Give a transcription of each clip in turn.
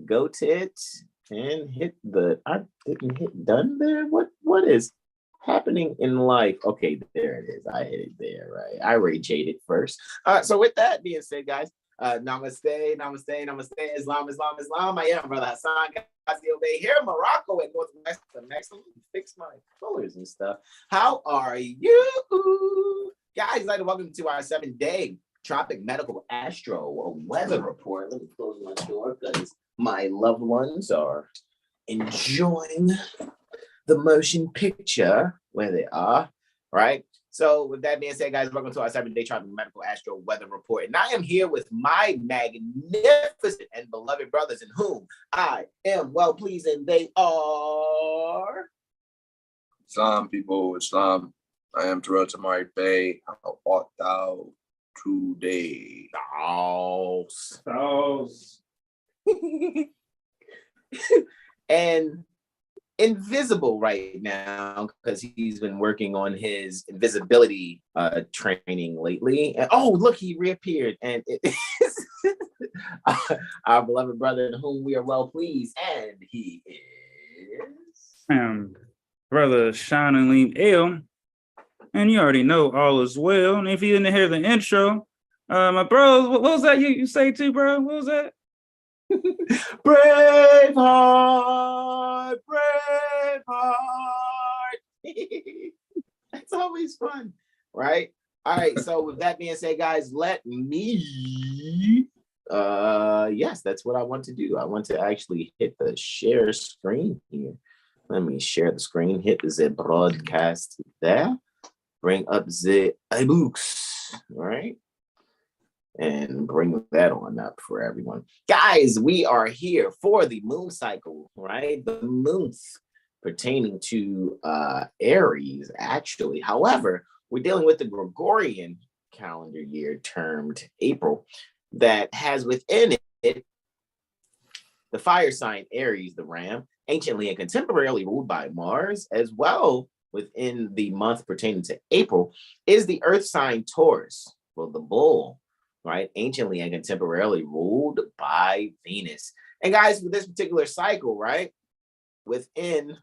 go to it and hit I didn't hit done there. What is happening in life? Okay, there it is. I hit it there, right? I rage-ate it first. So with that being said, guys, namaste, namaste, namaste, Islam, Islam, Islam. I am Brother Hassan Ghazi Obey here in Morocco at Northwest Excellent. Fix my colors and stuff. How are you? Guys, I'd like to welcome to our 7-day Tropic Medical Astro Weather Report. Let me close my door because my loved ones are enjoying the motion picture where they are, right? So with that being said, guys, welcome to our 7-day Tropic Medical Astro Weather Report. And I am here with my magnificent and beloved brothers in whom I am well pleased, and they are... Islam, people, Islam. I am Terrell Tamari Bey. How art thou today? And invisible right now because he's been working on his invisibility training lately. And oh, look, he reappeared, and it is our beloved brother in whom we are well pleased, and he is Brother Sean and Lean L. And you already know all is well. And if you didn't hear the intro, my bro, what was that you say too, bro? What was that? Braveheart, Braveheart. That's always fun, right? All right, so with that being said, guys, let me yes, that's what I want to do. I want to actually hit the share screen here. Let me share the screen, hit the broadcast there, bring up the iBooks, right? And bring that on up for everyone. Guys, we are here for the moon cycle, right? The moons pertaining to Aries, actually. However, we're dealing with the Gregorian calendar year termed April that has within it the fire sign Aries, the ram, anciently and contemporarily ruled by Mars, as well within the month pertaining to April is the earth sign Taurus, well, the bull, right? Anciently and contemporarily ruled by Venus. And guys, with this particular cycle, right, within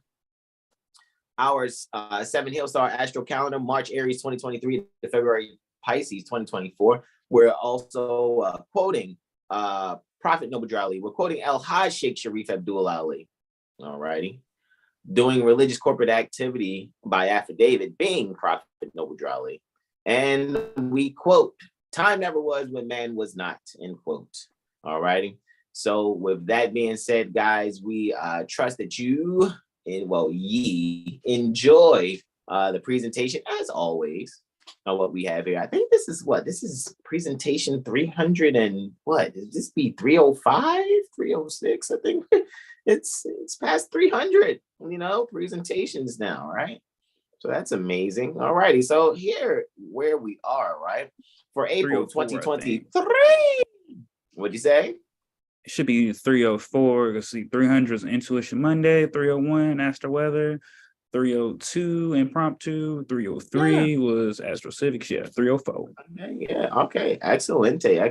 our 7 Hill Star Astro Calendar, March Aries 2023 to February Pisces 2024, we're also quoting Prophet Noble Drew Ali. We're quoting El Hajj Sheikh Sharif Abdul Ali. All righty. Doing religious corporate activity by affidavit, being Prophet Noble Drew Ali. And we quote, "Time never was when man was not," end quote. All righty. So with that being said, guys, we trust that you, ye enjoy the presentation as always. What we have here, I think this is presentation 300 and what? Does this be 305, 306? I think it's past 300, presentations now, right? So that's amazing. All righty. So here where we are, right? For April 2023. What'd you say? It should be 304. Let's see, 300 is Intuition Monday, 301 AstroWeather, 302 Impromptu, 303 was AstroCivics, 304. Okay. Excelente. I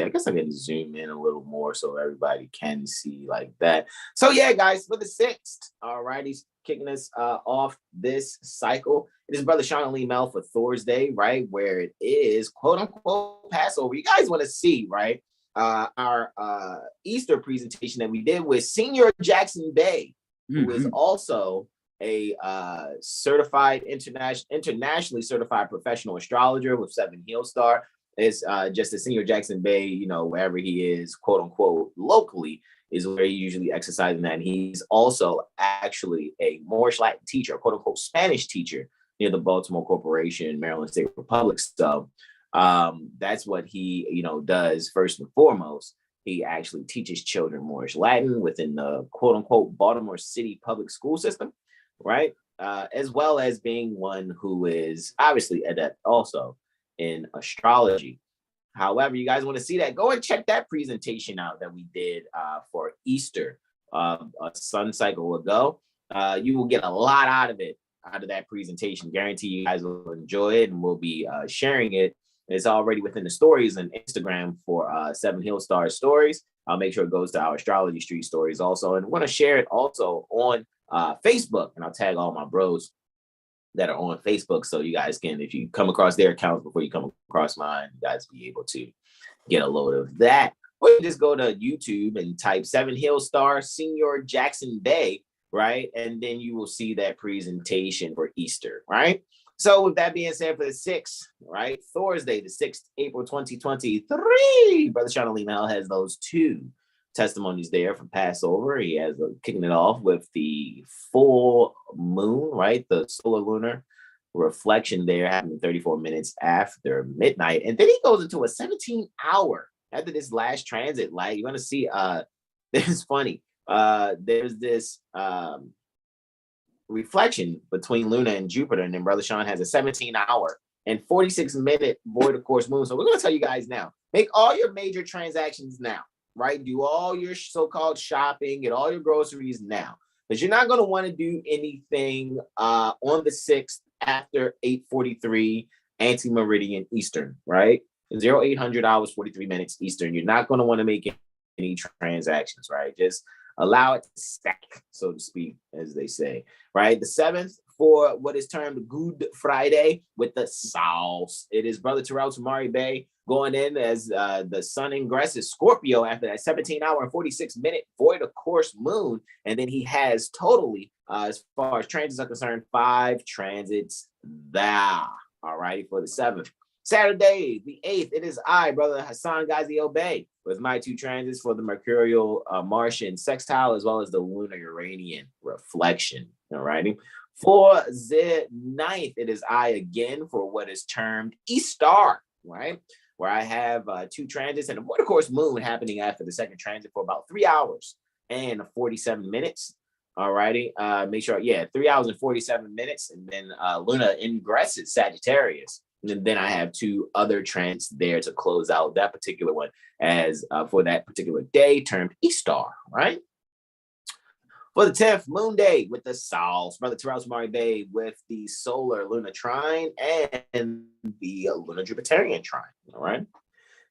guess I can zoom in a little more so everybody can see like that. So yeah, guys, for the 6th, all righty, kicking us off this cycle. It is Brother Sean Lee Mel for Thursday, right? Where it is quote unquote Passover. You guys want to see, right? Our Easter presentation that we did with Senior Jackson Bay, who is also a certified internationally certified professional astrologer with 7 Heel Star. Is just a Senior Jackson Bay, wherever he is, quote unquote, locally, is where he usually exercising that. And he's also actually a Moorish Latin teacher, quote unquote, Spanish teacher near the Baltimore Corporation, Maryland State Republic. So that's what he, does first and foremost. He actually teaches children Moorish Latin within the quote unquote Baltimore City public school system, right? As well as being one who is obviously adept also in astrology. However, you guys want to see that, go and check that presentation out that we did for Easter a sun cycle ago. You will get a lot out of that presentation. Guarantee you guys will enjoy it, and we'll be sharing it. It's already within the stories on Instagram for 7 Hill Star Stories. I'll make sure it goes to our Astrology Street Stories also. And I want to share it also on Facebook. And I'll tag all my bros that are on Facebook. So you guys can, if you come across their accounts before you come across mine, you guys be able to get a load of that. Or you just go to YouTube and type 7 Hill Star Senior Jackson Bay, right? And then you will see that presentation for Easter, right? So with that being said, for the 6th, right, Thursday, the 6th, April 2023, Brother Sean Mel has those 2 testimonies there for Passover. He has kicking it off with the full moon, right? The solar lunar reflection there happening 34 minutes after midnight. And then he goes into a 17-hour after this last transit. Like, you're going to see, this is funny. There's this reflection between Luna and Jupiter, and then Brother Sean has a 17-hour and 46-minute void of course moon. So we're going to tell you guys now, make all your major transactions now, right? Do all your so-called shopping, get all your groceries now, because you're not going to want to do anything on the 6th after 8:43 anti-meridian Eastern, right? 0800 hours 43 minutes Eastern. You're not going to want to make any transactions, right? Just allow it to stack, so to speak, as they say, right? The 7th for what is termed Good Friday with the South. It is Brother Terrell Tamari Bay going in as the sun ingresses Scorpio after that 17-hour and 46-minute void of course moon. And then he has totally, as far as transits are concerned, 5 transits there. All righty, for the 7th. Saturday, the 8th, it is I, Brother Hassan Ghazi Obey, with my 2 transits for the Mercurial Martian sextile, as well as the lunar Uranian reflection. All righty. For the 9th, it is I again for what is termed Easter, right? Where I have 2 transits and a void of course moon happening after the 2nd transit for about 3 hours and 47 minutes. All righty. Make sure, 3 hours and 47 minutes. And then Luna ingresses Sagittarius. And then I have 2 other transits there to close out that particular one as for that particular day termed Easter, right? For the 10th, Moon Day with the South, Brother Terrell Mari Bay with the solar lunar trine and the lunar Jupiterian trine, all right?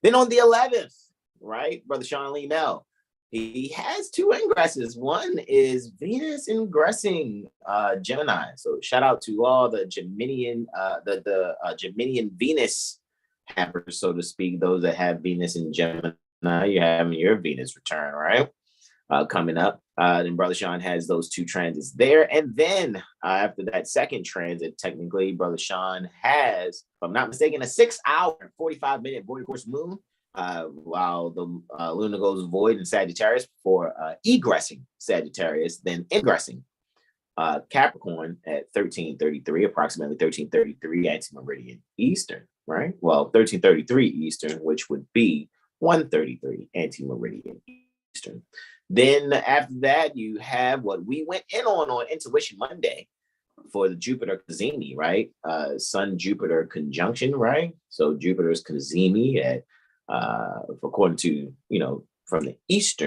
Then on the 11th, right, Brother Sean Lee Mel, he has 2 ingresses. One is Venus ingressing Gemini. So shout out to all the Geminian, Geminian Venus havers, so to speak, those that have Venus in Gemini. You're having your Venus return, right? Coming up. Then Brother Sean has those 2 transits there. And then after that 2nd transit, technically, Brother Sean has, if I'm not mistaken, a 6-hour and 45-minute void of course moon, while the Luna goes void in Sagittarius for egressing Sagittarius, then ingressing Capricorn at 1333, approximately 1333 anti-meridian Eastern, right? Well, 1333 Eastern, which would be 133 anti-meridian Eastern. Then after that, you have what we went in on Intuition Monday for the Jupiter Cazimi, right? Sun Jupiter conjunction, right? So Jupiter's Cazimi at according to, from the East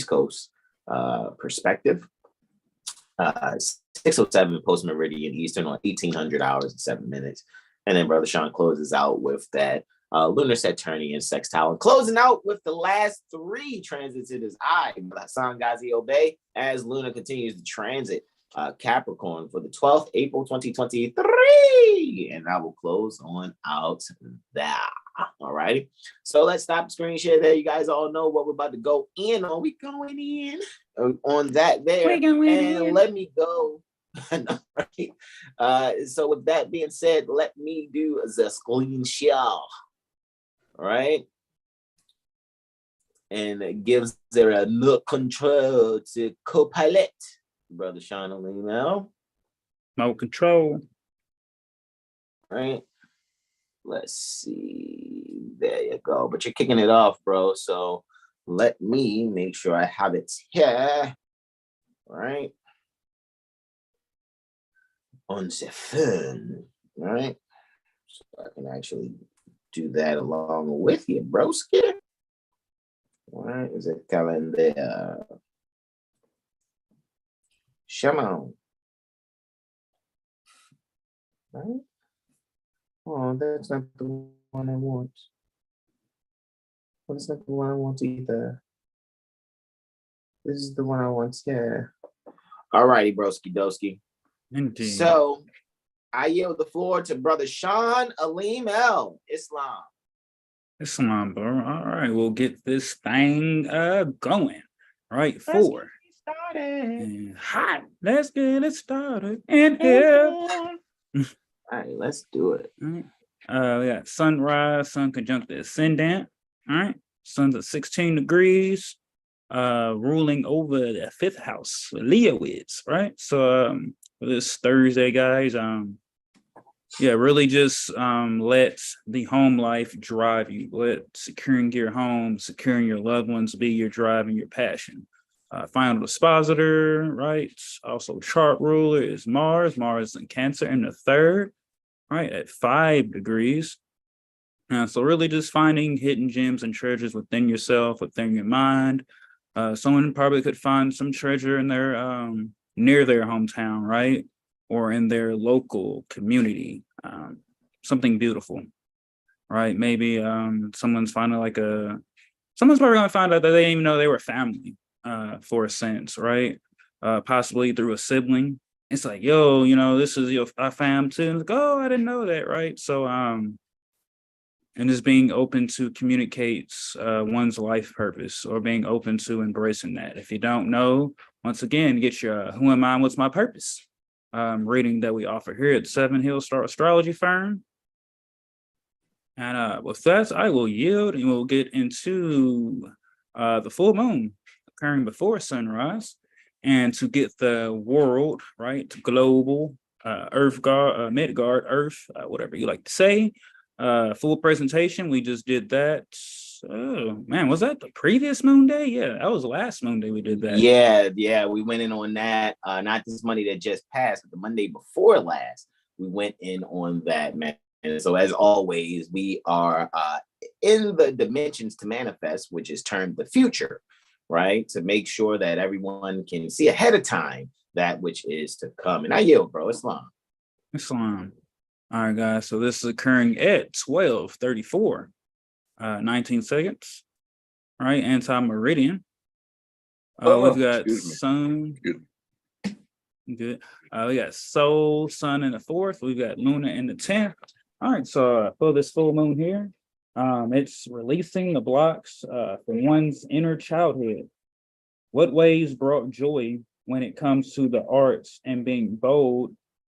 Coast perspective, 6:07 post meridian Eastern on 1800 hours and 7 minutes. And then Brother Sean closes out with that lunar Saturnian sextile. And closing out with the last 3 transits, it is I, Hassan Ghazi Obey, as Luna continues to transit Capricorn for the 12th, April 2023. And I will close on out that. All righty. So let's stop the screen share there. You guys all know what we're about to go in on. We going in on that there. And let me go. So with that being said, let me do the screen share. All right. And it gives there a look control to co-pilot. Brother Sean O'Neill. No control. All right. Let's see. There you go. But you're kicking it off, bro. So let me make sure I have it here. All right. On the phone. All right. So I can actually do that along with you, broski. All right. Is it calendar? Come right. Oh, that's not the one I want. Well, that's not the one I want either. This is the one I want. Yeah. All righty, broski doski. Indeed. So I yield the floor to Brother Sean Aleem L. Islam. Islam, bro. All right, we'll get this thing going. All right, 4. And hot. Let's get it started. And here. All right, let's do it. We got sunrise, sun conjunct the ascendant. All right, sun's at 16 degrees, ruling over the 5th house. Leo is right. So for this Thursday, guys, really just let the home life drive you. Let securing your home, securing your loved ones be your drive and your passion. Final dispositor, right? Also, chart ruler is Mars. Mars in Cancer in the 3rd, right, at 5 degrees. So really just finding hidden gems and treasures within yourself, within your mind. Someone probably could find some treasure in their near their hometown, right? Or in their local community. Something beautiful, right? Maybe someone's probably gonna find out that they didn't even know they were family, for a sense, right? Possibly through a sibling. It's like, yo, this is our fam too. And it's like, oh, I didn't know that, right? So and just being open to communicate one's life purpose, or being open to embracing that. If you don't know, once again, get your who am I and what's my purpose reading that we offer here at 7 Hill Star Astrology Firm. And with that, I will yield and we'll get into the full moon occurring before sunrise. And to get the world, right, global, Earth guard, Midgard, Earth, whatever you like to say, full presentation. We just did that. Oh man, was that the previous moon day? Yeah, that was the last moon day we did that. Yeah, we went in on that. Not this Monday that just passed, but the Monday before last, we went in on that, man. And so as always, we are in the dimensions to manifest, which is termed the future, right? To make sure that everyone can see ahead of time that which is to come. And I yield, bro. Islam. All right, guys. So this is occurring at 12:34, 19 seconds. All right, anti-meridian. We've got sun. Good. We got Sol, sun in the 4th. We've got Luna in the 10th. All right, so for this full moon here, it's releasing the blocks from one's inner childhood. What ways brought joy when it comes to the arts and being bold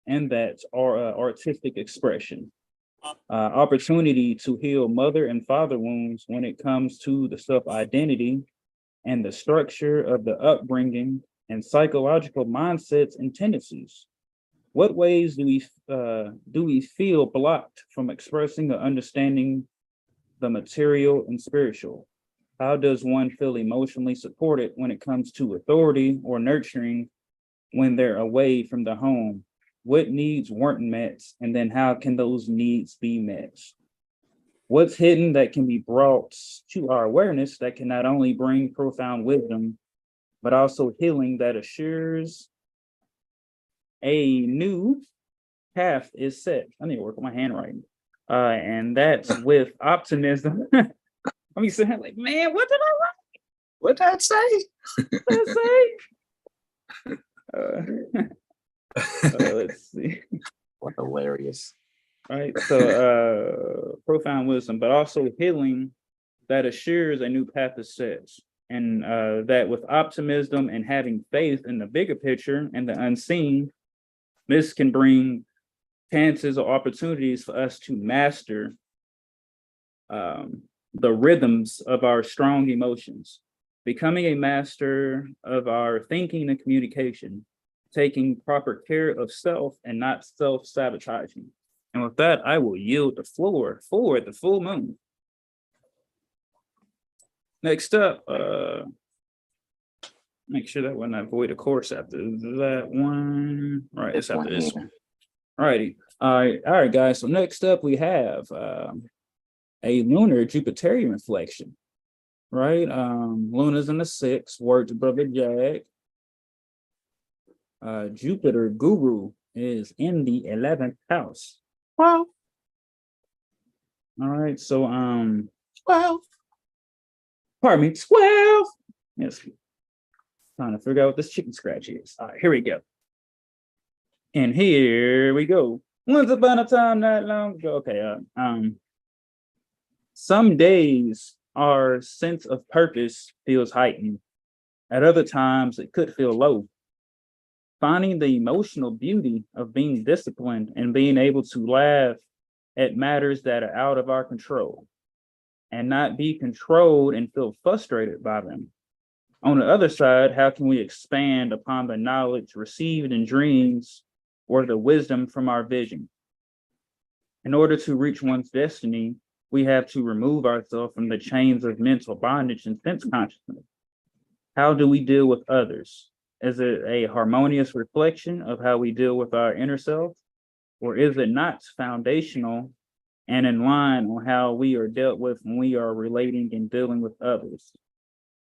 in that artistic expression? Opportunity to heal mother and father wounds when it comes to the self-identity and the structure of the upbringing and psychological mindsets and tendencies. What ways do we feel blocked from expressing or understanding the material and spiritual? How does one feel emotionally supported when it comes to authority or nurturing when they're away from the home? What needs weren't met, and then how can those needs be met? What's hidden that can be brought to our awareness that can not only bring profound wisdom, but also healing that assures a new path is set. I need to work on my handwriting. And that's with optimism. I mean, saying like, man, what did I write? What did I say? What did I say? Let's see. What hilarious. Right. So profound wisdom, but also healing that assures a new path is set. And that with optimism and having faith in the bigger picture and the unseen, this can bring chances or opportunities for us to master the rhythms of our strong emotions, becoming a master of our thinking and communication, taking proper care of self and not self-sabotaging. And with that, I will yield the floor for the full moon. Next up, make sure that one avoid a course after that one. All right, it's after this one. All righty. All right, guys. So next up, we have a lunar Jupiterian reflection. Right? Luna's in the 6th, word to Brother Jag. Jupiter Guru is in the 11th house. Well, all right, so 12. Pardon me, 12. Yes. Trying to figure out what this chicken scratch is. All right, here we go. And here we go. Once upon a time, not long ago. Okay. Some days our sense of purpose feels heightened. At other times, it could feel low. Finding the emotional beauty of being disciplined and being able to laugh at matters that are out of our control and not be controlled and feel frustrated by them. On the other side, how can we expand upon the knowledge received in dreams or the wisdom from our vision? In order to reach one's destiny, we have to remove ourselves from the chains of mental bondage and sense consciousness. How do we deal with others? Is it a harmonious reflection of how we deal with our inner self? Or is it not foundational and in line on how we are dealt with when we are relating and dealing with others?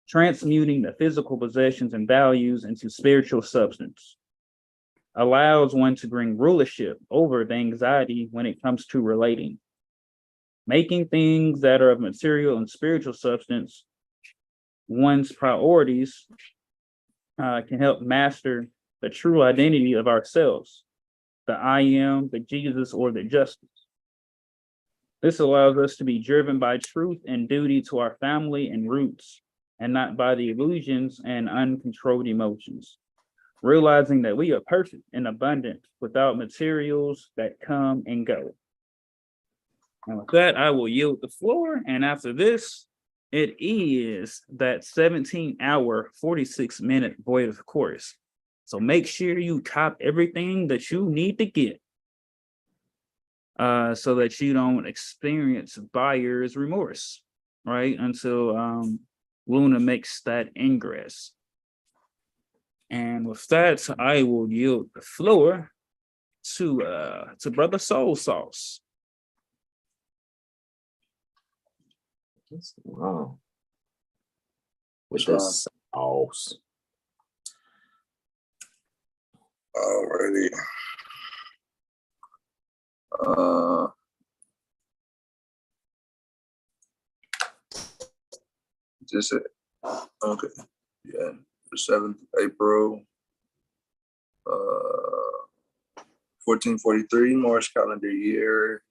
Transmuting the physical possessions and values into spiritual substance allows one to bring rulership over the anxiety when it comes to relating. Making things that are of material and spiritual substance one's priorities can help master the true identity of ourselves, the I am, the Jesus, or the justice. This allows us to be driven by truth and duty to our family and roots, and not by the illusions and uncontrolled emotions. Realizing that we are perfect and abundant without materials that come and go. And with that, I will yield the floor. And after this, it is that 17-hour, 46-minute void course. So make sure you cop everything that you need to get so that you don't experience buyer's remorse, right? Until Luna makes that ingress. And with that, I will yield the floor to Brother Soul Sauce. Wow. With this sauce. Alrighty. Just it. Okay. Yeah. The 7th April, 1443 Morse calendar year.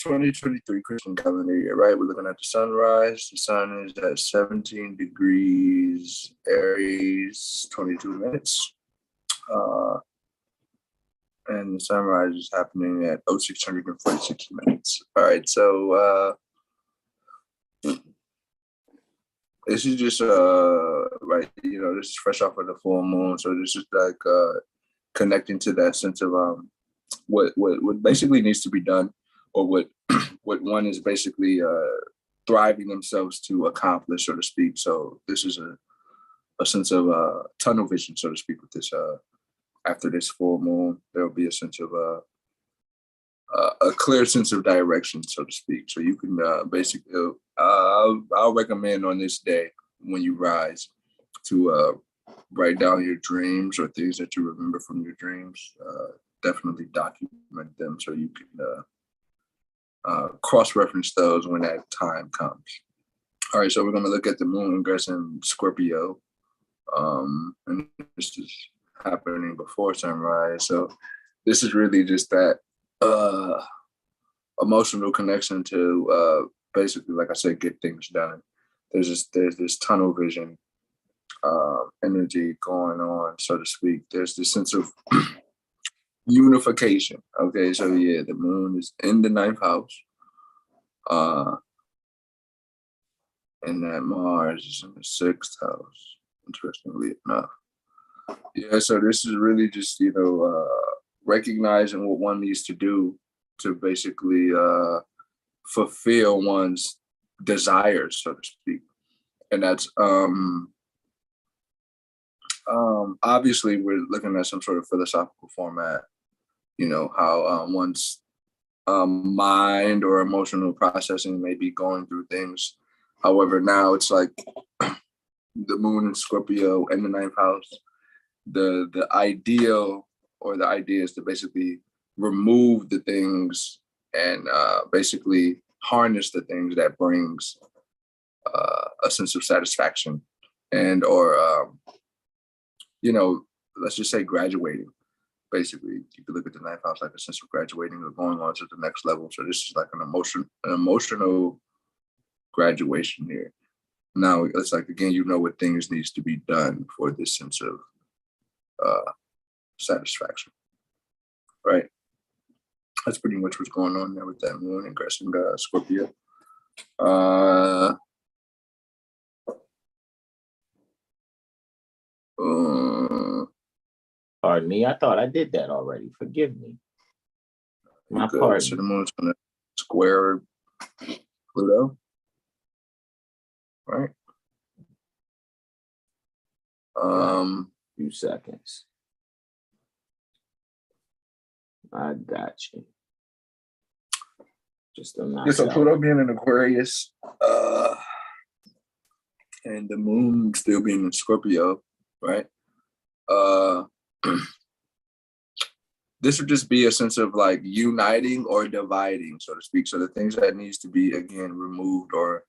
2023 Christian calendar year, right? We're looking at the sunrise. The sun is at 17 degrees Aries, 22 minutes. And the sunrise is happening at 0646 minutes. All right, so this is just right, this is fresh off of the full moon. So this is like connecting to that sense of what basically needs to be done, or what one is basically thriving themselves to accomplish, so to speak. So this is a sense of tunnel vision, so to speak, with this after this full moon. There will be a sense of a clear sense of direction, so to speak. So you can basically, I'll recommend on this day when you rise to write down your dreams or things that you remember from your dreams. Definitely document them so you can cross-reference those when that time comes. All right, so we're going to look at the moon ingress in Scorpio. And this is happening before sunrise. So this is really just that emotional connection to basically, like I said, get things done. There's this tunnel vision energy going on, so to speak. There's this sense of unification. Okay, so yeah, the moon is in the 9th house. And that Mars is in the 6th house, interestingly enough. Yeah, so this is really just, recognizing what one needs to do to basically fulfill one's desires, so to speak. And that's obviously we're looking at some sort of philosophical format, how one's mind or emotional processing may be going through things. However, now it's like the moon in Scorpio in the 9th house. The ideal or the idea is to basically remove the things and basically harness the things that brings a sense of satisfaction and or let's just say graduating. Basically, you could look at the ninth house like a sense of graduating or going on to the next level. So this is like an emotional graduation here. Now it's like, again, what things needs to be done for this sense of satisfaction, right? That's pretty much what's going on there with that moon ingressing Scorpio. Pardon me, I thought I did that already. Forgive me. My pardon. So the moon's gonna square Pluto, right? 2 seconds. I got you. Just a nice. So Pluto being in Aquarius, and the moon still being in Scorpio, right? This would just be a sense of like uniting or dividing, so to speak. So the things that needs to be, again, removed or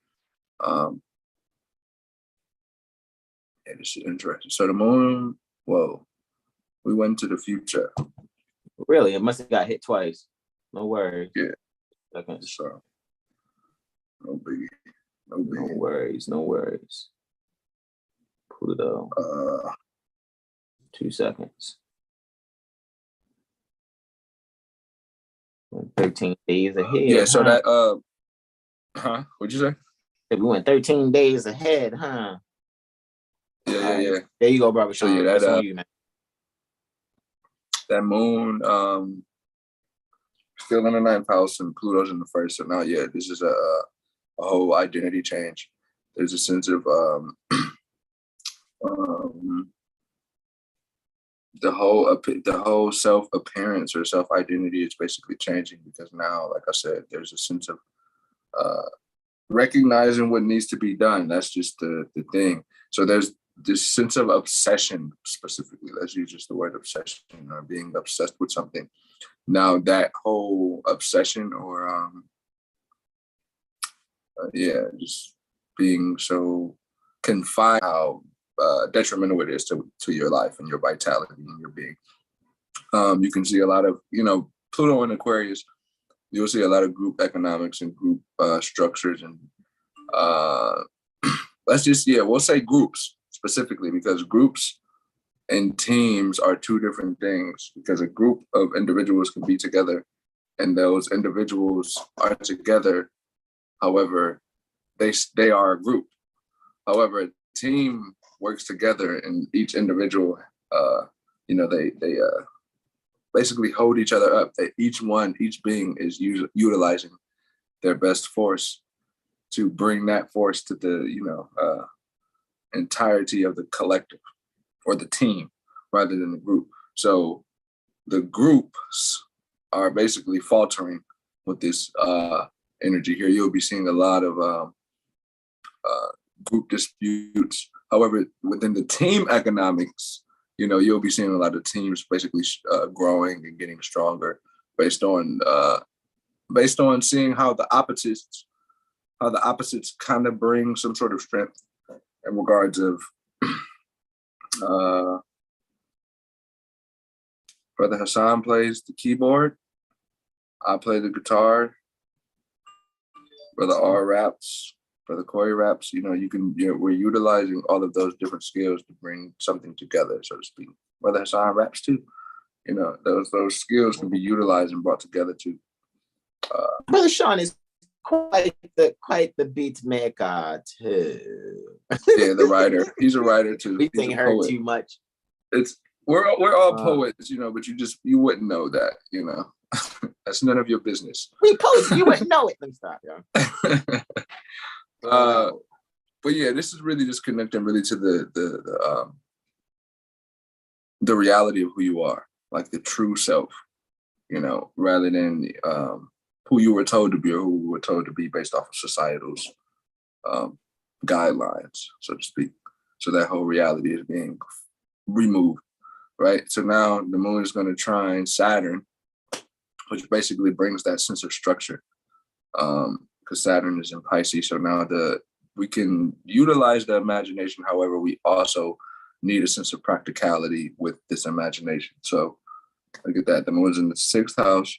this is interesting. So the moon, whoa, we went to the future. Really? It must have got hit twice. No worries. Yeah. Okay. So no biggie. No worries. No worries. Pluto. 2 seconds. 13 days ahead. Yeah, so that what'd you say? We went 13 days ahead, huh? Yeah. There you go, brother. So yeah, that's on you, man. That moon still in the ninth house and Pluto's in the first. So now, yeah, this is a whole identity change. There's a sense of the whole self appearance or self identity is basically changing, because now, like I said, there's a sense of recognizing what needs to be done. That's just the thing. So there's this sense of obsession, specifically. Let's use just the word obsession, or being obsessed with something. Now that whole obsession or just being so confined, how detrimental it is to your life and your vitality and your being. You can see a lot of, Pluto in Aquarius, you'll see a lot of group economics and group structures, and we'll say groups specifically, because groups and teams are two different things, because a group of individuals can be together and those individuals are together. However, they are a group. However, a team works together and each individual, they basically hold each other up. Each being is utilizing their best force to bring that force to the, entirety of the collective or the team rather than the group. So the groups are basically faltering with this energy here. You'll be seeing a lot of group disputes. However, within the team economics, you'll be seeing a lot of teams basically growing and getting stronger based on seeing how the opposites kind of bring some sort of strength in regards of Brother Hassan plays the keyboard, I play the guitar, Brother R raps, Brother Corey raps. We're utilizing all of those different skills to bring something together, so to speak. Brother Hassan raps too. Those skills can be utilized and brought together too. Brother Sean is quite the beat maker too. Yeah, the writer. He's a writer too. We think her too much. We're all poets, but you wouldn't know that, That's none of your business. We poets, you wouldn't know it. Let me stop, y'all. But yeah, this is really just connecting really to the reality of who you are, like the true self, rather than who you were told to be or who we were told to be based off of societal's guidelines, so to speak. So that whole reality is being removed, right? So now the moon is going to trine Saturn, which basically brings that sense of structure, because Saturn is in Pisces. So now the we can utilize the imagination. However, we also need a sense of practicality with this imagination. So look at that. The moon's in the 6th house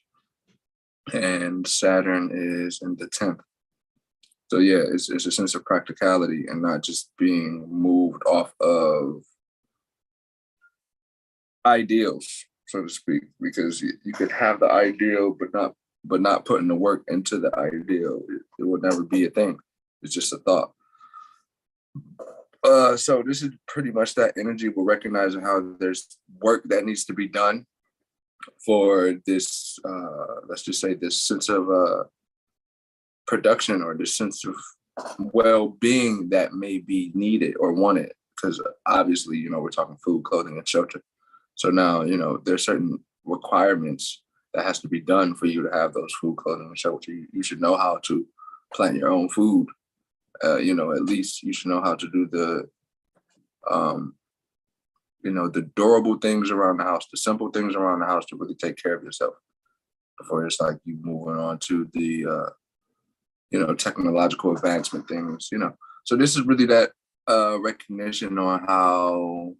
and Saturn is in the 10th. So yeah, it's a sense of practicality and not just being moved off of ideals, so to speak, because you could have the ideal, but not putting the work into the ideal. It would never be a thing. It's just a thought. So this is pretty much that energy. We're recognizing how there's work that needs to be done for this, let's just say this sense of production or this sense of well-being that may be needed or wanted. Because obviously, we're talking food, clothing, and shelter. So now, there's certain requirements that has to be done for you to have those food, clothing, and shelter. You should know how to plant your own food. At least you should know how to do the durable things around the house, the simple things around the house to really take care of yourself before it's like you moving on to the, technological advancement things, So this is really that recognition on how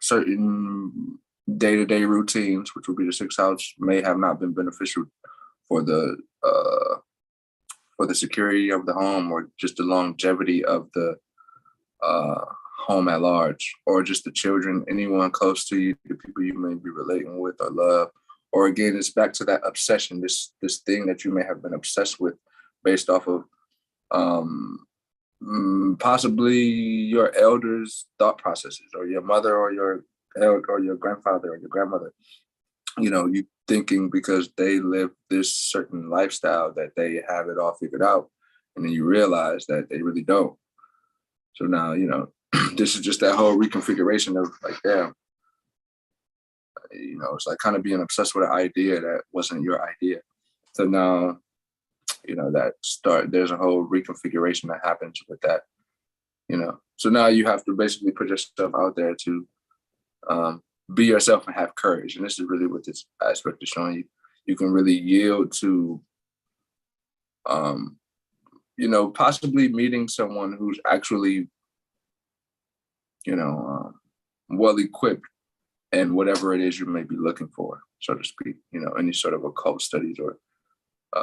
certain day-to-day routines, which would be the 6th house, may have not been beneficial for the security of the home or just the longevity of the home at large, or just the children, anyone close to you, the people you may be relating with or love. Or again, it's back to that obsession, this thing that you may have been obsessed with based off of possibly your elders' thought processes, or your mother or your grandfather or your grandmother. You thinking because they live this certain lifestyle that they have it all figured out, and then you realize that they really don't. So now, this is just that whole reconfiguration of like, damn, it's like kind of being obsessed with an idea that wasn't your idea. So now, there's a whole reconfiguration that happens with that, So now you have to basically put yourself out there to be yourself and have courage. And this is really what this aspect is showing you. You can really yield to, possibly meeting someone who's actually, well equipped in whatever it is you may be looking for, so to speak. Any sort of occult studies or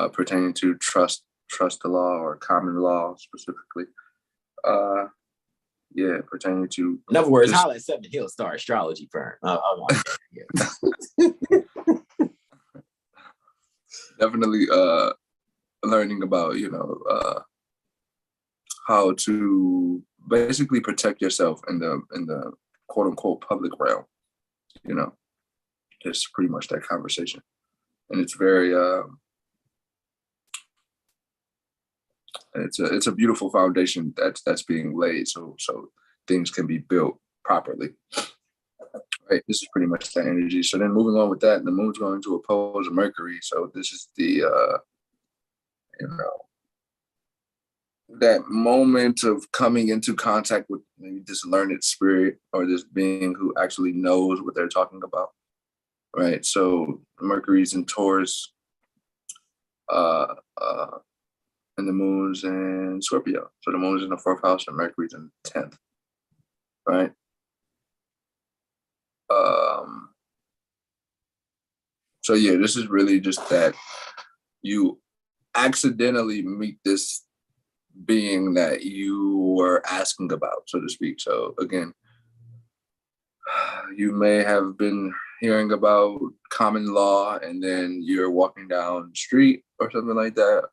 pertaining to trust the law or common law specifically. Pertaining to. In other words, holla at 7 Hill Star Astrology Firm. Definitely learning about, how to basically protect yourself in the quote unquote public realm. It's pretty much that conversation. And it's very it's a beautiful foundation that's being laid so things can be built properly. Right, this is pretty much that energy. So then moving on with that, the moon's going to oppose Mercury. So this is the that moment of coming into contact with maybe this learned spirit or this being who actually knows what they're talking about. Right. So Mercury's in Taurus, and the moon's in Scorpio. So the moon's in the 4th house and Mercury's in the 10th. Right. So yeah, this is really just that you accidentally meet this being that you were asking about, so to speak. So again, you may have been hearing about common law and then you're walking down the street or something like that,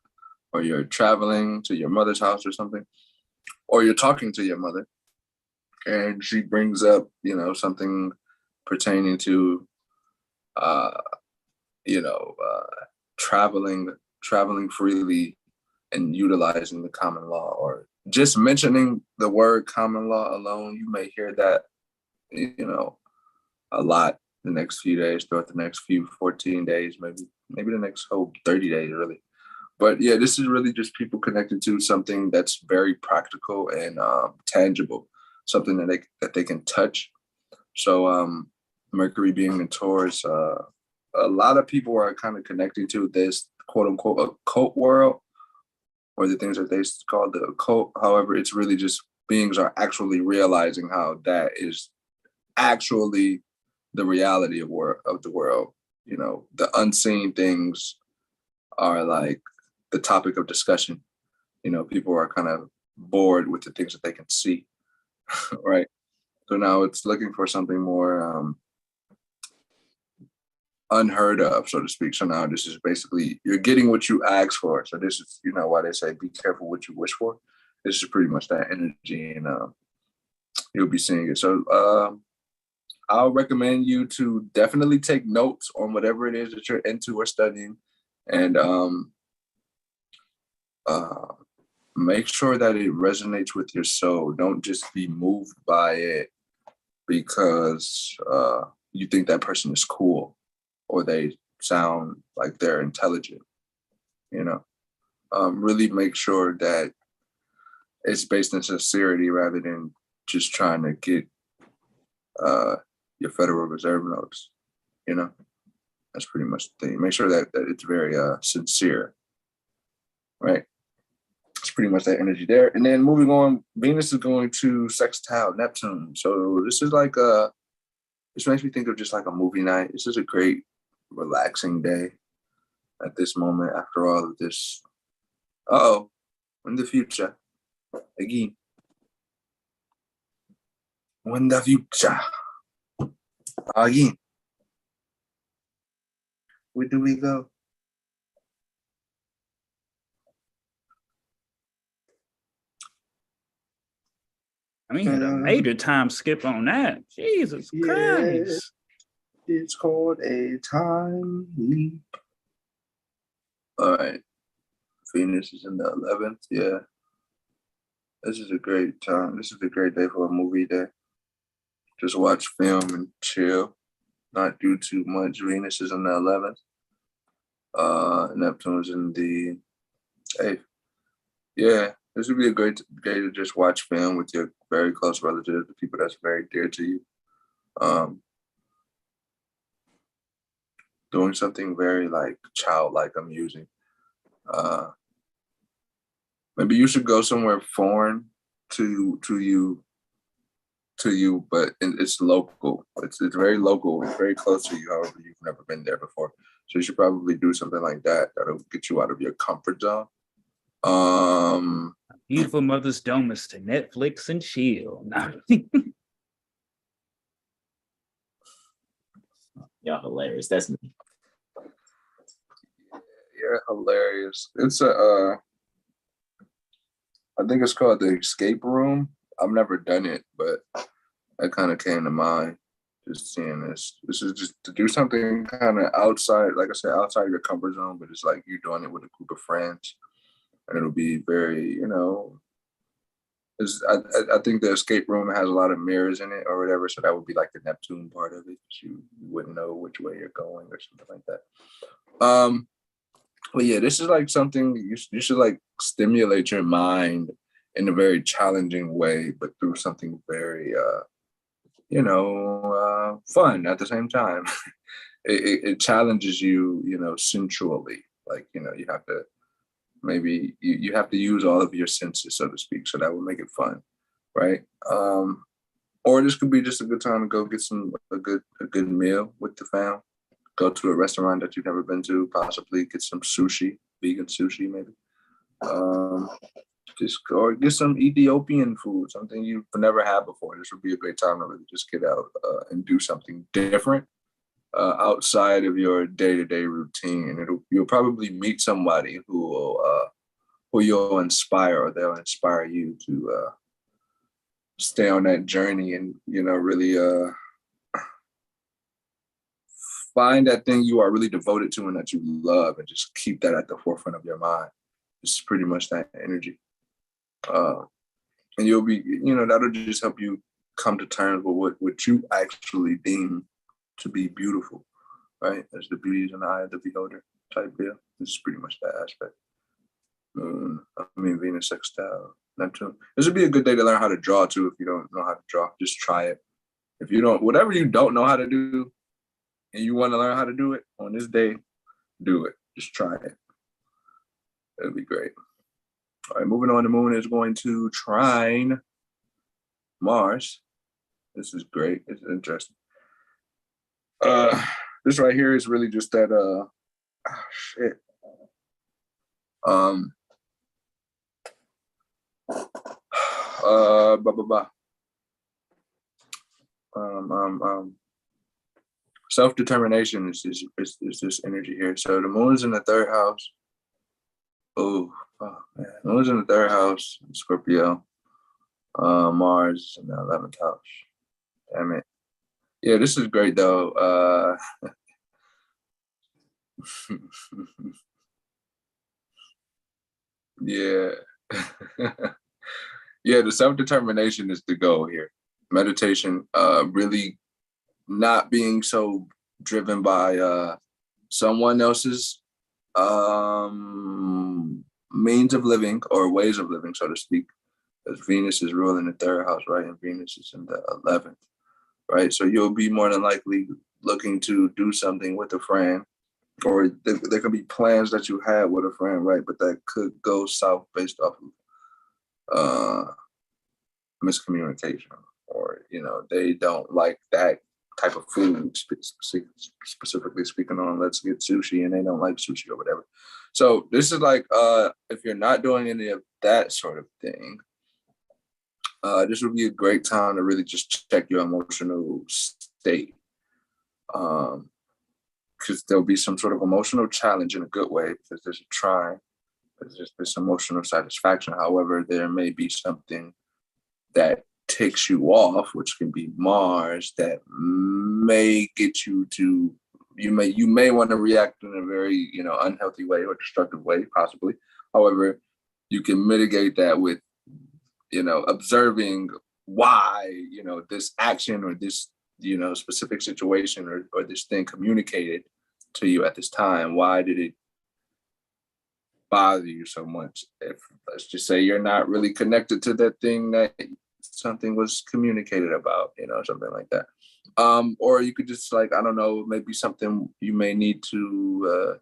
or you're traveling to your mother's house or something, or you're talking to your mother and she brings up, something pertaining to, traveling freely and utilizing the common law, or just mentioning the word common law alone. You may hear that, a lot the next few days, throughout the next few 14 days, maybe the next whole 30 days, really. But yeah, this is really just people connected to something that's very practical and tangible, something that they can touch. So Mercury being in Taurus, a lot of people are kind of connecting to this quote unquote occult world, or the things that they call the occult. However, it's really just beings are actually realizing how that is actually the reality of the world. You know, the unseen things are like the topic of discussion. You know, people are kind of bored with the things that they can see, right? So now it's looking for something more unheard of, so to speak. So now this is basically, you're getting what you ask for. So this is, you know, why they say be careful what you wish for. This is pretty much that energy, and you'll be seeing it. So I'll recommend you to definitely take notes on whatever it is that you're into or studying, and make sure that it resonates with your soul. Don't just be moved by it because you think that person is cool or they sound like they're intelligent. You know, really make sure that it's based in sincerity rather than just trying to get your Federal Reserve notes. You know, that's pretty much the thing. Make sure that it's very sincere, right? It's pretty much that energy there. And then moving on, Venus is going to sextile Neptune. So this is like this makes me think of just like a movie night. This is a great, relaxing day at this moment after all of this. In the future, again. In the future, again. Where do we go? I mean, had a major time skip on that. Jesus Christ. It's called a time leap. All right. Venus is in the 11th. Yeah. This is a great time. This is a great day for a movie day. Just watch film and chill. Not do too much. Venus is in the 11th. Neptune's in the 8th. Yeah. This would be a great day to just watch film with your very close relatives, the people that's very dear to you. Doing something very like childlike, amusing. Maybe you should go somewhere foreign to you, but it's local. It's very local. It's very close to you. However, you've never been there before, so you should probably do something like that. That'll get you out of your comfort zone. Beautiful Mother's Domus to Netflix and chill. Y'all hilarious. That's me. You're hilarious. It's I think it's called the Escape Room. I've never done it, but that kind of came to mind just seeing this. This is just to do something kind of outside, like I said, outside of your comfort zone, but it's like you're doing it with a group of friends. And it'll be very, you know, I think the escape room has a lot of mirrors in it or whatever. So that would be like the Neptune part of it. You wouldn't know which way you're going or something like that. But yeah, this is like something you should like stimulate your mind in a very challenging way, but through something very, fun at the same time. It challenges you, you know, sensually. Like, you know, you have to, maybe you have to use all of your senses, so to speak. So that would make it fun, right? Or this could be just a good time to go get a good meal with the fam. Go to a restaurant that you've never been to, possibly get some sushi, vegan sushi maybe. Just go or get some Ethiopian food, something you've never had before. This would be a great time to really just get out and do something different outside of your day-to-day routine. And you'll probably meet somebody who you'll inspire, or they'll inspire you to stay on that journey and, you know, really find that thing you are really devoted to and that you love, and just keep that at the forefront of your mind. It's pretty much that energy. And you'll be, you know, that'll just help you come to terms with what you actually deem to be beautiful, right? As the beauty is in the eye of the beholder type deal. This is pretty much that aspect. Venus sextile Neptune. This would be a good day to learn how to draw too. If you don't know how to draw, just try it. If you don't, whatever you don't know how to do, and you want to learn how to do it on this day, do it. Just try it. It'll be great. All right, moving on. The moon is going to trine Mars. This is great. It's interesting. This right here is really just that. Shit. Self-determination is this energy here. So the moon's in the third house. Oh man. Moon's in the third house, Scorpio. Mars in the 11th house. Damn it. Yeah, this is great though. Yeah. Yeah, the self-determination is the goal here. Meditation, really not being so driven by someone else's means of living or ways of living, so to speak. Because Venus is ruling the third house, right? And Venus is in the 11th, right? So you'll be more than likely looking to do something with a friend, or there could be plans that you had with a friend, right? But that could go south based off of miscommunication, or, you know, they don't like that type of food, specifically speaking on let's get sushi, and they don't like sushi or whatever. So this is like, if you're not doing any of that sort of thing, this would be a great time to really just check your emotional state. Because there'll be some sort of emotional challenge in a good way, because there's a trine, there's just this emotional satisfaction. However, there may be something that takes you off, which can be Mars, that may get you to, you may want to react in a very, you know, unhealthy way or destructive way, possibly. However, you can mitigate that with, you know, observing why, you know, this action or this, you know, specific situation or this thing communicated to you at this time. Why did it bother you so much? If, let's just say, you're not really connected to that thing that something was communicated about, you know, something like that. Or you could just, like, I don't know, maybe something you may need to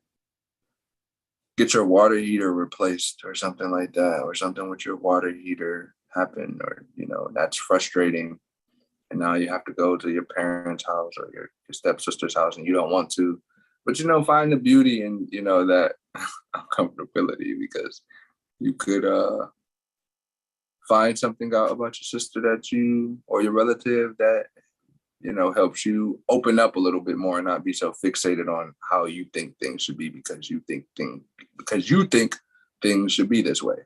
get your water heater replaced or something like that, or something with your water heater happened, or, you know, that's frustrating. And now you have to go to your parents' house or your stepsister's house, and you don't want to, but, you know, find the beauty in, you know, that uncomfortability, because you could find something out about your sister that you, or your relative that, you know, helps you open up a little bit more and not be so fixated on how you think things should be, because you think things should be this way,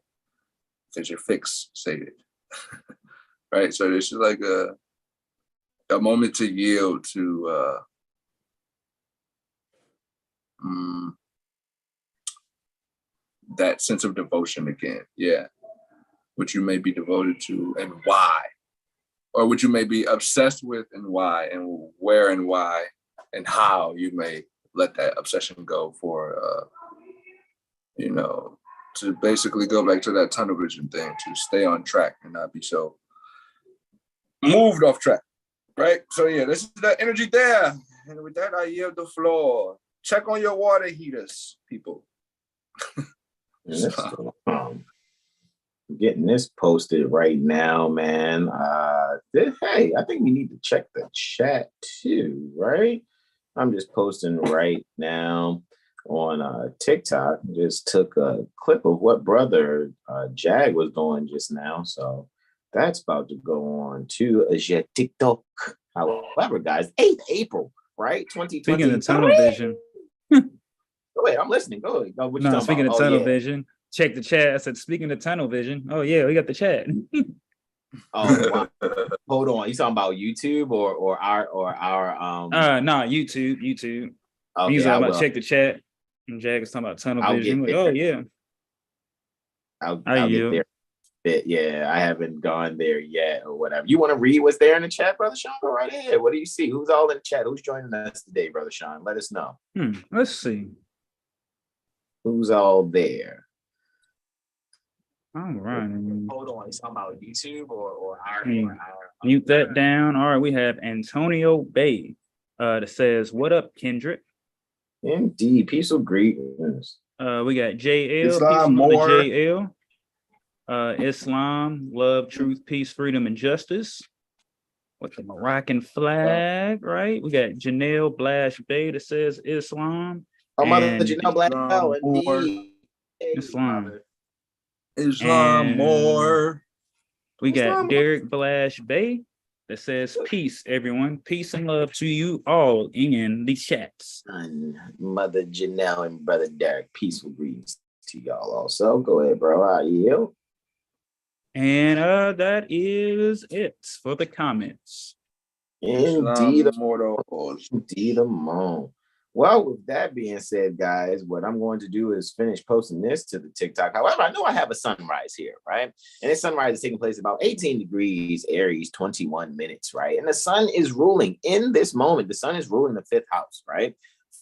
because you're fixated. Right? So this is like a moment to yield to that sense of devotion again. Yeah. Which you may be devoted to, and why, or what you may be obsessed with, and why, and where, and why, and how you may let that obsession go for, you know, to basically go back to that tunnel vision thing, to stay on track and not be so moved off track, right? So yeah, this is that energy there. And with that, I yield the floor. Check on your water heaters, people. Getting this posted right now, man. Hey, I think we need to check the chat too, right? I'm just posting right now on TikTok. Just took a clip of what brother Jag was doing just now, so that's about to go on to your TikTok. However, guys, 8th April, right? 2020. Speaking of tunnel vision. Wait, I'm listening. Go ahead. What you talking speaking about? of tunnel vision, check the chat. I said, speaking of tunnel vision. Oh yeah, we got the chat. Oh wow. Hold on. You talking about YouTube or our no, YouTube. Okay, He's talking about check the chat. And Jag is talking about tunnel vision. Like, oh yeah. I'll get there. Yeah, I haven't gone there yet or whatever. You want to read what's there in the chat, Brother Sean? Go right ahead. What do you see? Who's all in the chat? Who's joining us today, Brother Sean? Let us know. Let's see. Who's all there? All right. Hold on. He's talking about YouTube or our mute that down. All right, we have Antonio Bay that says, "What up, Kendrick?" Indeed. Peaceful greetings. We got JL. It's Moor. JL. Islam, love, truth, peace, freedom, and justice. With the Moroccan flag, right? We got Janelle Blash Bay that says Islam. Oh, mother And Janelle Black. Oh, indeed. Hey, Islam. mother. Islam, And Moor. we got Islam. Derek Blash Bay that says peace, everyone. Peace and love to you all in the chats. And mother Janelle and brother Derek, peaceful greetings to y'all also. Go ahead, bro. How are you? And that is it for the comments. Indeed, Mortals. indeed, Amon. Well, with that being said, guys, what I'm going to do is finish posting this to the TikTok. However, I know I have a sunrise here, right? And this sunrise is taking place about 18 degrees, Aries, 21 minutes, right? And the sun is ruling in this moment. The sun is ruling the fifth house, right?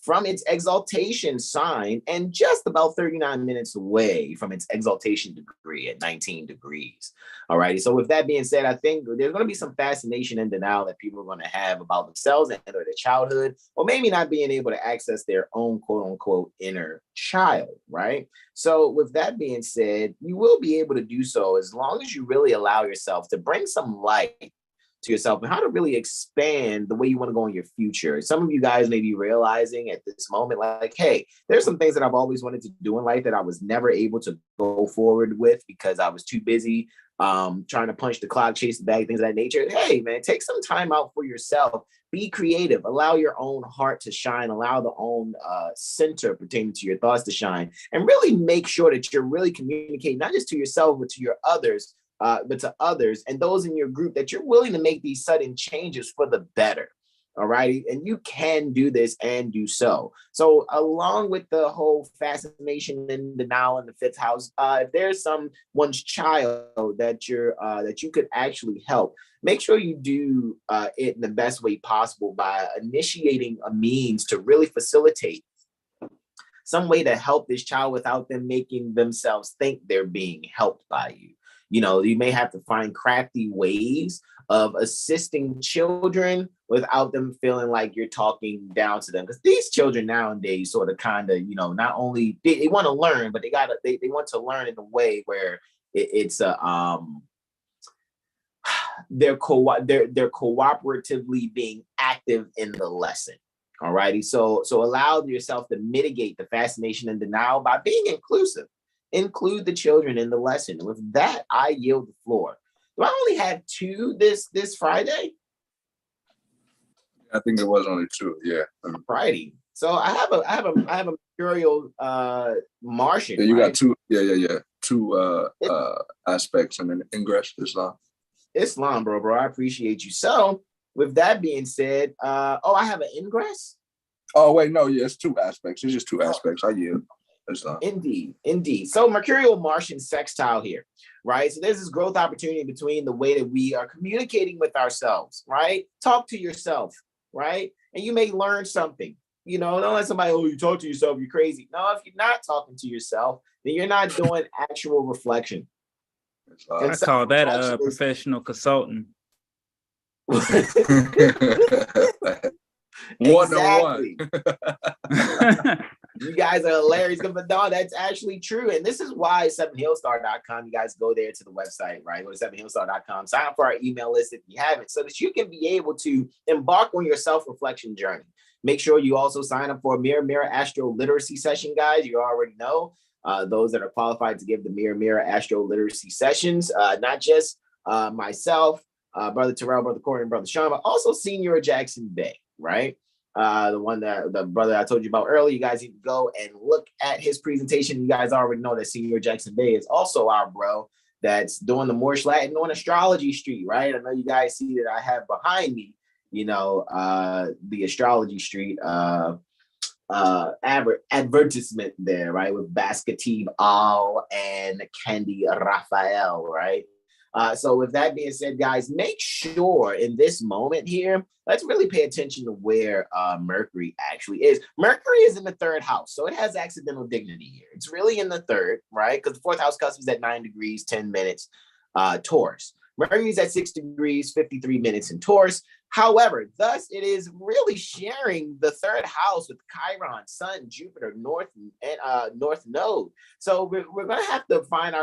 From its exaltation sign and just about 39 minutes away from its exaltation degree at 19 degrees. All righty. So with that being said, I think there's going to be some fascination and denial that people are going to have about themselves and or their childhood, or maybe not being able to access their own quote unquote inner child. Right. So with that being said, you will be able to do so as long as you really allow yourself to bring some light to yourself and how to really expand the way you want to go in your future. Some of you guys may be realizing at this moment, like, hey, there's some things that I've always wanted to do in life that I was never able to go forward with because I was too busy trying to punch the clock, chase the bag, things of that nature. Hey, man, take some time out for yourself. Be creative. Allow your own heart to shine. Allow the own center pertaining to your thoughts to shine. And really make sure that you're really communicating, not just to yourself, but to your others, but to others and those in your group, that you're willing to make these sudden changes for the better. All righty. And you can do this and do so. So along with the whole fascination and denial in the fifth house, if there's someone's child that you could actually help, make sure you do it in the best way possible by initiating a means to really facilitate some way to help this child without them making themselves think they're being helped by you. You know, you may have to find crafty ways of assisting children without them feeling like you're talking down to them. Because these children nowadays sort of kind of, you know, not only they want to learn, but they want to learn in a way where it's they're cooperatively being active in the lesson. All righty. So allow yourself to mitigate the fascination and denial by being inclusive. Include the children in the lesson. And with that, I yield the floor. Do I only have two this Friday? I think it was only two. Yeah. Friday. So I have a Mercurial Martian. Yeah, you right? got two. Yeah. Two aspects and an ingress Islam. Islam, bro. I appreciate you. So with that being said, I have an ingress. Oh wait, no, yeah, it's two aspects. It's just two aspects. I yield. Indeed. So Mercurial Martian sextile here, right? So there's this growth opportunity between the way that we are communicating with ourselves, right? Talk to yourself, right? And you may learn something. You know, don't let somebody, you talk to yourself, you're crazy. No, if you're not talking to yourself, then you're not doing actual reflection. I call that a professional consultant. Exactly. You guys are hilarious, but no, that's actually true. And this is why 7hillstar.com, you guys go there to the website, right? Go to 7hillstar.com, sign up for our email list if you haven't, so that you can be able to embark on your self-reflection journey. Make sure you also sign up for a Mirror AstroLiteracy session, guys. You already know those that are qualified to give the Mirror AstroLiteracy sessions, not just myself, Brother Terrell, Brother Corey, and Brother Sean, but also Senior Jackson Bay, right? The brother I told you about earlier. You guys need to go and look at his presentation. You guys already know that Senior Jackson Bay is also our bro that's doing the Moorish Latin on Astrology Street, right? I know you guys see that I have behind me, you know, the Astrology Street advertisement there, right? With Basketib Al and Candy Raphael, right? So with that being said, guys, make sure in this moment here, let's really pay attention to where Mercury actually is. Mercury is in the third house, so it has accidental dignity here. It's really in the third, right? Because the fourth house cusp is at 9 degrees, 10 minutes, Taurus. Mercury is at 6 degrees, 53 minutes in Taurus. However, thus it is really sharing the third house with Chiron, Sun, Jupiter, North Node. So we're going to have to find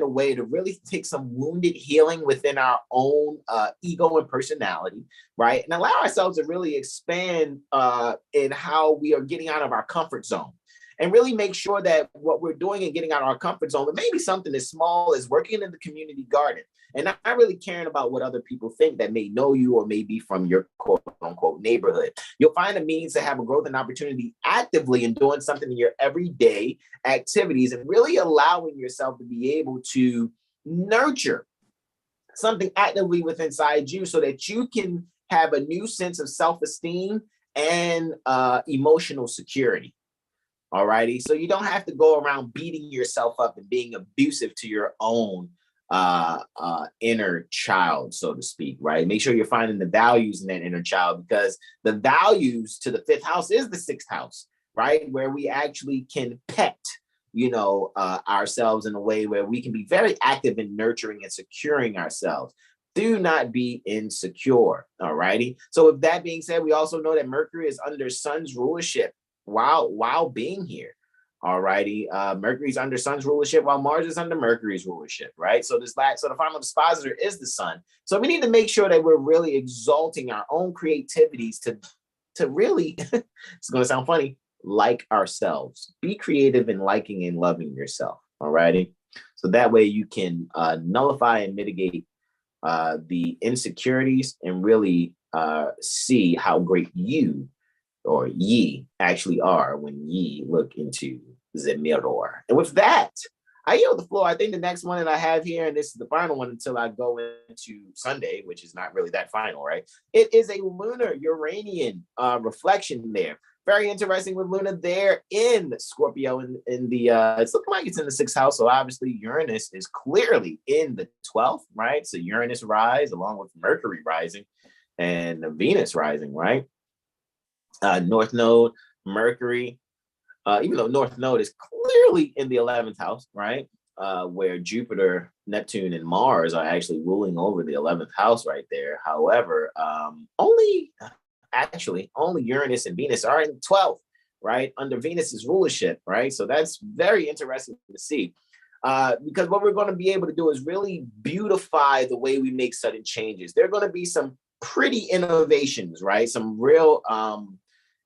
a way to really take some wounded healing within our own ego and personality, right? And allow ourselves to really expand in how we are getting out of our comfort zone. And really make sure that what we're doing and getting out of our comfort zone, it may be something as small as working in the community garden and not really caring about what other people think that may know you or may be from your quote unquote neighborhood. You'll find a means to have a growth and opportunity actively in doing something in your everyday activities and really allowing yourself to be able to nurture something actively within inside you so that you can have a new sense of self-esteem and emotional security. All righty. So you don't have to go around beating yourself up and being abusive to your own inner child, so to speak, right? Make sure you're finding the values in that inner child, because the values to the fifth house is the sixth house, right? Where we actually can pet, ourselves in a way where we can be very active in nurturing and securing ourselves. Do not be insecure. All righty. So with that being said, we also know that Mercury is under Sun's rulership while being here. Alrighty, Mercury's under Sun's rulership while Mars is under Mercury's rulership, right? So the final dispositor is the Sun. So we need to make sure that we're really exalting our own creativities to really, it's going to sound funny, like ourselves. Be creative in liking and loving yourself. Alrighty, so that way you can nullify and mitigate the insecurities and really see how great you or ye actually are when ye look into the mirror. And with that, I yield the floor. I think the next one that I have here, and this is the final one until I go into Sunday, which is not really that final, right? It is a lunar Uranian reflection there. Very interesting with Luna there in Scorpio in the, it's looking like it's in the sixth house. So obviously Uranus is clearly in the 12th, right? So Uranus rise along with Mercury rising and Venus rising, right? North Node, Mercury, even though North Node is clearly in the 11th house, right? Where Jupiter, Neptune, and Mars are actually ruling over the 11th house right there. However, only Uranus and Venus are in 12th, right? Under Venus's rulership, right? So that's very interesting to see. Because what we're going to be able to do is really beautify the way we make sudden changes. There are going to be some pretty innovations, right? Some real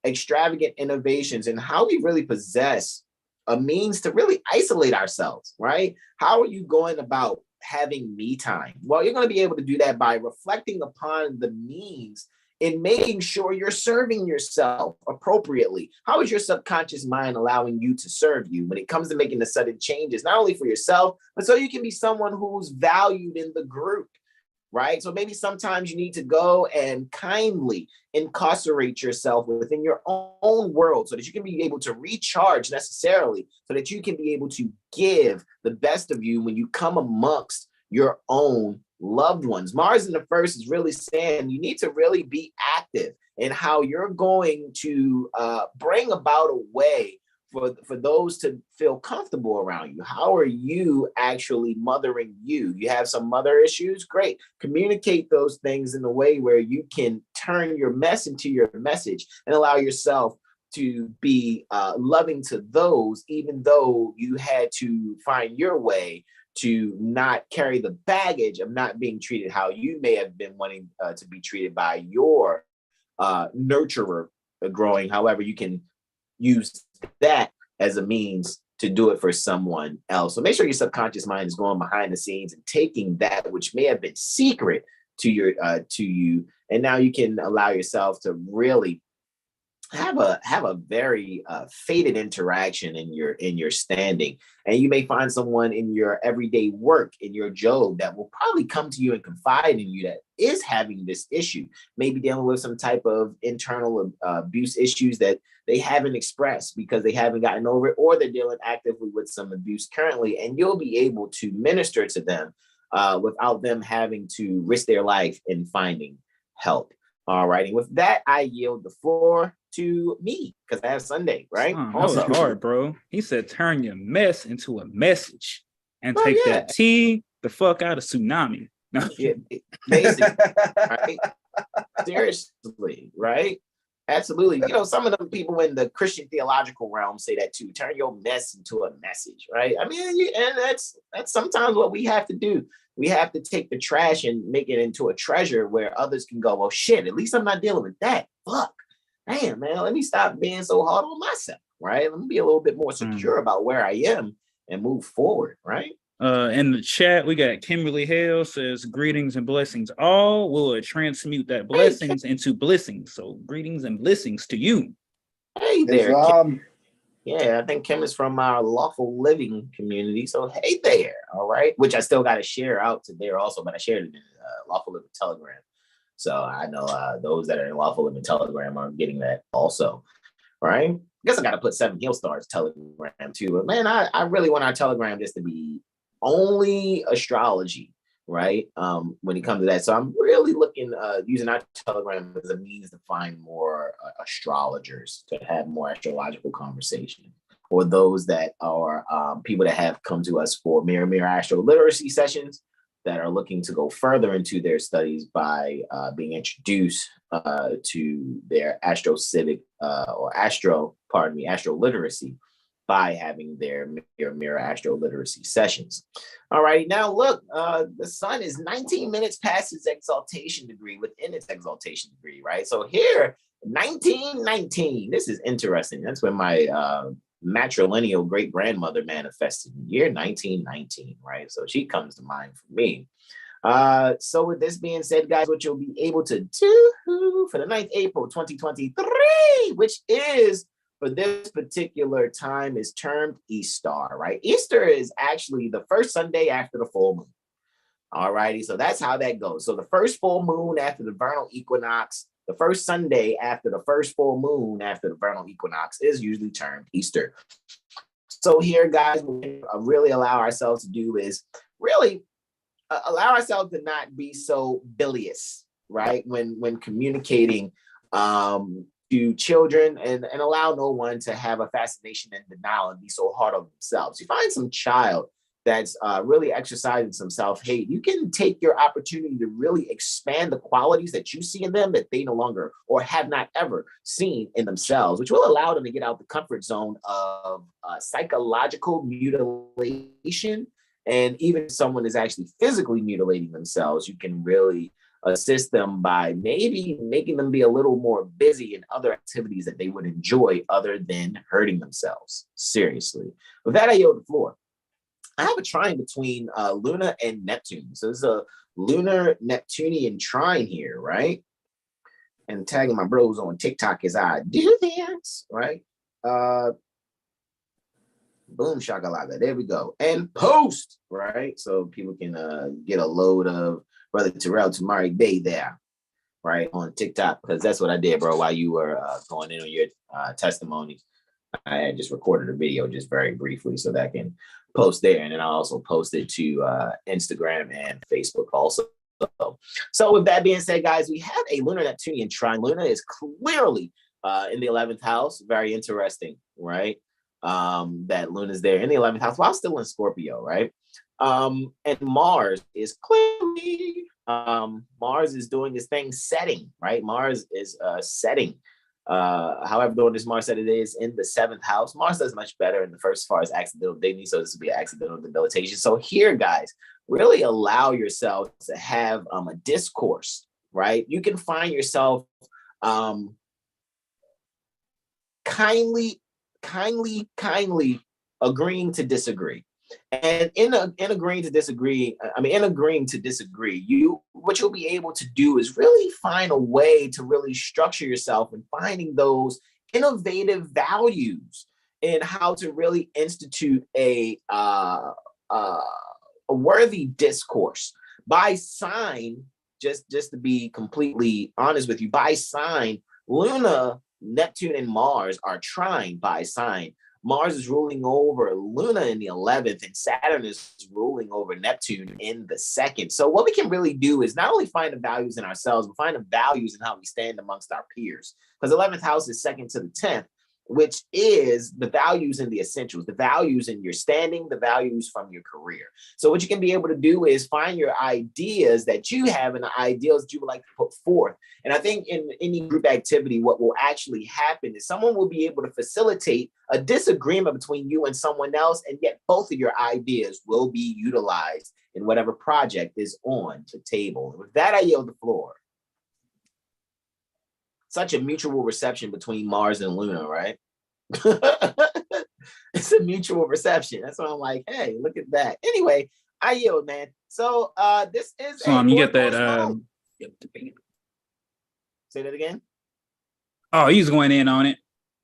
extravagant innovations in how we really possess a means to really isolate ourselves, right? How are you going about having me time? Well, you're going to be able to do that by reflecting upon the means in making sure you're serving yourself appropriately. How is your subconscious mind allowing you to serve you when it comes to making the sudden changes, not only for yourself, but so you can be someone who's valued in the group, right? So maybe sometimes you need to go and kindly incarcerate yourself within your own world so that you can be able to recharge necessarily, so that you can be able to give the best of you when you come amongst your own loved ones. Mars in the first is really saying you need to really be active in how you're going to bring about a way for those to feel comfortable around you. How are you actually mothering you? You have some mother issues? Great. Communicate those things in a way where you can turn your mess into your message and allow yourself to be loving to those, even though you had to find your way to not carry the baggage of not being treated how you may have been wanting to be treated by your nurturer growing. However, you can use that as a means to do it for someone else. So make sure your subconscious mind is going behind the scenes and taking that which may have been secret to you, and now you can allow yourself to really have a very fated interaction in your standing. And you may find someone in your everyday work, in your job, that will probably come to you and confide in you that is having this issue, maybe dealing with some type of internal abuse issues that they haven't expressed because they haven't gotten over it, or they're dealing actively with some abuse currently, and you'll be able to minister to them without them having to risk their life in finding help. All right, and with that, I yield the floor to me because I have Sunday, right? That was hard, bro. He said, turn your mess into a message and take that T the fuck out of tsunami. Yeah, basically, right? Seriously, right? Absolutely. You know, some of them people in the Christian theological realm say that too. Turn your mess into a message, right? I mean, and that's sometimes what we have to do. We have to take the trash and make it into a treasure where others can go, well, shit, at least I'm not dealing with that. Fuck. Damn, man, let me stop being so hard on myself, right? Let me be a little bit more secure about where I am and move forward, right? In the chat, we got Kimberly Hale says, greetings and blessings all. Will it transmute that blessings into blessings? So greetings and blessings to you. Hey there, Kim. Yeah, I think Kim is from our Lawful Living community. So hey there, all right. Which I still got to share out to there also, but I shared it in Lawful Living Telegram. So I know those that are in Lawful Living Telegram are getting that also, right? I guess I got to put 7 Heal Stars Telegram too. But man, I really want our Telegram just to be only astrology, right? When it comes to that. So I'm really looking, using our Telegram as a means to find more astrologers, to have more astrological conversation, or those that are people that have come to us for Mirror AstroLiteracy sessions that are looking to go further into their studies by being introduced to their AstroCivic AstroLiteracy by having their Mirror AstroLiteracy sessions. All right, now look, the sun is 19 minutes past its exaltation degree, within its exaltation degree, right? So here, 1919, this is interesting. That's when my matrilineal great-grandmother manifested, year 1919, right? So she comes to mind for me. So with this being said, guys, what you'll be able to do for the 9th April 2023, which is for this particular time, is termed Easter, right? Easter is actually the first Sunday after the full moon. All righty, so that's how that goes. So the first full moon after the vernal equinox, the first Sunday after the first full moon after the vernal equinox is usually termed Easter. So here, guys, what we really allow ourselves to do is really allow ourselves to not be so bilious, right? When communicating to children, and allow no one to have a fascination and denial and be so hard on themselves. You find some child that's really exercising some self-hate, you can take your opportunity to really expand the qualities that you see in them that they no longer or have not ever seen in themselves, which will allow them to get out the comfort zone of psychological mutilation. And even if someone is actually physically mutilating themselves, you can really assist them by maybe making them be a little more busy in other activities that they would enjoy other than hurting themselves. Seriously. With that, I yield the floor. I have a trine between Luna and Neptune. So there's a lunar Neptunian trine here, right? And tagging my bros on TikTok as I do this, right? Boom shakalaka. There we go. And post, right? So people can get a load of Brother Terrell Tamari Bay there, right? On TikTok, because that's what I did, bro, while you were going in on your testimonies. I had just recorded a video just very briefly so that I can post there. And then I also posted to Instagram and Facebook also. So with that being said, guys, we have a lunar Neptunian trine. Luna is clearly in the 11th house. Very interesting, right? That Luna's there in the 11th house while still in Scorpio, right? And Mars is clearly, Mars is doing this thing setting, right? Mars is setting. However, during this Mars set, it is in the 7th house. Mars does much better in the first as far as accidental dignity, so this would be accidental debilitation. So here, guys, really allow yourself to have a discourse, right? You can find yourself kindly agreeing to disagree. And in agreeing to disagree, what you'll be able to do is really find a way to really structure yourself and finding those innovative values in how to really institute a worthy discourse. By sign, just to be completely honest with you, by sign, Luna, Neptune, and Mars are trine by sign. Mars is ruling over Luna in the 11th, and Saturn is ruling over Neptune in the 2nd. So what we can really do is not only find the values in ourselves, but find the values in how we stand amongst our peers. Because 11th house is 2nd to the 10th. which is the values and the essentials, the values in your standing, the values from your career. So what you can be able to do is find your ideas that you have and the ideals that you would like to put forth. And I think in any group activity, what will actually happen is someone will be able to facilitate a disagreement between you and someone else, and yet both of your ideas will be utilized in whatever project is on the table. And with that, I yield the floor. Such a mutual reception between Mars and Luna, right? It's a mutual reception. That's why I'm like, hey, look at that. Anyway, I yield, man. So this is you get that say that again. Oh, he's going in on it.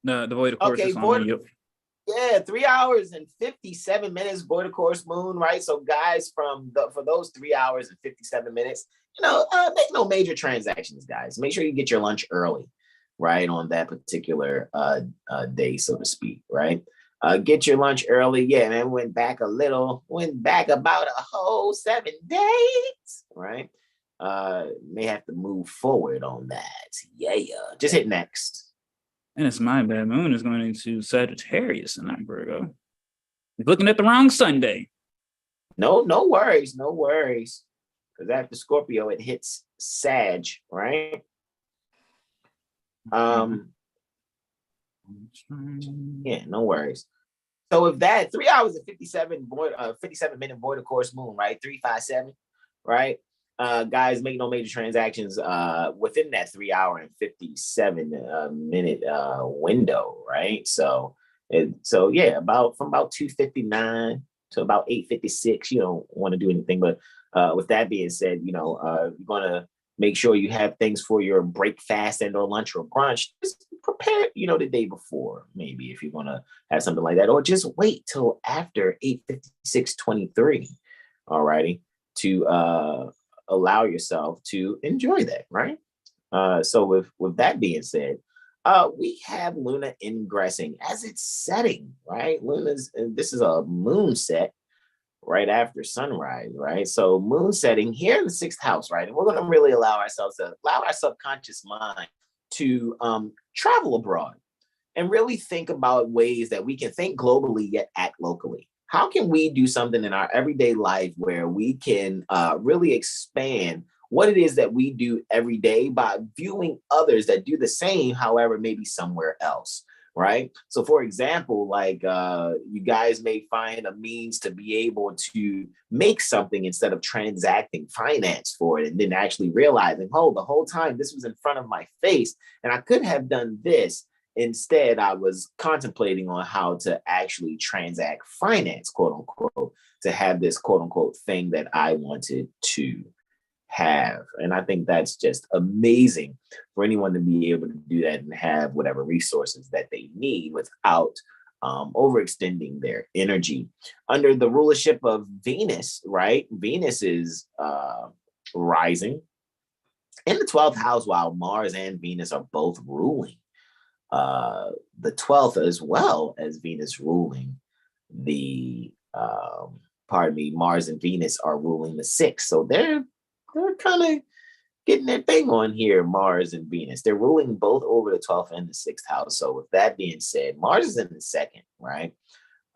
The void of course Okay, is on. Yep. Yeah, 3 hours and 57 minutes void of course moon, right? So guys, for those 3 hours and 57 minutes, make no major transactions, guys. Make sure you get your lunch early, right, on that particular day, so to speak, right? Get your lunch early. Yeah, man, went back about a whole 7 days, right? May have to move forward on that. Yeah. Just hit next. And it's my bad. Moon is going into Sagittarius and not Virgo. He's looking at the wrong Sunday. No worries. Because after Scorpio, it hits Sag, right? Yeah, no worries. So with that, 3 hours and 57 minute void of course moon, right? 357, right? Guys, make no major transactions within that 3 hour and 57 minute window, right? So yeah, from about 2:59 to about 8:56, you don't want to do anything. But with that being said, you're gonna make sure you have things for your break, fast, and or lunch or brunch. Just prepare, the day before, maybe, if you're gonna have something like that, or just wait till after 8:56:23. All righty, to allow yourself to enjoy that, right? So with that being said, we have Luna ingressing as it's setting, right? This is a moon set right after sunrise, right? So moon setting here in the 6th house, right? And we're going to really allow our subconscious mind to travel abroad and really think about ways that we can think globally yet act locally. How can we do something in our everyday life where we can really expand what it is that we do every day by viewing others that do the same, however, maybe somewhere else, right? So for example, like you guys may find a means to be able to make something instead of transacting finance for it, and then actually realizing, oh, the whole time this was in front of my face and I could have done this. Instead, I was contemplating on how to actually transact finance, quote unquote, to have this quote unquote thing that I wanted to have. And I think that's just amazing for anyone to be able to do that and have whatever resources that they need without overextending their energy. Under the rulership of Venus, right? Venus is rising in the 12th house while Mars and Venus are both ruling. The 12th, as well as Venus ruling Mars and Venus are ruling the 6th. So they're kind of getting their thing on here, Mars and Venus. They're ruling both over the 12th and the 6th house. So with that being said, Mars is in the 2nd, right?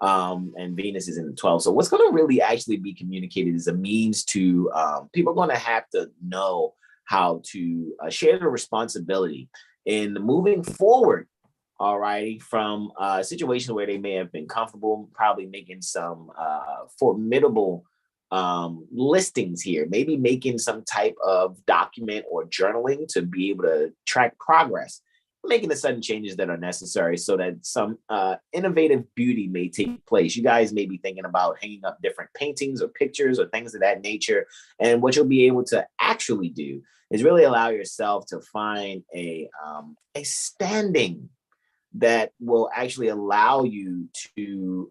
And Venus is in the 12th. So what's going to really actually be communicated is a means to, people are going to have to know how to share the responsibility in moving forward, all righty, from a situation where they may have been comfortable, probably making some formidable listings here, maybe making some type of document or journaling to be able to track progress, making the sudden changes that are necessary so that some innovative beauty may take place. You guys may be thinking about hanging up different paintings or pictures or things of that nature. And what you'll be able to actually do is really allow yourself to find a standing that will actually allow you to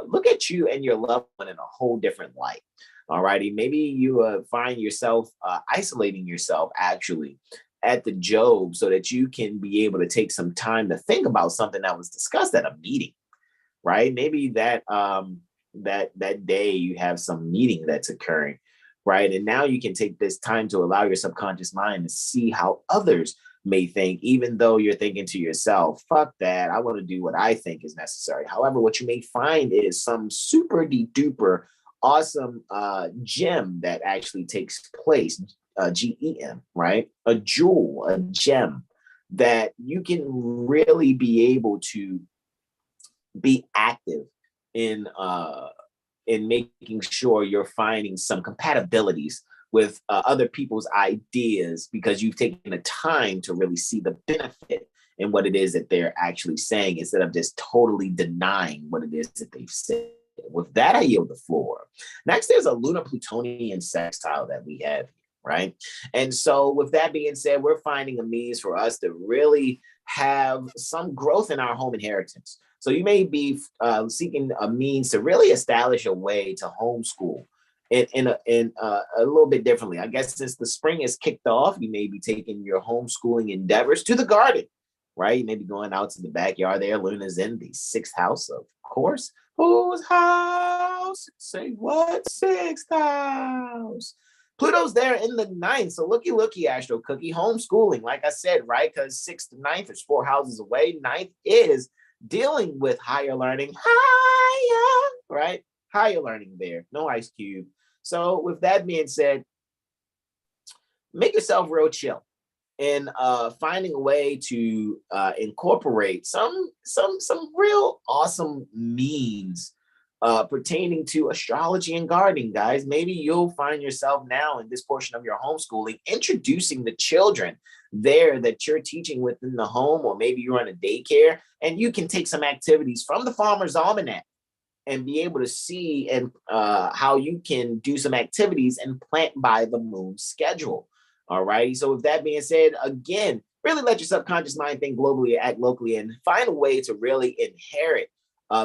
look at you and your loved one in a whole different light. All righty. Maybe you find yourself isolating yourself actually at the job so that you can be able to take some time to think about something that was discussed at a meeting, right? Maybe that day you have some meeting that's occurring, right? And now you can take this time to allow your subconscious mind to see how others may think, even though you're thinking to yourself, fuck that, I want to do what I think is necessary. However, what you may find is some super duper awesome gem that actually takes place, GEM, right? A jewel, a gem that you can really be able to be active in making sure you're finding some compatibilities with other people's ideas, because you've taken the time to really see the benefit in what it is that they're actually saying, instead of just totally denying what it is that they've said. With that, I yield the floor. Next, there's a lunar Plutonian sextile that we have, right? And so with that being said, we're finding a means for us to really have some growth in our home inheritance. So you may be seeking a means to really establish a way to homeschool in a little bit differently. I guess since the spring is kicked off, you may be taking your homeschooling endeavors to the garden, right? You may be going out to the backyard there. Luna's in the 6th house, of course. Whose house? Say what? 6th house. Pluto's there in the 9th. So looky, Astro Cookie. Homeschooling, like I said, right? Because 6th to 9th is 4 houses away. 9th is dealing with higher learning. Higher, right? Higher learning there. No Ice Cube. So with that being said, make yourself real chill and finding a way to incorporate some real awesome means pertaining to astrology and gardening, guys. Maybe you'll find yourself now in this portion of your homeschooling introducing the children there that you're teaching within the home, or maybe you're on a daycare and you can take some activities from the Farmer's Almanac and be able to see and how you can do some activities and plant by the moon schedule. All righty. So with that being said, again, really let your subconscious mind think globally, act locally, and find a way to really inherit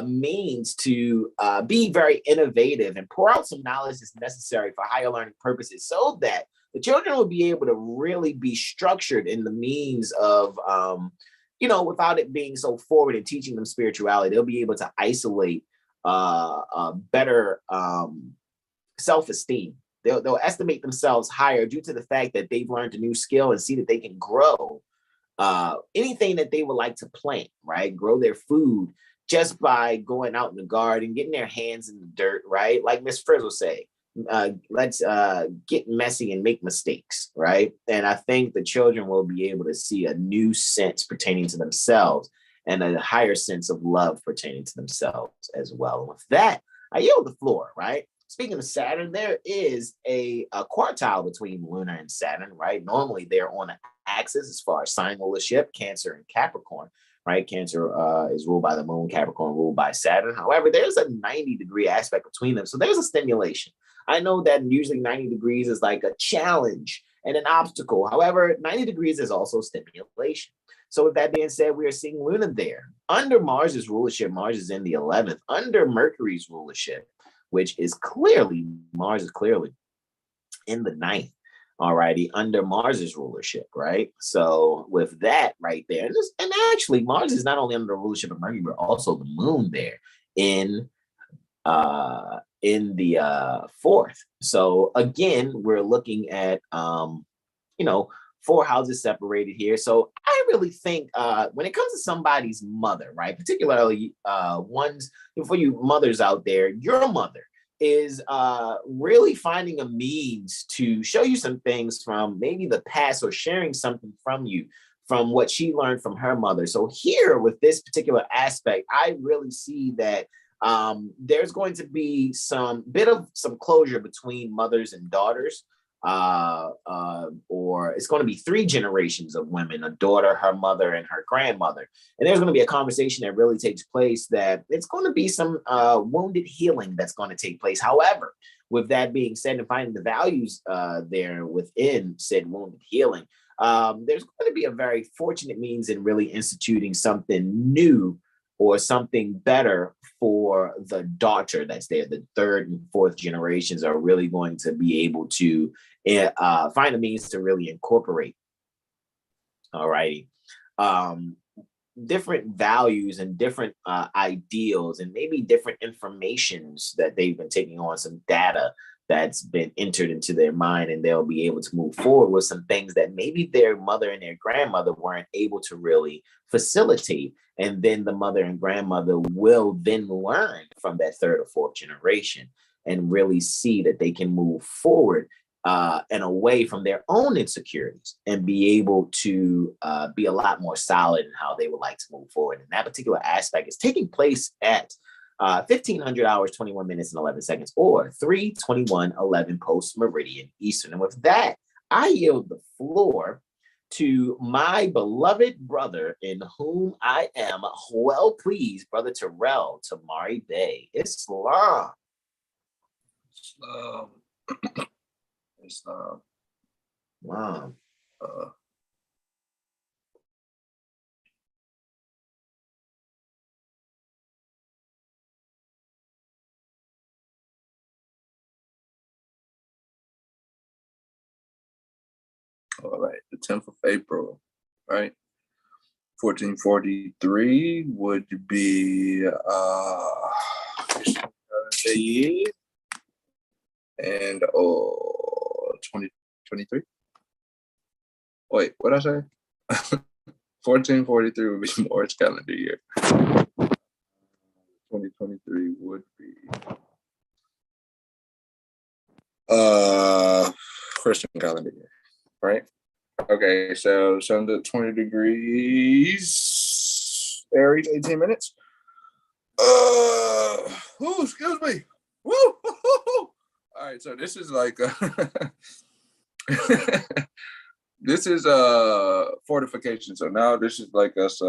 means to be very innovative and pour out some knowledge that's necessary for higher learning purposes, so that the children will be able to really be structured in the means of, without it being so forward and teaching them spirituality, they'll be able to isolate better self-esteem. They'll estimate themselves higher due to the fact that they've learned a new skill and see that they can grow anything that they would like to plant, right? Grow their food just by going out in the garden, getting their hands in the dirt, right? Like Miss Frizzle say, let's get messy and make mistakes, right? And I think the children will be able to see a new sense pertaining to themselves and a higher sense of love pertaining to themselves as well. And with that, I yield the floor, right? Speaking of Saturn, there is a quartile between Lunar and Saturn, right? Normally they're on an axis as far as sign rulership, Cancer and Capricorn, right? Cancer is ruled by the moon, Capricorn ruled by Saturn. However, there's a 90-degree aspect between them. So there's a stimulation. I know that usually 90 degrees is like a challenge and an obstacle. However, 90 degrees is also stimulation. So with that being said, we are seeing Luna there. Under Mars's rulership, Mars is in the 11th. Under Mercury's rulership, which is clearly, Mars is clearly in the 9th, alrighty, under Mars's rulership, right? So with that right there, and actually Mars is not only under the rulership of Mercury, but also the moon there in the 4th. So again, we're looking at, 4 houses separated here. So I really think when it comes to somebody's mother, right, particularly ones for you mothers out there, your mother is really finding a means to show you some things from maybe the past, or sharing something from you from what she learned from her mother. So here with this particular aspect, I really see that there's going to be some closure between mothers and daughters. Or it's going to be 3 generations of women, a daughter, her mother, and her grandmother. And there's going to be a conversation that really takes place that it's going to be some wounded healing that's going to take place. However, with that being said, and finding the values there within said wounded healing, there's going to be a very fortunate means in really instituting something new or something better for the daughter that's there. The 3rd and 4th generations are really going to be able to find a means to really incorporate, all righty, different values and different ideals and maybe different informations that they've been taking on, some data that's been entered into their mind, and they'll be able to move forward with some things that maybe their mother and their grandmother weren't able to really facilitate. And then the mother and grandmother will then learn from that third or fourth generation and really see that they can move forward and away from their own insecurities and be able to be a lot more solid in how they would like to move forward. And that particular aspect is taking place at 1500 hours, 21 minutes and 11 seconds, or 3:21:11 post meridian Eastern. And with that, I yield the floor to my beloved brother, in whom I am well pleased, Brother Terrell Tamari Bey. Islam. Islam. Wow. All right, the 10th of April, right? 1443 would be the year, and 2023. Wait, what did I say? 1443 would be Moor's calendar year. 2023 would be Christian calendar year, right? Okay, so sun's at 20 degrees, Aries, 18 minutes. Excuse me. Woo! All right, so this is like this is fortification. So now this is like us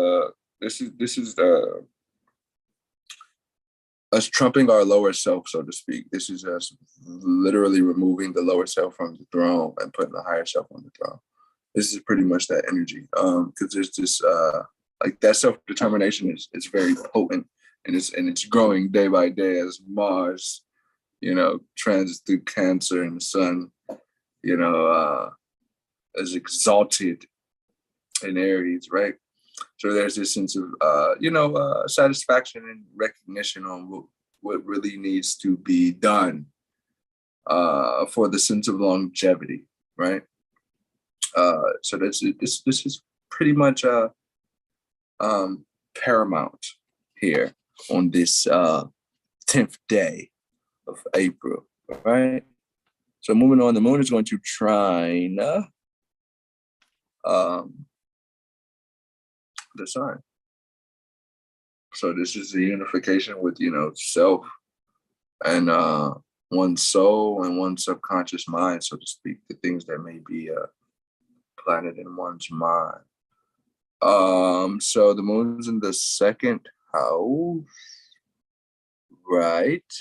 this is us trumping our lower self, so to speak. This is us literally removing the lower self from the throne and putting the higher self on the throne. This is pretty much that energy. Because there's this like that self-determination is very potent, and it's growing day by day as Mars, transits through Cancer, and the sun, is exalted in Aries, right? So there's this sense of satisfaction and recognition on what really needs to be done for the sense of longevity, right? So this is pretty much paramount here on this 10th day of April, right? So moving on, the moon is going to trine the sun. So this is the unification with self and one's soul and one's subconscious mind, so to speak, the things that may be planted in one's mind. So the moon's in the second house, right?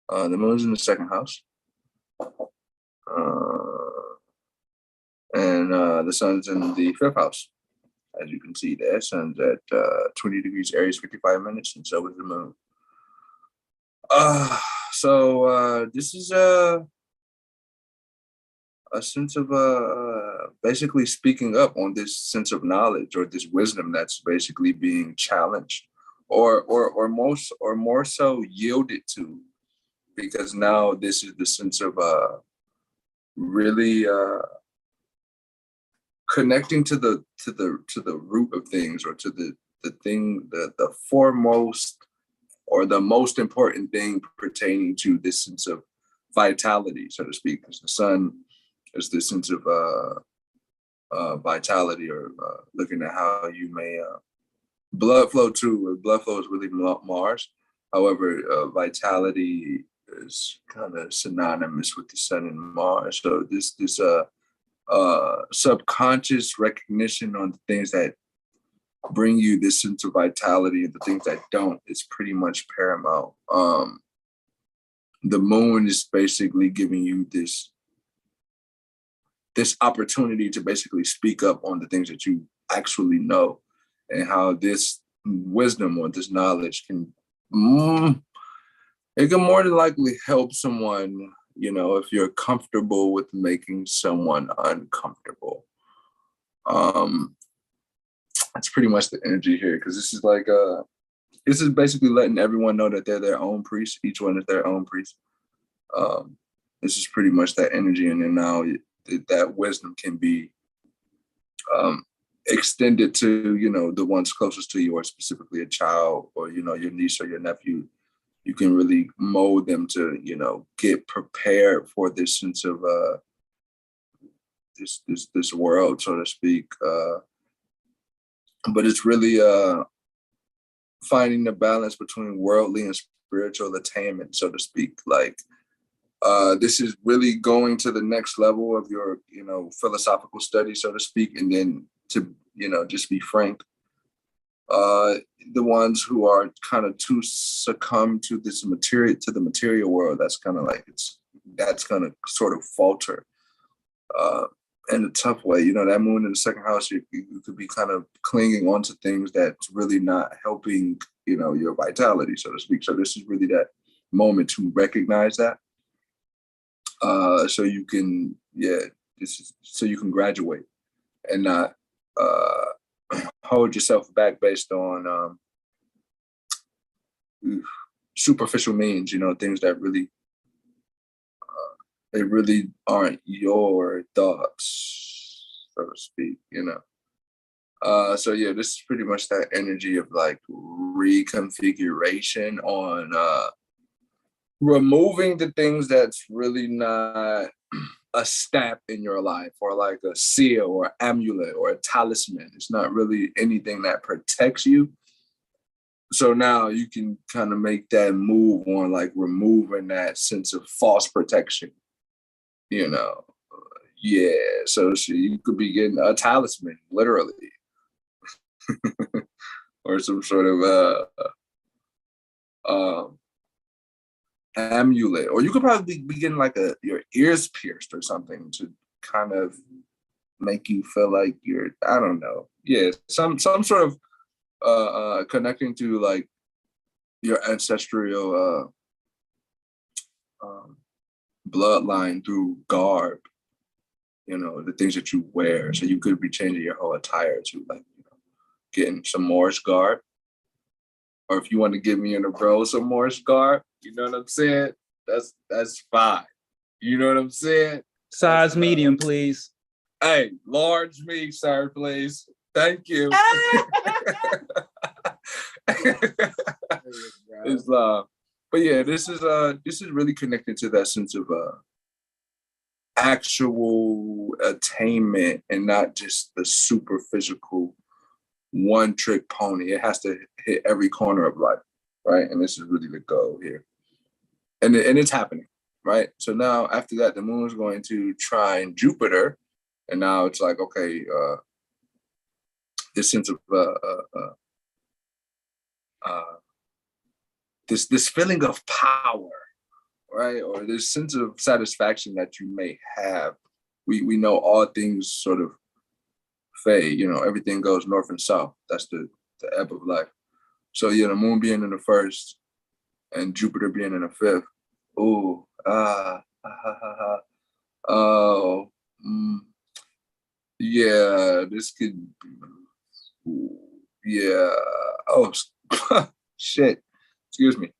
The moon's in the second house. And the sun's in the fifth house. As you can see there, sun's at 20 degrees Aries, 55 minutes, and so is the moon. So this is a sense of basically speaking up on this sense of knowledge or this wisdom that's basically being challenged, or more so yielded to, because now this is the sense of really connecting to the root of things, or to the thing, the foremost or the most important thing pertaining to this sense of vitality, so to speak, because the sun is this sense of vitality, or looking at how you may blood flow too. Blood flow is really Mars. However, vitality is kind of synonymous with the sun and Mars. So this subconscious recognition on the things that bring you this sense of vitality and the things that don't is pretty much paramount. The moon is basically giving you this opportunity to basically speak up on the things that you actually know, and how this wisdom or this knowledge can it can more than likely help someone, if you're comfortable with making someone uncomfortable. That's pretty much the energy here, because this is like this is basically letting everyone know that they're their own priest. Each one is their own priest. This is pretty much that energy, and then now that wisdom can be extended to, you know, the ones closest to you, or specifically a child, or, you know, your niece or your nephew. You can really mold them to, you know, get prepared for this sense of this world, so to speak. But it's really finding the balance between worldly and spiritual attainment, so to speak. Like, this is really going to the next level of your, you know, philosophical study, so to speak. And then, to, you know, just be frank, the ones who are kind of too succumb to this material, to the material world, that's kind of like, that's going to sort of falter in a tough way. You know, that moon in the second house, you could be kind of clinging onto things that's really not helping, you know, your vitality, so to speak. So this is really that moment to recognize that. So you can, so you can graduate and not hold yourself back based on superficial means, you know, things that really, they really aren't your thoughts, so to speak, you know. So yeah, this is pretty much that energy of like reconfiguration on removing the things that's really not a stamp in your life, or like a seal or amulet or a talisman. It's not really anything that protects you. So now you can kind of make that move on like removing that sense of false protection, you know. Yeah, so you could be getting a talisman, literally, or some sort of amulet, or you could probably be getting like your ears pierced or something to kind of make you feel like you're, I don't know, yeah, some sort of connecting to like your ancestral bloodline through garb, you know, the things that you wear. So you could be changing your whole attire to like, you know, getting some Moorish garb. Or if you want to give me and a bro some Moorish garb, you know what I'm saying? That's fine. You know what I'm saying? Size medium, please. Hey, large me, sir, please. Thank you. It's but yeah, this is really connected to that sense of actual attainment, and not just the super physical one trick pony. It has to hit every corner of life, right? And this is really the goal here. And it's happening, right? So now after that, the moon is going to trine Jupiter. And now it's like, okay, this sense of this feeling of power, right? Or this sense of satisfaction that you may have. We know all things sort of fade, you know, everything goes north and south. That's the ebb of life. So yeah, the moon being in the first and Jupiter being in the fifth. Ooh, oh, yeah, this could, yeah, oh, shit, excuse me.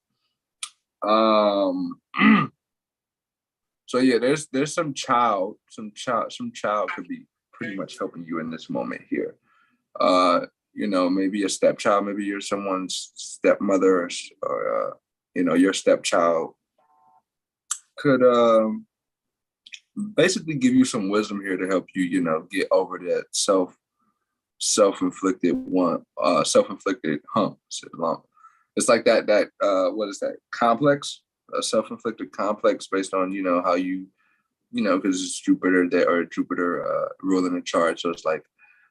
So yeah, there's some child could be pretty much helping you in this moment here. You know, maybe a stepchild, maybe you're someone's stepmother, or you know, your stepchild could basically give you some wisdom here to help you, you know, get over that self-inflicted hump. It's like that what is that, complex, a self-inflicted complex based on, you know, how you know, because it's Jupiter ruling the chart. So it's like,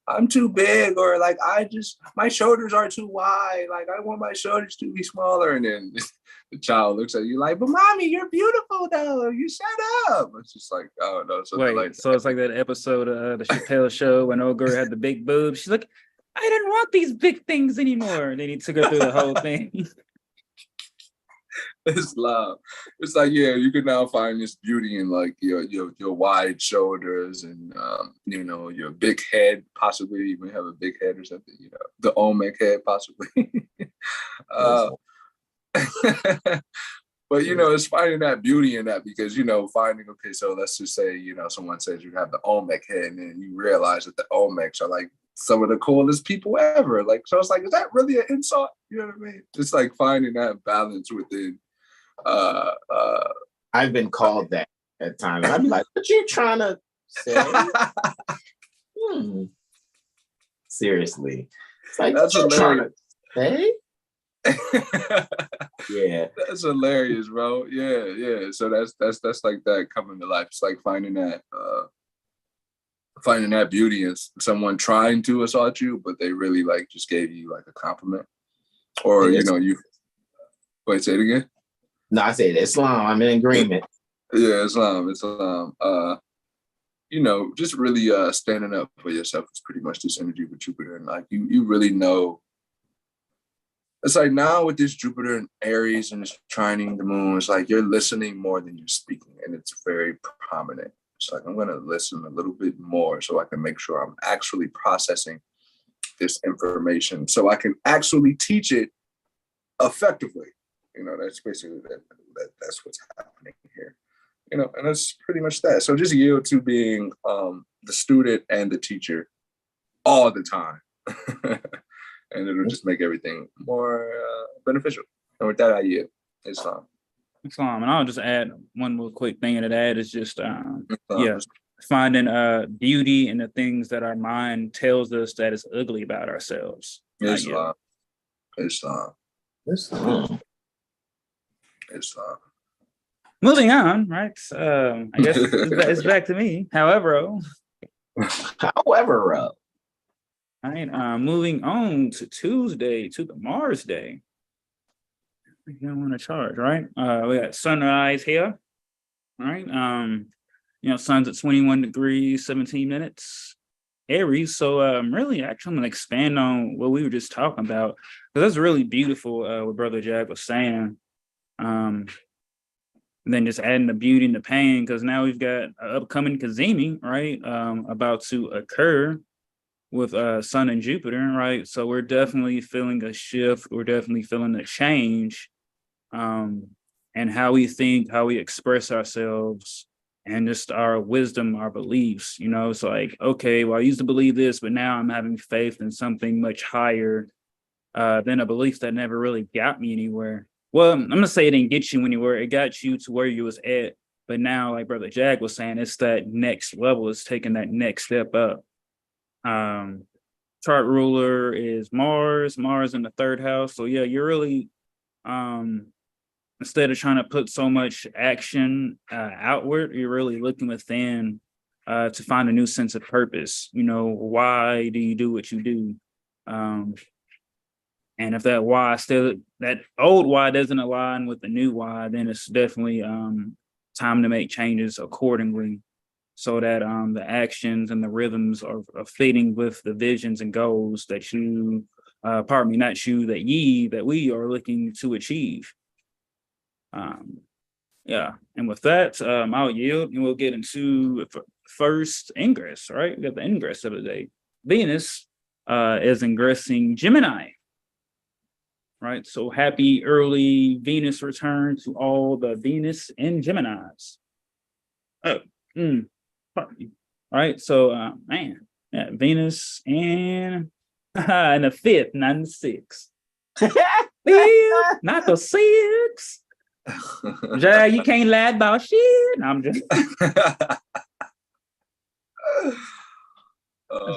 I'm too big, or like, my shoulders are too wide. Like, I want my shoulders to be smaller. And then the child looks at you like, but mommy, you're beautiful though. You shut up. It's just like, oh no. Wait, like so it's like that episode of the Chappelle Show when old girl had the big boobs. She's like, I didn't want these big things anymore. And then he took her through the whole thing. It's love. It's like, yeah, you can now find this beauty in like your wide shoulders and you know, your big head, possibly even have a big head or something, you know, the Olmec head possibly. But it's finding that beauty in that, because finding, okay, so let's just say someone says you have the Olmec head, and then you realize that the Olmecs are like some of the coolest people ever. Like, so it's like, is that really an insult? You know what I mean? It's like finding that balance within. I've been called that at times. I'd be like, what you trying to say? Seriously. It's like, that's what you trying to say? Yeah, that's hilarious, bro. Yeah. So that's like that coming to life. It's like finding that beauty in someone trying to assault you, but they really like just gave you like a compliment, or you. Wait, say it again. No, I said Islam. I'm in agreement. Yeah, Islam. Just really standing up for yourself is pretty much this energy with Jupiter, and like you really know. It's like now with this Jupiter and Aries and it's trining the moon, it's like you're listening more than you're speaking, and it's very prominent. It's like, I'm going to listen a little bit more so I can make sure I'm actually processing this information so I can actually teach it effectively. That's basically that's what's happening here. And that's pretty much that. So just yield to being the student and the teacher all the time. And it'll just make everything more beneficial. And with that, I yield. Islam. And I'll just add one more quick thing to that is just finding beauty in the things that our mind tells us that is ugly about ourselves. Islam. Moving on, right? I guess it's back to me. However, right, moving on to Tuesday, to the Mars day. We don't want to charge, right? We got sunrise here, right? Sun's at 21 degrees, 17 minutes. Aries. So really, actually, I'm going to expand on what we were just talking about, because that's really beautiful, what Brother Jag was saying. And then just adding the beauty and the pain, because now we've got an upcoming Kazemi, right, about to occur with Sun and Jupiter, right? So we're definitely feeling a shift. We're definitely feeling a change, and how we think, how we express ourselves, and just our wisdom, our beliefs. It's like, okay, well, I used to believe this, but now I'm having faith in something much higher than a belief that never really got me anywhere. Well, I'm gonna say it didn't get you anywhere. It got you to where you was at, but now, like Brother Jag was saying, it's that next level. It's taking that next step up. Chart ruler is Mars in the third house. So yeah, you're really instead of trying to put so much action outward, you're really looking within to find a new sense of purpose. Why do you do what you do? And if that why that old why doesn't align with the new why, then it's definitely time to make changes accordingly, so that the actions and the rhythms are fitting with the visions and goals that you, that we are looking to achieve. And with that, I'll yield and we'll get into first ingress, right? We got the ingress of the day. Venus is ingressing Gemini, right? So happy early Venus return to all the Venus and Geminis. Right, so Venus and the 5th, not the 6th. 5th, not the 6th. Jag, you can't lie about shit. I'm just that's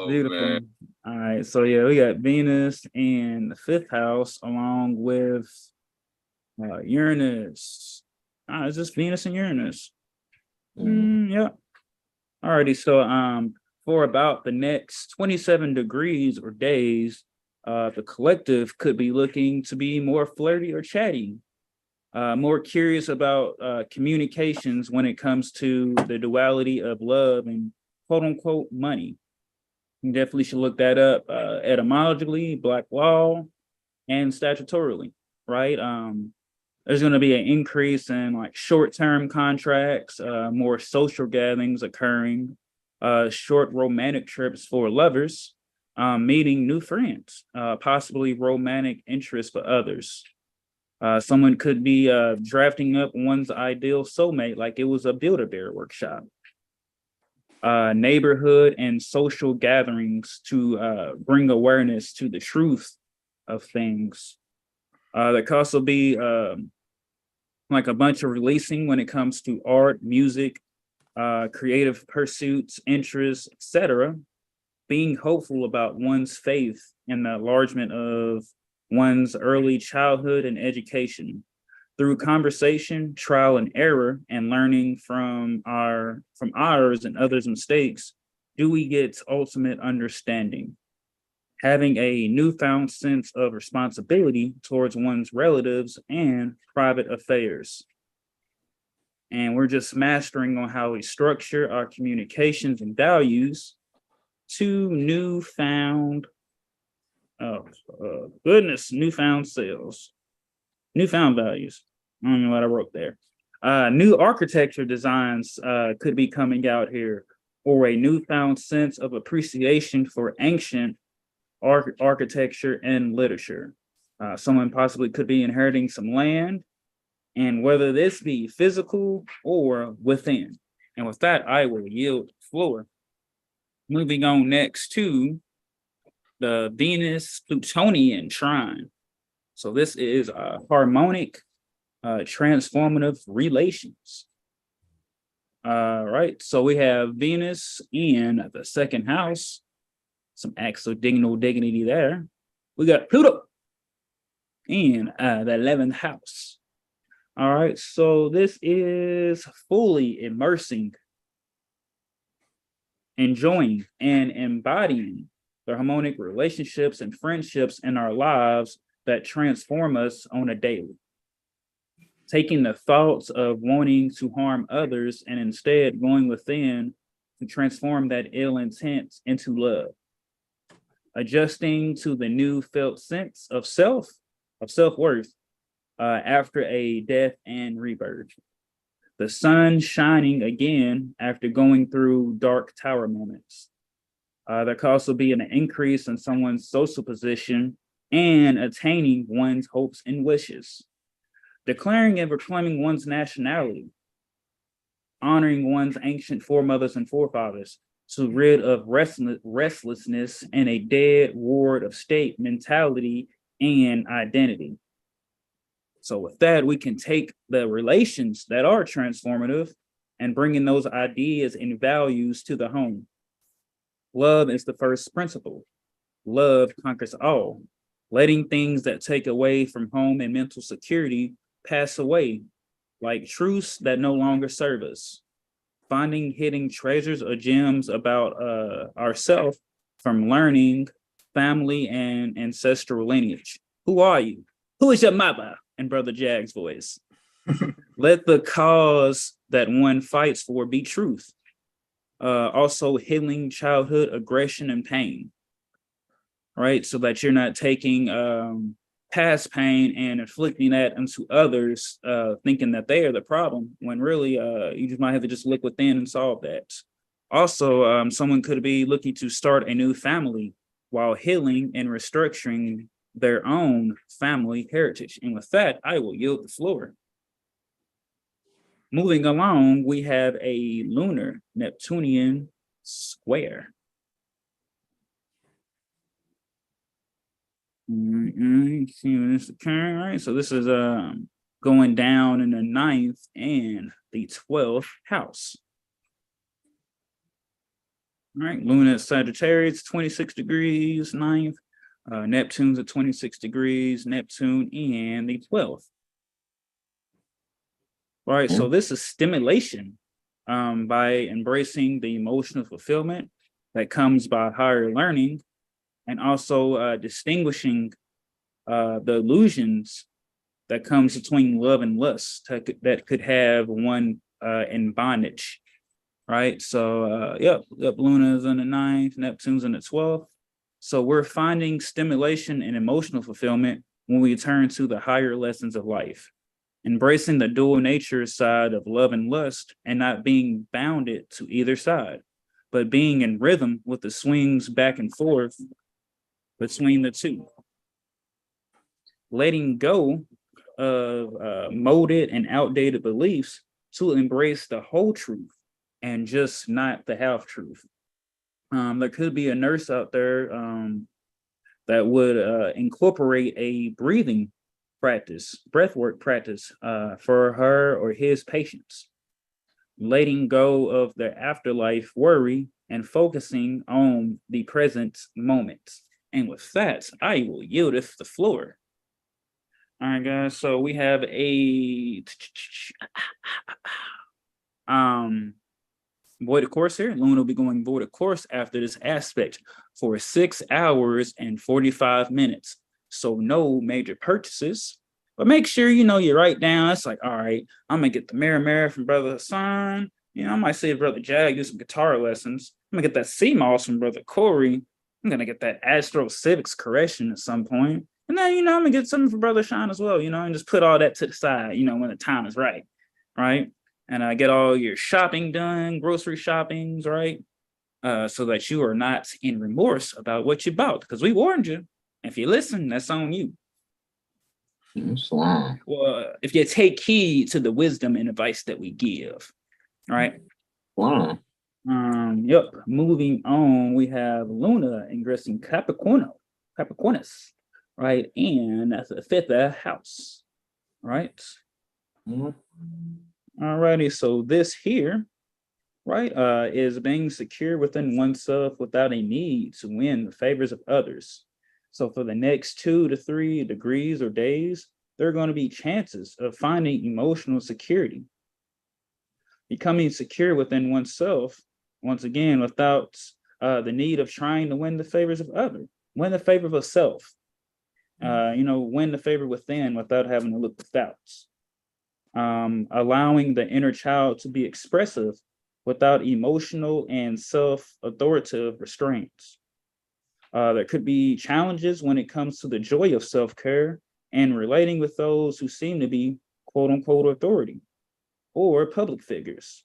beautiful. Man. All right, so yeah, we got Venus in the 5th house along with Uranus. It's just Venus and Uranus. Yeah. Alrighty, so for about the next 27 degrees or days, the collective could be looking to be more flirty or chatty, more curious about communications when it comes to the duality of love and quote unquote money. You definitely should look that up etymologically, Black law, and statutorily, right? There's going to be an increase in like short-term contracts, more social gatherings occurring, short romantic trips for lovers, meeting new friends, possibly romantic interest for others. Someone could be drafting up one's ideal soulmate like it was a Build-A-Bear workshop. Neighborhood and social gatherings to bring awareness to the truth of things. There could also be like a bunch of releasing when it comes to art, music, creative pursuits, interests, etc. Being hopeful about one's faith and the enlargement of one's early childhood and education. Through conversation, trial and error, and learning from ours and others' mistakes, do we get ultimate understanding. Having a newfound sense of responsibility towards one's relatives and private affairs. And we're just mastering on how we structure our communications and values to newfound sales. Newfound values. I don't know what I wrote there. New architecture designs could be coming out here, or a newfound sense of appreciation for ancient architecture and literature. Someone possibly could be inheriting some land, and whether this be physical or within. And with that, I will yield the floor. Moving on next to the Venus-Plutonian trine. So this is harmonic, transformative relations. Right, so we have Venus in the second house. Some exodignal dignity there. We got Pluto in the 11th house. All right, so this is fully immersing, enjoying, and embodying the harmonic relationships and friendships in our lives that transform us on a daily. Taking the thoughts of wanting to harm others and instead going within to transform that ill intent into love. Adjusting to the new felt sense of self-worth after a death and rebirth. The sun shining again after going through dark tower moments. There could also be an increase in someone's social position and attaining one's hopes and wishes. Declaring and proclaiming one's nationality. Honoring one's ancient foremothers and forefathers to rid of restlessness and a dead ward of state mentality and identity. So with that, we can take the relations that are transformative and bringing those ideas and values to the home. Love is the first principle. Love conquers all. Letting things that take away from home and mental security pass away, like truths that no longer serve us. Finding hidden treasures or gems about ourselves from learning family and ancestral lineage. Who are you? Who is your mama? In Brother Jag's voice. Let the cause that one fights for be truth. Also healing childhood aggression and pain. Right? So that you're not taking past pain and inflicting that onto others, thinking that they are the problem, when really you just might have to just look within and solve that. Also, someone could be looking to start a new family while healing and restructuring their own family heritage. And with that, I will yield the floor. Moving along, we have a lunar Neptunian square. See what is occurring, right? So this is going down in the 9th and the 12th house. All right, Luna at Sagittarius, 26 degrees, 9th. Neptune's at 26 degrees, Neptune in the 12th. All right, so this is stimulation by embracing the emotional fulfillment that comes by higher learning, and also distinguishing the illusions that comes between love and lust that could have one in bondage, right? So, yep, Luna's in the 9th, Neptune's in the 12th. So we're finding stimulation and emotional fulfillment when we turn to the higher lessons of life, embracing the dual nature side of love and lust and not being bounded to either side, but being in rhythm with the swings back and forth between the two. Letting go of molded and outdated beliefs to embrace the whole truth and just not the half truth. There could be a nurse out there that would incorporate a breathing practice, breathwork practice for her or his patients, letting go of their afterlife worry and focusing on the present moment. And with that, I will yieldeth the floor. All right, guys. So we have a void of course here. Luna will be going void of course after this aspect for 6 hours and 45 minutes. So no major purchases, but make sure you write down. It's like, all right, I'm gonna get the mirror from Brother Hassan. I might see Brother Jag do some guitar lessons. I'm gonna get that CMOS from Brother Corey. I'm gonna get that AstroCivics correction at some point. And then, I'm gonna get something from Brother Sean as well, and just put all that to the side, when the time is right. And get all your shopping done, grocery shoppings, right? So that you are not in remorse about what you bought, because we warned you. If you listen, that's on you. Well, if you take heed to the wisdom and advice that we give, right? Wow. Yep. Moving on, we have Luna ingressing Capricornus, right? And that's the 5th house, right? Alrighty, so this here, right, is being secure within oneself without a need to win the favors of others. So for the next 2 to 3 degrees or days, there are going to be chances of finding emotional security. Becoming secure within oneself, once again, without the need of trying to win the favors of others, win the favor of a self, win the favor within without having to look without. Allowing the inner child to be expressive without emotional and self-authoritative restraints. There could be challenges when it comes to the joy of self-care and relating with those who seem to be quote-unquote authority or public figures.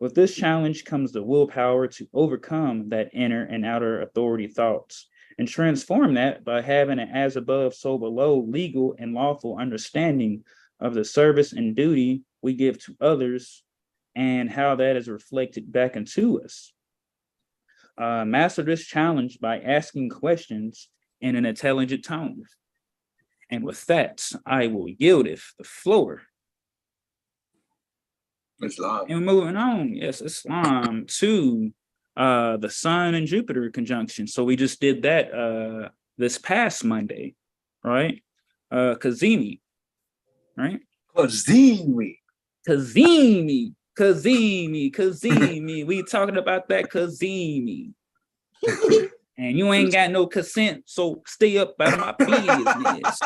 With this challenge comes the willpower to overcome that inner and outer authority thoughts and transform that by having an as above, so below legal and lawful understanding of the service and duty we give to others and how that is reflected back into us. Master this challenge by asking questions in an intelligent tone. And with that, I will yieldeth the floor. Islam. And moving on, yes, Islam to the Sun and Jupiter conjunction. So we just did that this past Monday, right? Kazemi, right? Kazemi. We talking about that Kazemi. And you ain't got no consent, so stay up out of my business.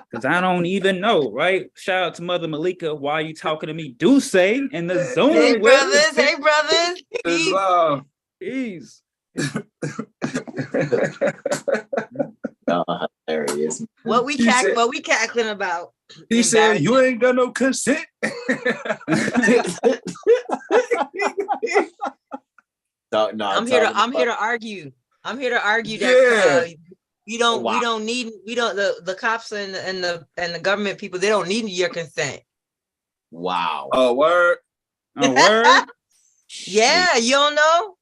Because I don't even know, right? Shout out to Mother Malika. Why are you talking to me? Do say in the zone. Hey, brothers. Hey, brothers. Islam. Jeez. Hilarious. What we cackling about? He said, "You ain't got no consent." I'm here to argue. I'm here to argue that we don't need the cops and the government people. They don't need your consent. Wow. Oh, word. Yeah, you don't know.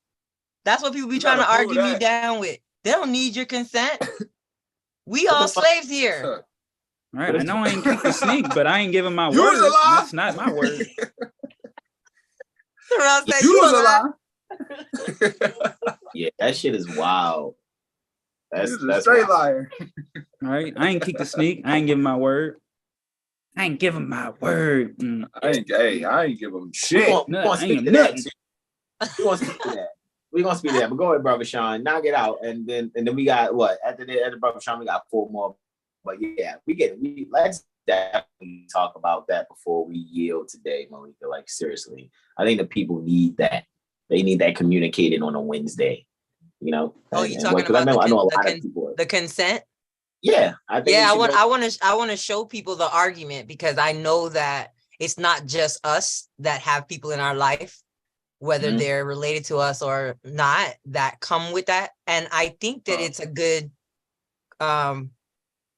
That's what people be trying to argue me down with. They don't need your consent. We all slaves here. All right, I know I ain't kicked the sneak, but I ain't giving my word. That's not my word. You was a lie. Yeah, that shit is wild. That's a straight liar. All right, I ain't kicked the sneak. I ain't giving my word. I ain't giving my word. I ain't give him shit. We're gonna speak to that. We're gonna speak to that. But go ahead, Brother Sean. Knock it out. And then we got what? After Brother Sean, we got 4 more. But yeah, let's definitely talk about that before we yield today, Malika. Like, seriously. I think the people need that. They need that communicated on a Wednesday. Oh, you talking about I know a lot of people. The consent? Yeah, I think. Yeah, I want to show people the argument, because I know that it's not just us that have people in our life, whether they're related to us or not, that come with that. And I think that it's a good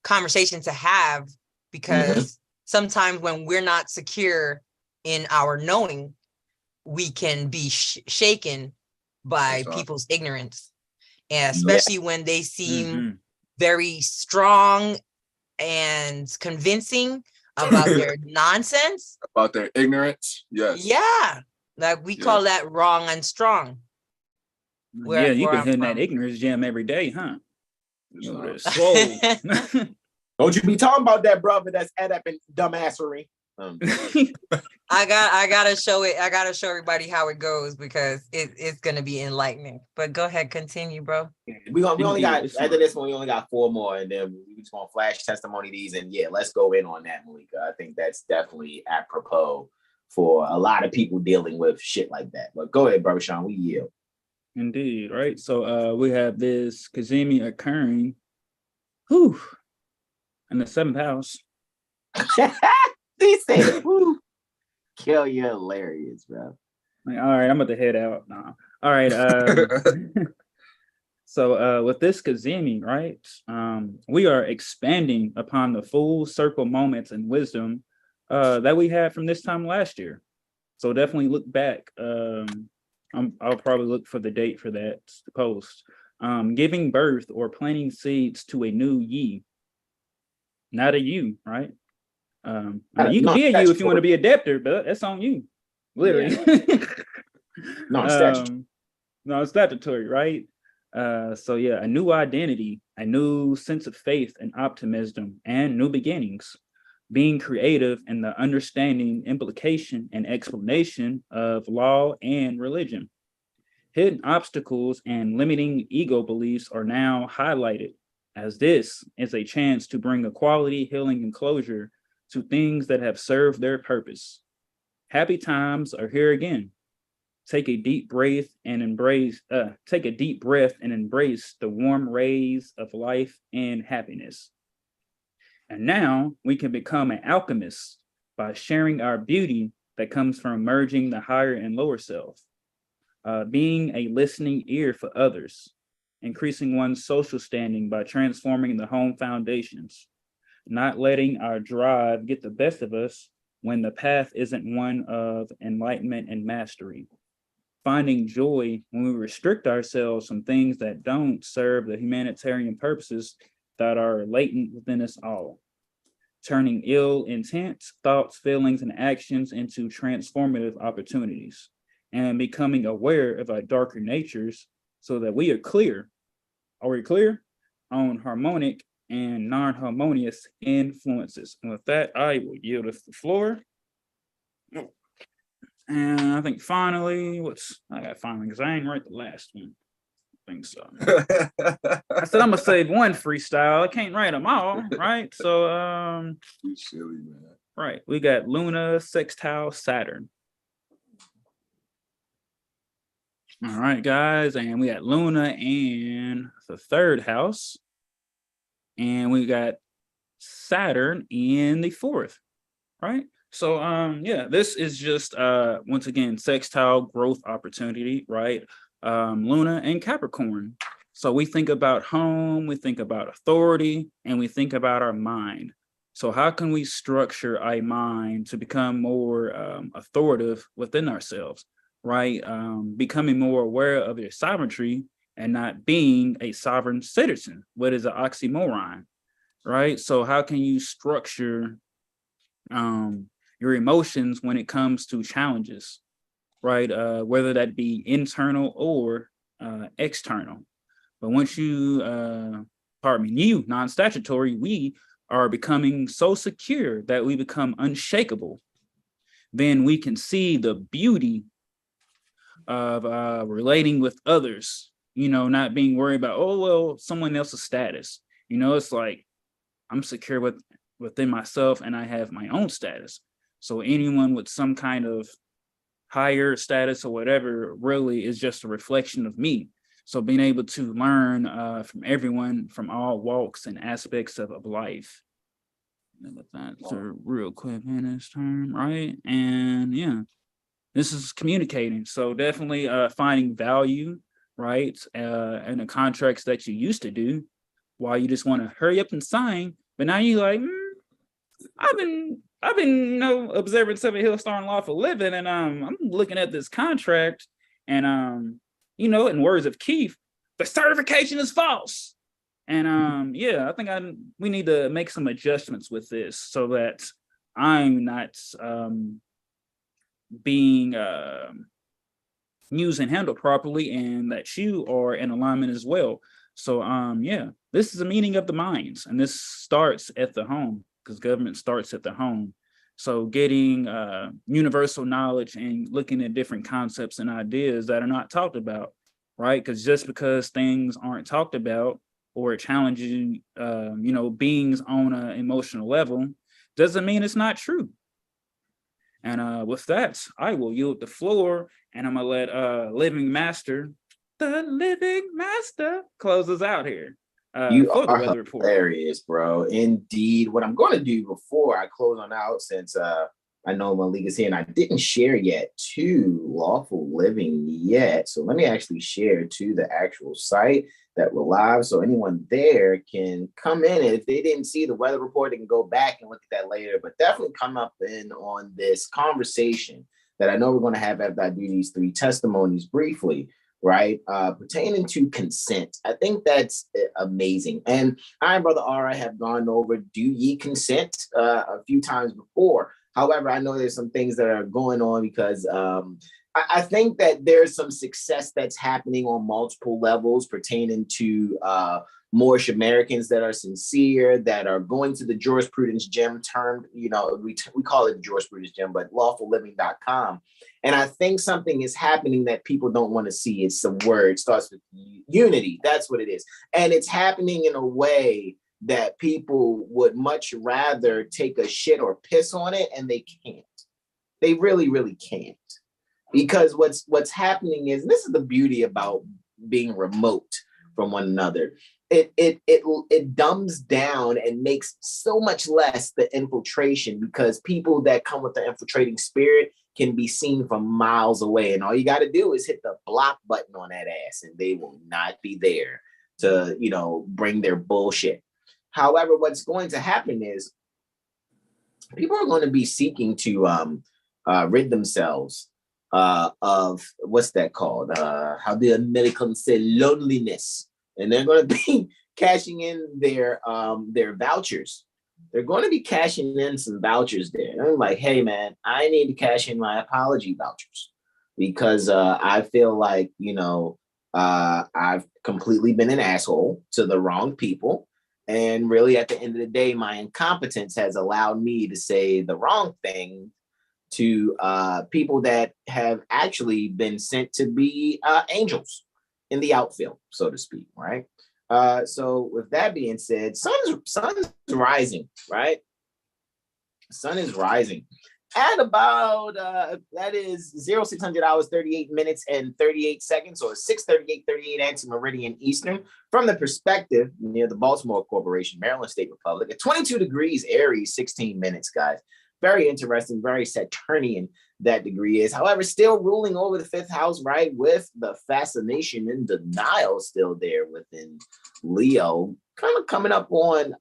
conversation to have because sometimes when we're not secure in our knowing, we can be shaken by people's ignorance, and especially when they seem very strong and convincing about their nonsense, about their ignorance. Yes. Yeah, like we call that wrong and strong. Yeah, you've been hitting that ignorance gem every day, huh? Don't you be talking about that brother that's adept in dumbassery. I gotta show it. I gotta show everybody how it goes, because it's gonna be enlightening. But go ahead, continue, bro. We only got after this one. We only got 4 more, and then we just gonna flash testimony these. And yeah, let's go in on that, Malika. I think that's definitely apropos for a lot of people dealing with shit like that. But go ahead, brother Sean. We yield. Indeed, right? So we have this Kazemi occurring in the 7th house. He said, woo. Kill, you're hilarious, bro. Like, all right, I'm about to head out. Nah. All right. So with this Kazemi, right, we are expanding upon the full circle moments and wisdom that we had from this time last year. So definitely look back. I'll probably look for the date for that post. Giving birth or planting seeds to a new ye, not a you, right? You can be a you if you want to be a debtor, but that's on you, literally. Yeah. No, statutory, right? So yeah, a new identity, a new sense of faith and optimism, and new beginnings. Being creative in the understanding, implication, and explanation of law and religion. Hidden obstacles and limiting ego beliefs are now highlighted, as this is a chance to bring equality, healing, and closure to things that have served their purpose. Happy times are here again. Take a deep breath and embrace the warm rays of life and happiness. And now we can become an alchemist by sharing our beauty that comes from merging the higher and lower self, being a listening ear for others, increasing one's social standing by transforming the home foundations, not letting our drive get the best of us when the path isn't one of enlightenment and mastery, finding joy when we restrict ourselves from things that don't serve the humanitarian purposes that are latent within us all, turning ill intent, thoughts, feelings, and actions into transformative opportunities, and becoming aware of our darker natures so that we are clear. Are we clear? On harmonic and non-harmonious influences. And with that, I will yield the floor. And I think finally, because I ain't write the last one. I think so. I said I'm gonna save one freestyle. I can't write them all, right? So you silly, man. Right. We got Luna, 6th house, Saturn. All right, guys, and we got Luna in the 3rd house. And we got Saturn in the 4th, right? So yeah, this is just once again sextile growth opportunity, right? Luna and Capricorn. So we think about home, we think about authority, and we think about our mind. So how can we structure a mind to become more authoritative within ourselves, right? Becoming more aware of your sovereignty and not being a sovereign citizen. What is an oxymoron, right? So how can you structure your emotions when it comes to challenges, right? Whether that be internal or external. But once you, you, non-statutory, we are becoming so secure that we become unshakable, then we can see the beauty of relating with others, you know, not being worried about, oh, well, someone else's status. You know, it's like, I'm secure within myself and I have my own status. So anyone with some kind of higher status or whatever really is just a reflection of me. So being able to learn from everyone from all walks and aspects of life. That's a real quick in this term, right? And yeah, this is communicating. So definitely finding value, right? In the contracts that you used to do while you just want to hurry up and sign. But now you like, I've been observing 7 Hill Star and Lawful living, and I'm looking at this contract, and in words of Keith, the certification is false. And I think we need to make some adjustments with this so that I'm not being used and handled properly, and that you are in alignment as well. So this is a meeting of the minds, and this starts at the home, because government starts at the home. So getting universal knowledge and looking at different concepts and ideas that are not talked about, right? Because just because things aren't talked about or challenging, beings on an emotional level, doesn't mean it's not true. And with that, I will yield the floor, and I'm gonna let the living master, close us out here. You for the are weather report. hilarious, bro. Indeed. What I'm going to do before I close on out, since I know Malika's here and I didn't share yet to Lawful Living yet. So let me actually share to the actual site that we're live. So anyone there can come in. And if they didn't see the weather report, they can go back and look at that later. But definitely come up in on this conversation that I know we're going to have after I do these 3 testimonies briefly. Right, pertaining to consent. I think that's amazing. And I and Brother R have gone over do ye consent a few times before. However, I know there's some things that are going on because I think that there's some success that's happening on multiple levels pertaining to Moorish Americans that are sincere, that are going to the jurisprudence gym termed, we call it the jurisprudence gym, but lawfulliving.com. And I think something is happening that people don't want to see. It's the word, starts with unity. That's what it is. And it's happening in a way that people would much rather take a shit or piss on it, and they can't. They really, really can't. Because what's happening is, this is the beauty about being remote from one another. It dumbs down and makes so much less the infiltration, because people that come with the infiltrating spirit can be seen from miles away. And all you got to do is hit the block button on that ass, and they will not be there to, bring their bullshit. However, what's going to happen is people are going to be seeking to rid themselves of, what's that called? How the Americans say, loneliness. And they're going to be cashing in their vouchers. They're going to be cashing in some vouchers there. And I'm like, hey, man, I need to cash in my apology vouchers, because I feel like, I've completely been an asshole to the wrong people. And really, at the end of the day, my incompetence has allowed me to say the wrong thing to people that have actually been sent to be angels in the outfield, so to speak, right? So with that being said, sun's rising, right? Sun is rising at about that is 0600 hours 38 minutes and 38 seconds, or 6:38:38 anti-meridian Eastern, from the perspective near the Baltimore Corporation, Maryland State Republic, at 22 degrees Aries, 16 minutes, guys. Very interesting, very Saturnian that degree is. However, still ruling over the 5th house, right, with the fascination and denial still there within Leo, kind of coming up on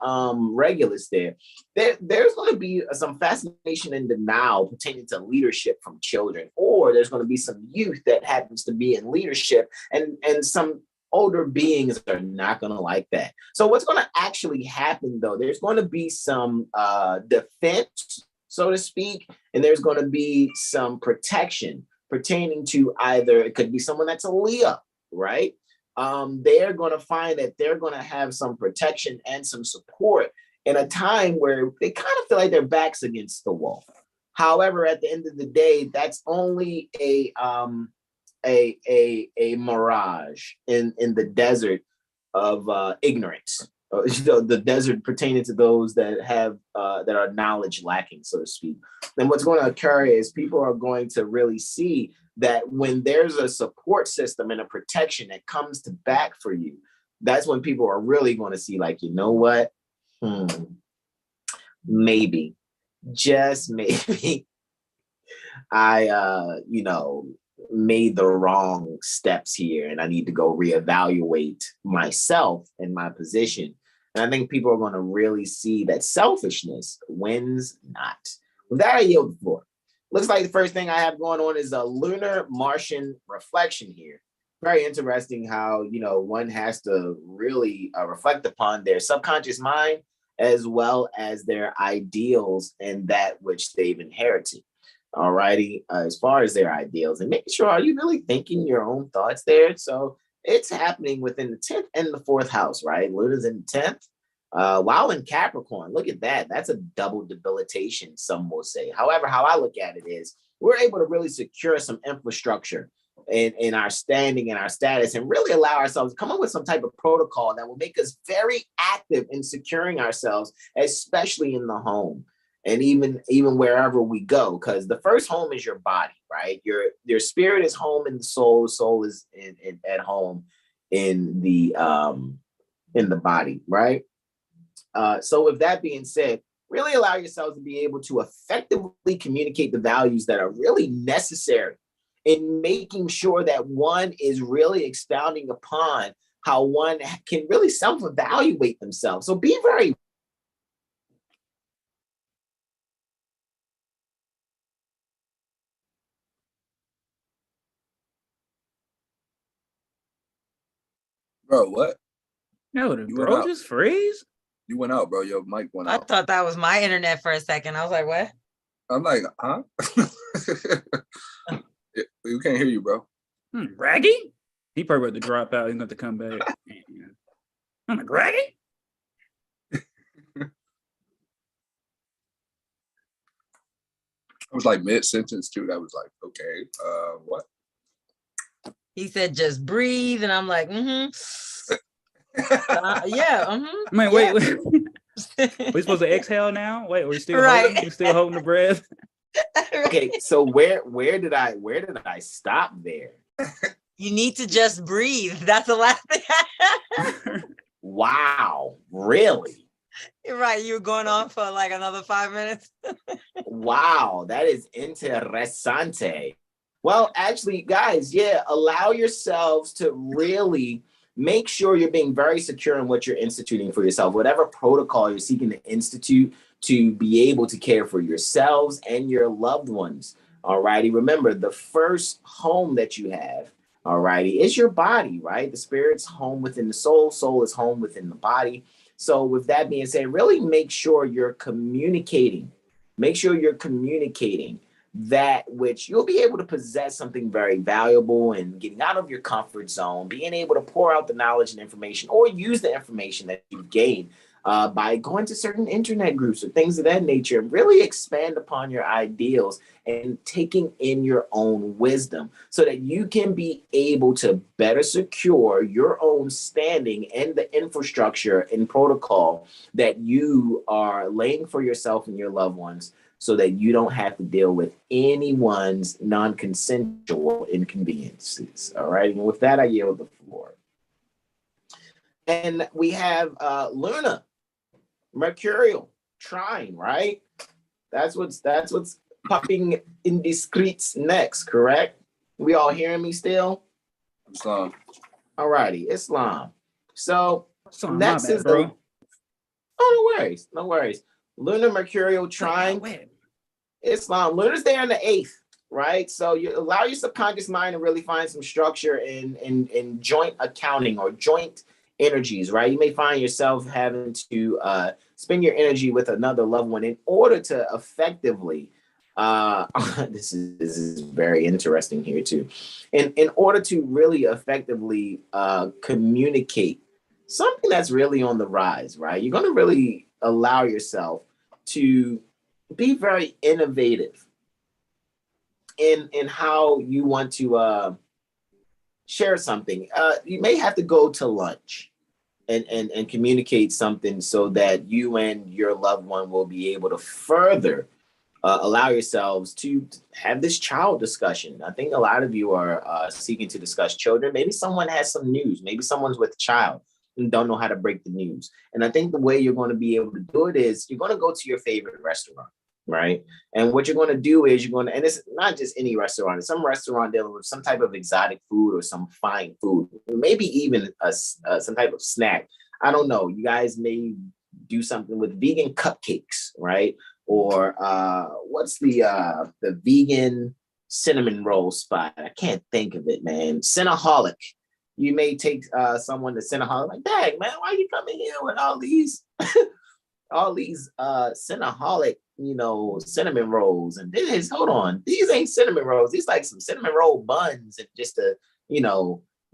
Regulus there. There's going to be some fascination and denial pertaining to leadership from children, or there's going to be some youth that happens to be in leadership, and some older beings are not going to like that. So what's going to actually happen, though, there's going to be some defense, so to speak, and there's going to be some protection pertaining to either, it could be someone that's a Leo, right? They're going to find that they're going to have some protection and some support in a time where they kind of feel like their back's against the wall. However, at the end of the day, that's only a mirage in the desert of ignorance. The desert pertaining to those that have that are knowledge lacking, so to speak. And what's going to occur is people are going to really see that when there's a support system and a protection that comes to back for you, that's when people are really going to see, like, you know what? Maybe, just maybe, I made the wrong steps here, and I need to go reevaluate myself and my position. And I think people are going to really see that selfishness wins not. With that, I yield the floor. Looks like the first thing I have going on is a lunar Martian reflection here. Very interesting how, one has to really reflect upon their subconscious mind as well as their ideals and that which they've inherited. All righty. As far as their ideals and making sure, are you really thinking your own thoughts there? So it's happening within the 10th and the 4th house, right? Luna's in the 10th. While in Capricorn, look at that. That's a double debilitation, some will say. However, how I look at it is we're able to really secure some infrastructure in our standing and our status and really allow ourselves to come up with some type of protocol that will make us very active in securing ourselves, especially in the home and even wherever we go. Because the first home is your body, right? Your spirit is home in the soul. Soul is at home in the body, right? So with that being said, really allow yourselves to be able to effectively communicate the values that are really necessary in making sure that one is really expounding upon how one can really self-evaluate themselves. So be very Bro, what? No, did You bro went out. just freeze? You went out, bro. Your mic went I out. thought that was my internet for a second. I was like, what? I'm like, huh? We can't hear you, bro. Raggy? He probably about to drop out. He's going to come back. I'm like, Raggy? I was like mid-sentence too. That was like, okay, what? He said, just breathe. And I'm like, yeah. Man, wait. We supposed to exhale now? Wait, we still Right. we still holding the breath? okay. So where did I stop there? You need to just breathe. That's the last thing. Wow, really? You're right. You were going on for like another 5 minutes. Wow, that is interessante. Well, actually, guys, allow yourselves to really make sure you're being very secure in what you're instituting for yourself, whatever protocol you're seeking to institute to be able to care for yourselves and your loved ones. All righty. Remember, the first home that you have, all righty, is your body, right? The spirit's home within the soul. Soul is home within the body. So with that being said, really make sure you're communicating. Make sure you're communicating that which you'll be able to possess something very valuable and getting out of your comfort zone, being able to pour out the knowledge and information or use the information that you've gained by going to certain internet groups or things of that nature. Really expand upon your ideals and taking in your own wisdom so that you can be able to better secure your own standing and the infrastructure and protocol that you are laying for yourself and your loved ones, so that you don't have to deal with anyone's non-consensual inconveniences. All right. And with that, I yield the floor. And we have Luna, Mercurial, trine, right? That's what's popping in the streets next, correct? We all hearing me still? Islam. All righty, Islam. So Sorry, next bad, is bro. Oh, no worries. Lunar Mercurial trine. Islam. Luna's there in the 8th, right? So you allow your subconscious mind to really find some structure in joint accounting or joint energies, right? You may find yourself having to spend your energy with another loved one in order to effectively this is very interesting here too. In order to really effectively communicate something that's really on the rise, right? You're going to really allow yourself to be very innovative in how you want to share something. You may have to go to lunch and communicate something so that you and your loved one will be able to further allow yourselves to have this child discussion. I think a lot of you are seeking to discuss children. Maybe someone has some news. Maybe someone's with a child and don't know how to break the news. And I think the way you're going to be able to do it is you're going to go to your favorite restaurant, right? And what you're going to do is and it's not just any restaurant, it's some restaurant dealing with some type of exotic food or some fine food, maybe even some type of snack. I don't know. You guys may do something with vegan cupcakes, right? Or what's the vegan cinnamon roll spot? I can't think of it, man. Cinnaholic. You may take someone to Cinnaholic, like, dang, man, why are you coming here with all these Cinnaholic, cinnamon rolls? And this, hold on, these ain't cinnamon rolls. These like some cinnamon roll buns, and just to,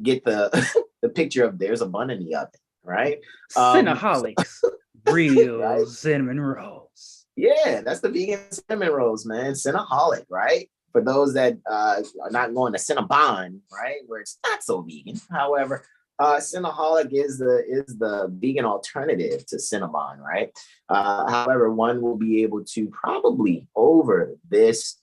get the the picture of there's a bun in the oven, right? Cinnaholics, real right? cinnamon rolls. Yeah, that's the vegan cinnamon rolls, man. Cinnaholic, right? For those that are not going to Cinnabon, right, where it's not so vegan. However, Cinnaholic is the vegan alternative to Cinnabon, right? However, one will be able to probably over this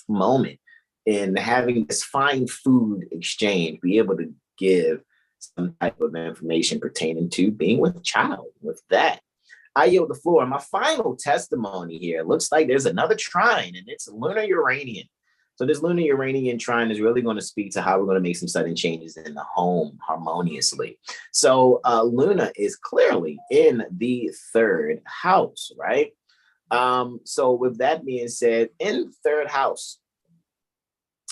moment in having this fine food exchange, be able to give some type of information pertaining to being with a child. With that, I yield the floor. My final testimony here looks like there's another trine, and it's lunar Uranian. So this lunar Uranian trine is really going to speak to how we're going to make some sudden changes in the home harmoniously. So Luna is clearly in the third house, right? So with that being said, in third house,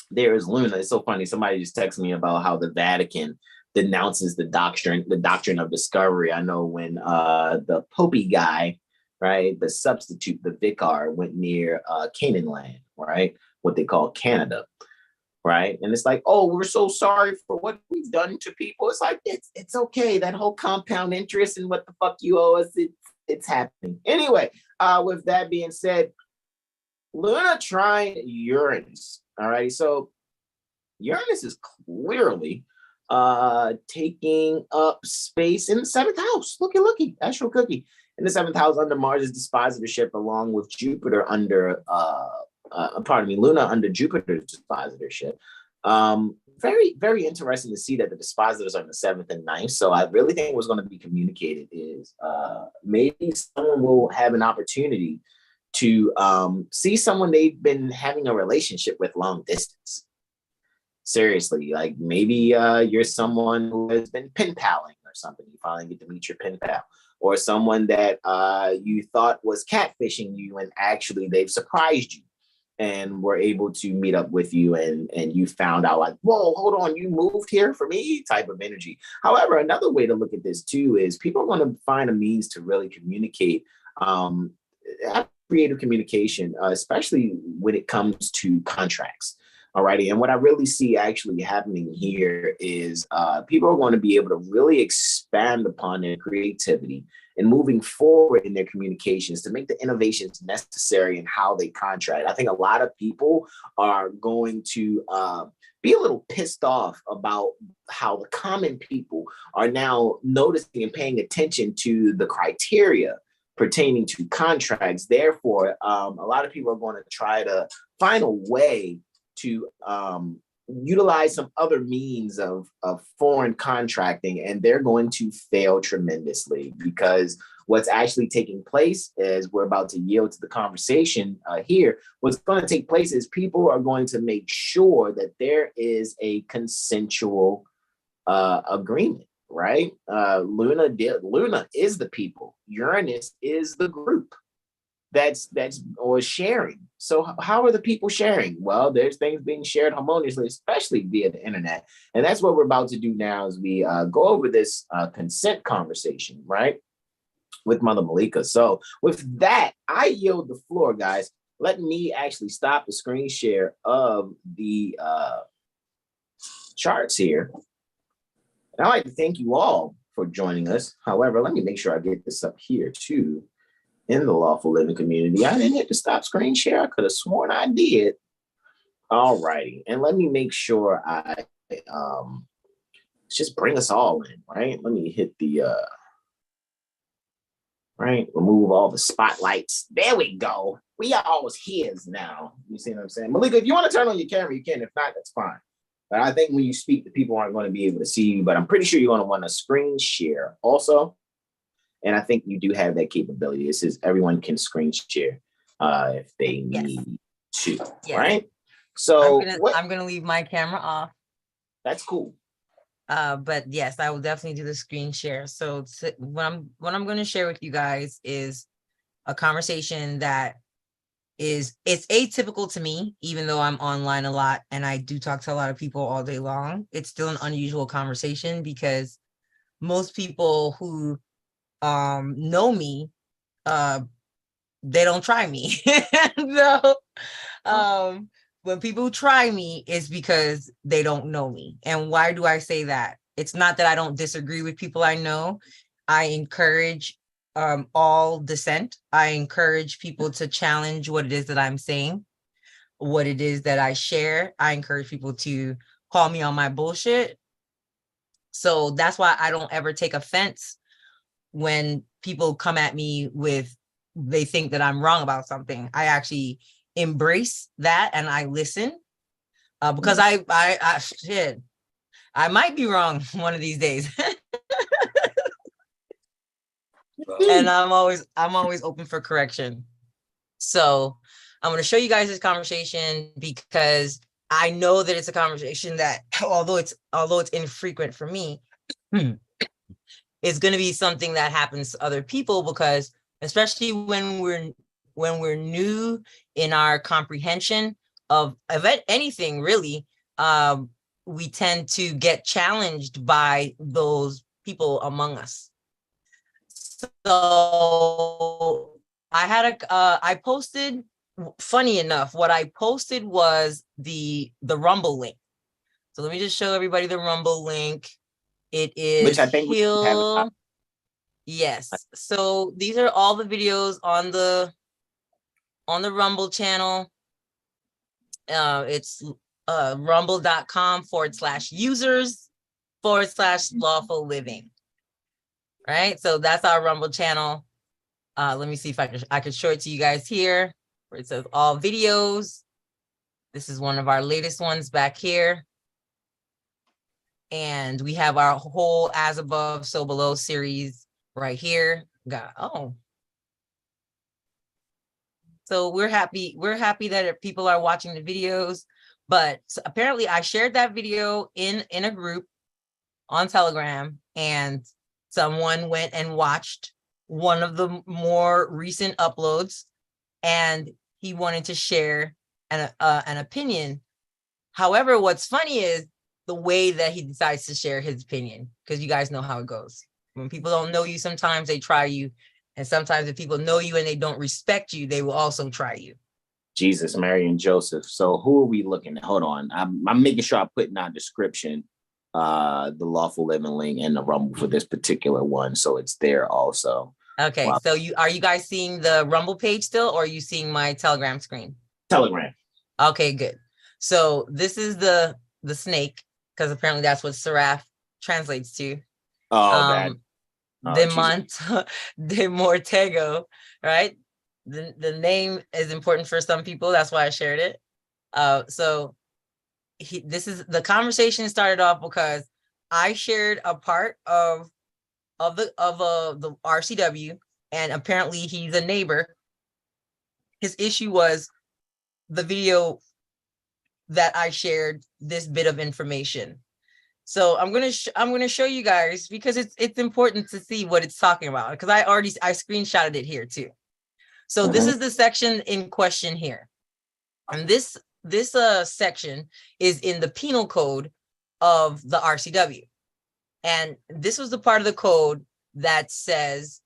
there is Luna. It's so funny. Somebody just texted me about how the Vatican denounces the doctrine of discovery. I know when the Popey guy, right, the substitute, the vicar, went near Canaan land, right, what they call Canada, right, and it's like, oh, we're so sorry for what we've done to people. It's like, it's okay. That whole compound interest and what the fuck you owe us, it's happening anyway. With that being said, Luna trine Uranus. All right, so Uranus is clearly taking up space in the seventh house. Looky, Astro Cookie. In the seventh house under Mars' dispositorship, along with Jupiter under, Luna under Jupiter's dispositorship. Very, very interesting to see that the dispositors are in the seventh and ninth. So I really think what's going to be communicated is maybe someone will have an opportunity to see someone they've been having a relationship with long distance. Seriously, like maybe you're someone who has been pen paling or something. You finally get to meet your pen pal, or someone that you thought was catfishing you, and actually they've surprised you and were able to meet up with you, and you found out like, whoa, hold on, you moved here for me type of energy. However, another way to look at this too is people are going to find a means to really communicate, creative communication, especially when it comes to contracts. Alrighty, and what I really see actually happening here is people are going to be able to really expand upon their creativity and moving forward in their communications to make the innovations necessary in how they contract. I think a lot of people are going to be a little pissed off about how the common people are now noticing and paying attention to the criteria pertaining to contracts. Therefore, a lot of people are going to try to find a way to utilize some other means of foreign contracting, and they're going to fail tremendously, because what's actually taking place is, we're about to yield to the conversation here, what's going to take place is people are going to make sure that there is a consensual agreement, right? Luna is the people. Uranus is the group that's or sharing. So how are the people sharing? Well, there's things being shared harmoniously, especially via the internet. And that's what we're about to do now, as we go over this consent conversation, right, with Mother Malika. So with that, I yield the floor, guys. Let me actually stop the screen share of the charts here. And I'd like to thank you all for joining us. However, let me make sure I get this up here too. In the Lawful Living community, I didn't hit the stop screen share. I could have sworn I did. All righty, and let me make sure I just bring us all in, right? Let me hit the right, remove all the spotlights. There we go. We are all his now. You see what I'm saying? Malika, if you want to turn on your camera, you can. If not, that's fine. But I think when you speak, the people aren't going to be able to see you. But I'm pretty sure you're going to want to screen share also. And I think you do have that capability. It says everyone can screen share if they need to, right? So I'm gonna leave my camera off. That's cool. But yes, I will definitely do the screen share. So what I'm going to share with you guys is a conversation that it's atypical to me, even though I'm online a lot and I do talk to a lot of people all day long. It's still an unusual conversation because most people who know me, they don't try me. So when people try me, it's because they don't know me. And why do I say that? It's not that I don't disagree with people I know. I encourage all dissent. I encourage people to challenge what it is that I'm saying, what it is that I share. I encourage people to call me on my bullshit. So that's why I don't ever take offense when people come at me with, they think that I'm wrong about something. I actually embrace that and I listen because I shit, I might be wrong one of these days. And I'm always open for correction. So I'm going to show you guys this conversation because I know that it's a conversation that, although it's infrequent for me, it's going to be something that happens to other people, because especially when we're new in our comprehension of anything really, we tend to get challenged by those people among us. So I posted, funny enough, what I posted was the Rumble link. So let me just show everybody the Rumble link. It is, which I think yes. So these are all the videos on the Rumble channel. It's rumble.com/users/lawful living. Right. So that's our Rumble channel. Let me see if I can show it to you guys here, where it says all videos. This is one of our latest ones back here. And we have our whole As Above, So Below series right here. So we're happy that people are watching the videos. But apparently I shared that video in a group on Telegram, and someone went and watched one of the more recent uploads, and he wanted to share an opinion. However, what's funny is the way that he decides to share his opinion, because you guys know how it goes. When people don't know you, sometimes they try you. And sometimes if people know you and they don't respect you, they will also try you. Jesus, Mary, and Joseph. So who are we looking at? Hold on. I'm making sure I put in our description the Lawful Living link and the Rumble for this particular one. So it's there also. Okay. Wow. So are you guys seeing the Rumble page still, or are you seeing my Telegram screen? Telegram. Okay, good. So this is the snake, because apparently that's what Seraph translates to. De Mortego, right? The name is important for some people. That's why I shared it. So the conversation started off because I shared a part of the RCW, and apparently he's a neighbor. His issue was the video that I shared this bit of information. So I'm gonna show you guys, because it's important to see what it's talking about, because I screenshotted it here too. So this is the section in question here, and this section is in the penal code of the RCW, and this was the part of the code that says,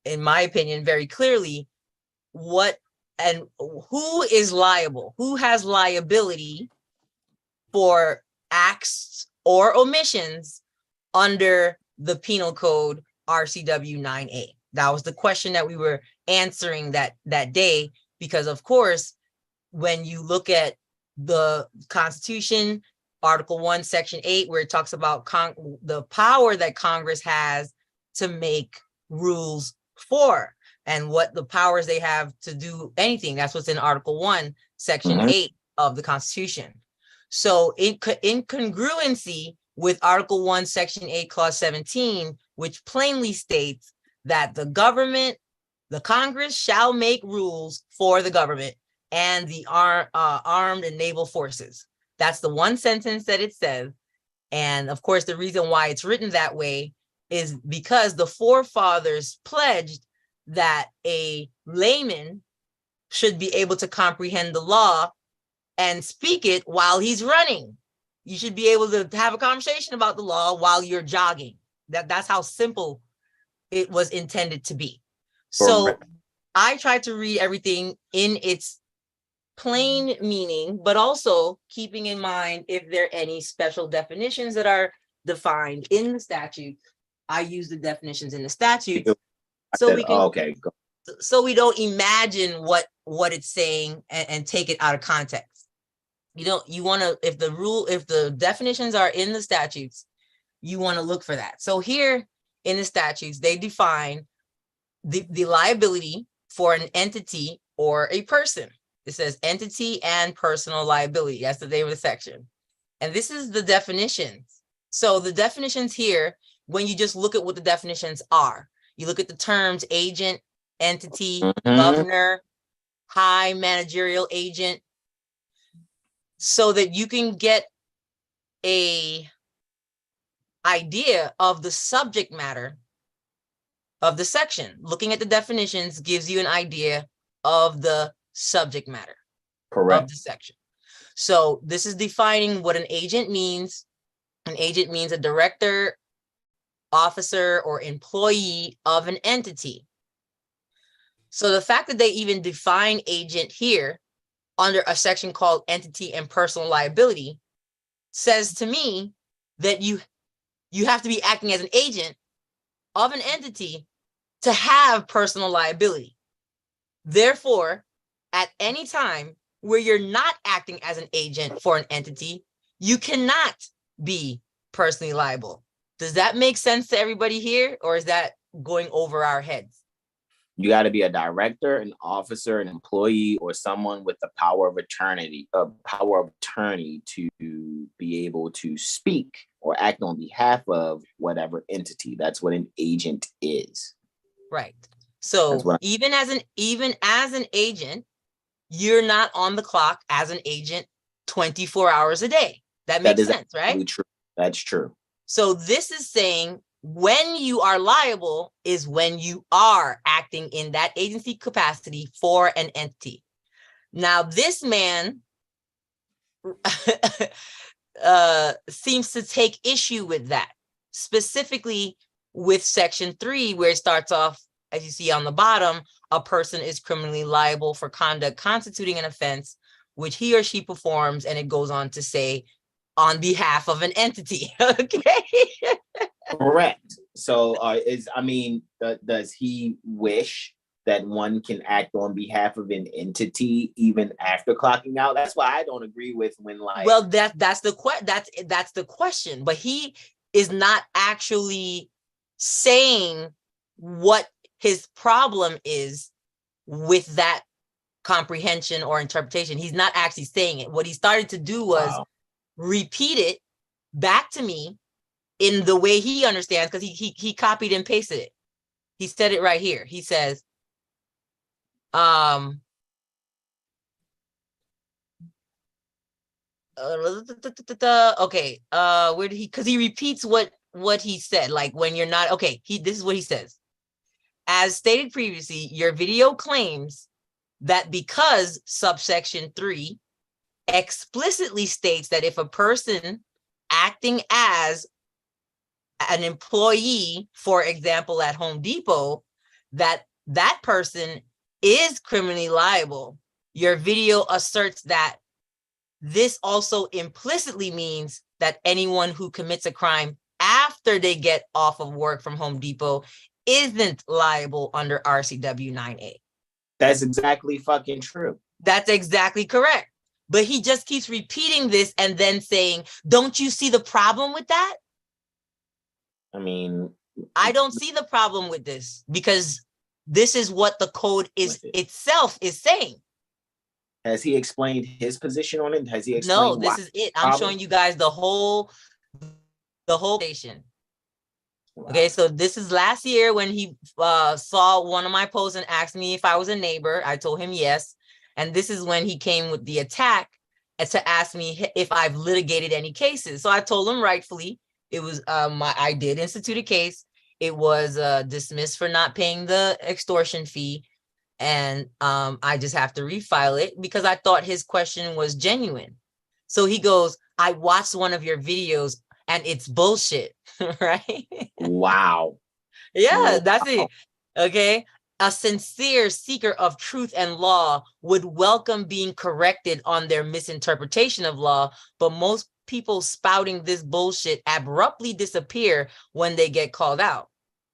in my opinion, very clearly what and who is liable, who has liability for acts or omissions under the penal code RCW 9A. That was the question that we were answering that day, because of course, when you look at the Constitution, Article 1, Section 8, where it talks about the power that Congress has to make rules for, and what the powers they have to do anything. That's what's in Article 1, Section 8 of the Constitution. So in congruency with Article 1, Section 8, Clause 17, which plainly states that the Congress shall make rules for the government and the armed and naval forces. That's the one sentence that it says. And of course, the reason why it's written that way is because the forefathers pledged that a layman should be able to comprehend the law and speak it while he's running. You should be able to have a conversation about the law while you're jogging. That's how simple it was intended to be. So I tried to read everything in its plain meaning, but also keeping in mind if there are any special definitions that are defined in the statute. I use the definitions in the statute so we can so we don't imagine what it's saying and take it out of context. You want to, if the definitions are in the statutes, you want to look for that. So here in the statutes, they define the liability for an entity or a person. It says entity and personal liability. That's the name of the section. And this is the definitions. So the definitions here, when you just look at what the definitions are, you look at the terms agent, entity, governor, high managerial agent, so that you can get a idea of the subject matter of the section. Looking at the definitions gives you an idea of the subject matter of the section. So this is defining what an agent means. An agent means a director, officer, or employee of an entity. So the fact that they even define agent here under a section called entity and personal liability says to me that you have to be acting as an agent of an entity to have personal liability. Therefore, at any time where you're not acting as an agent for an entity, you cannot be personally liable. Does that make sense to everybody here, or is that going over our heads? You got to be a director, an officer, an employee, or someone with the power of attorney to be able to speak or act on behalf of whatever entity. That's what an agent is. Right. So even as an agent, you're not on the clock as an agent 24 hours a day. That makes sense, right? True. That's true. So this is saying when you are liable is when you are acting in that agency capacity for an entity. Now, this man seems to take issue with that, specifically with section 3, where it starts off, as you see on the bottom, a person is criminally liable for conduct constituting an offense which he or she performs, and it goes on to say on behalf of an entity. Okay. Correct. So does he wish that one can act on behalf of an entity even after clocking out? That's why I don't agree with when well, that's the question, but he is not actually saying what his problem is with that comprehension or interpretation. He's not actually saying it. What he started to do was repeat it back to me in the way he understands, because he copied and pasted it. He said it right here. He says, okay, where did he, because he repeats what he said, like when you're not, okay, this is what he says. As stated previously, your video claims that because subsection 3 explicitly states that if a person acting as an employee, for example, at Home Depot, that person is criminally liable, your video asserts that this also implicitly means that anyone who commits a crime after they get off of work from Home Depot isn't liable under RCW 9A. That's exactly fucking true. That's exactly correct. But he just keeps repeating this and then saying, don't you see the problem with that? I mean, I don't see the problem with this, because this is what the code itself is saying. Has he explained his position on it? Has he explained? No, this is it. I'm showing you guys the whole station. Wow. Okay, so this is last year when he saw one of my posts and asked me if I was a neighbor. I told him yes. And this is when he came with the attack to ask me if I've litigated any cases. So I told him rightfully it was I did institute a case. It was dismissed for not paying the extortion fee, and I just have to refile it because I thought his question was genuine. So he goes, I watched one of your videos and it's bullshit, right? Wow. Yeah, that's it. Okay. A sincere seeker of truth and law would welcome being corrected on their misinterpretation of law, but most people spouting this bullshit abruptly disappear when they get called out.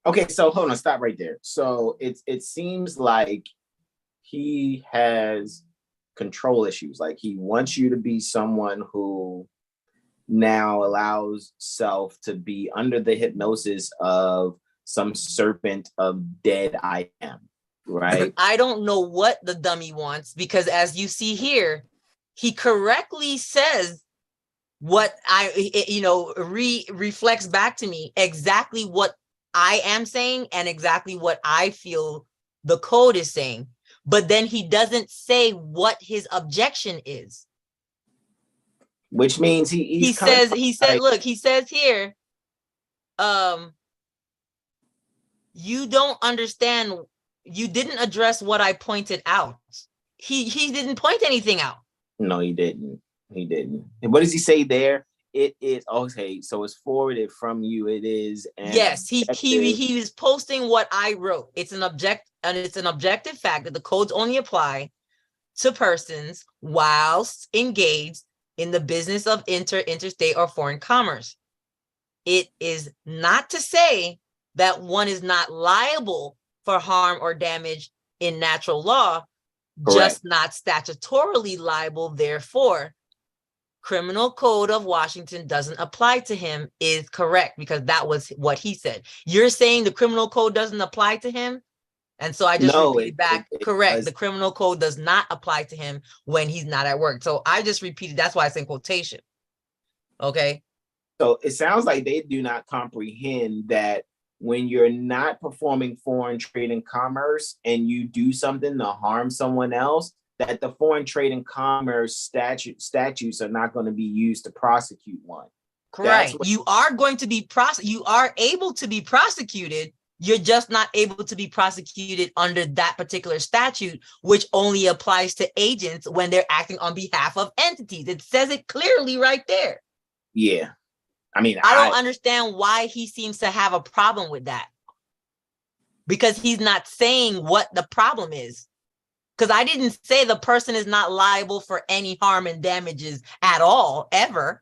Okay, so hold on, stop right there. So it seems like he has control issues. Like he wants you to be someone who now allows self to be under the hypnosis of some serpent of dead I am, right? I don't know what the dummy wants, because as you see here, he correctly says what reflects back to me exactly what I am saying and exactly what I feel the code is saying. But then he doesn't say what his objection is. Which means he says, look, he says here, you don't understand, you didn't address what I pointed out. He didn't point anything out. No, he didn't. He didn't. And what does he say there? It is okay, so it's forwarded from you. It is yes, he was posting what I wrote. It's an objective fact that the codes only apply to persons whilst engaged in the business of interstate or foreign commerce. It is not to say that one is not liable for harm or damage in natural law, correct, just not statutorily liable. Therefore, Criminal Code of Washington doesn't apply to him is correct, because that was what he said. You're saying the Criminal Code doesn't apply to him? And so I just repeated back, correct. The Criminal Code does not apply to him when he's not at work. So I just repeated, that's why it's in quotation. Okay. So it sounds like they do not comprehend that when you're not performing foreign trade and commerce and you do something to harm someone else, that the foreign trade and commerce statutes are not going to be used to prosecute one. Correct. You are going to be you are able to be prosecuted. You're just not able to be prosecuted under that particular statute, which only applies to agents when they're acting on behalf of entities. It says it clearly right there. Yeah. I mean, I don't understand why he seems to have a problem with that, because he's not saying what the problem is. Because I didn't say the person is not liable for any harm and damages at all, ever.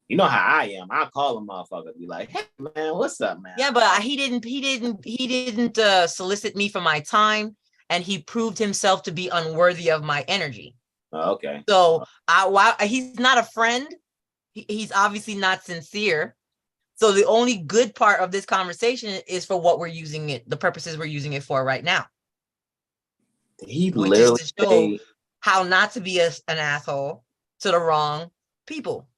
You know how I am. I'll call a motherfucker, be like, "Hey man, what's up, man?" Yeah, but he didn't solicit me for my time, and he proved himself to be unworthy of my energy. Okay. So he's not a friend. He's obviously not sincere. So the only good part of this conversation is for what we're using it, the purposes we're using it for right now. He which literally is to show how not to be an asshole to the wrong people.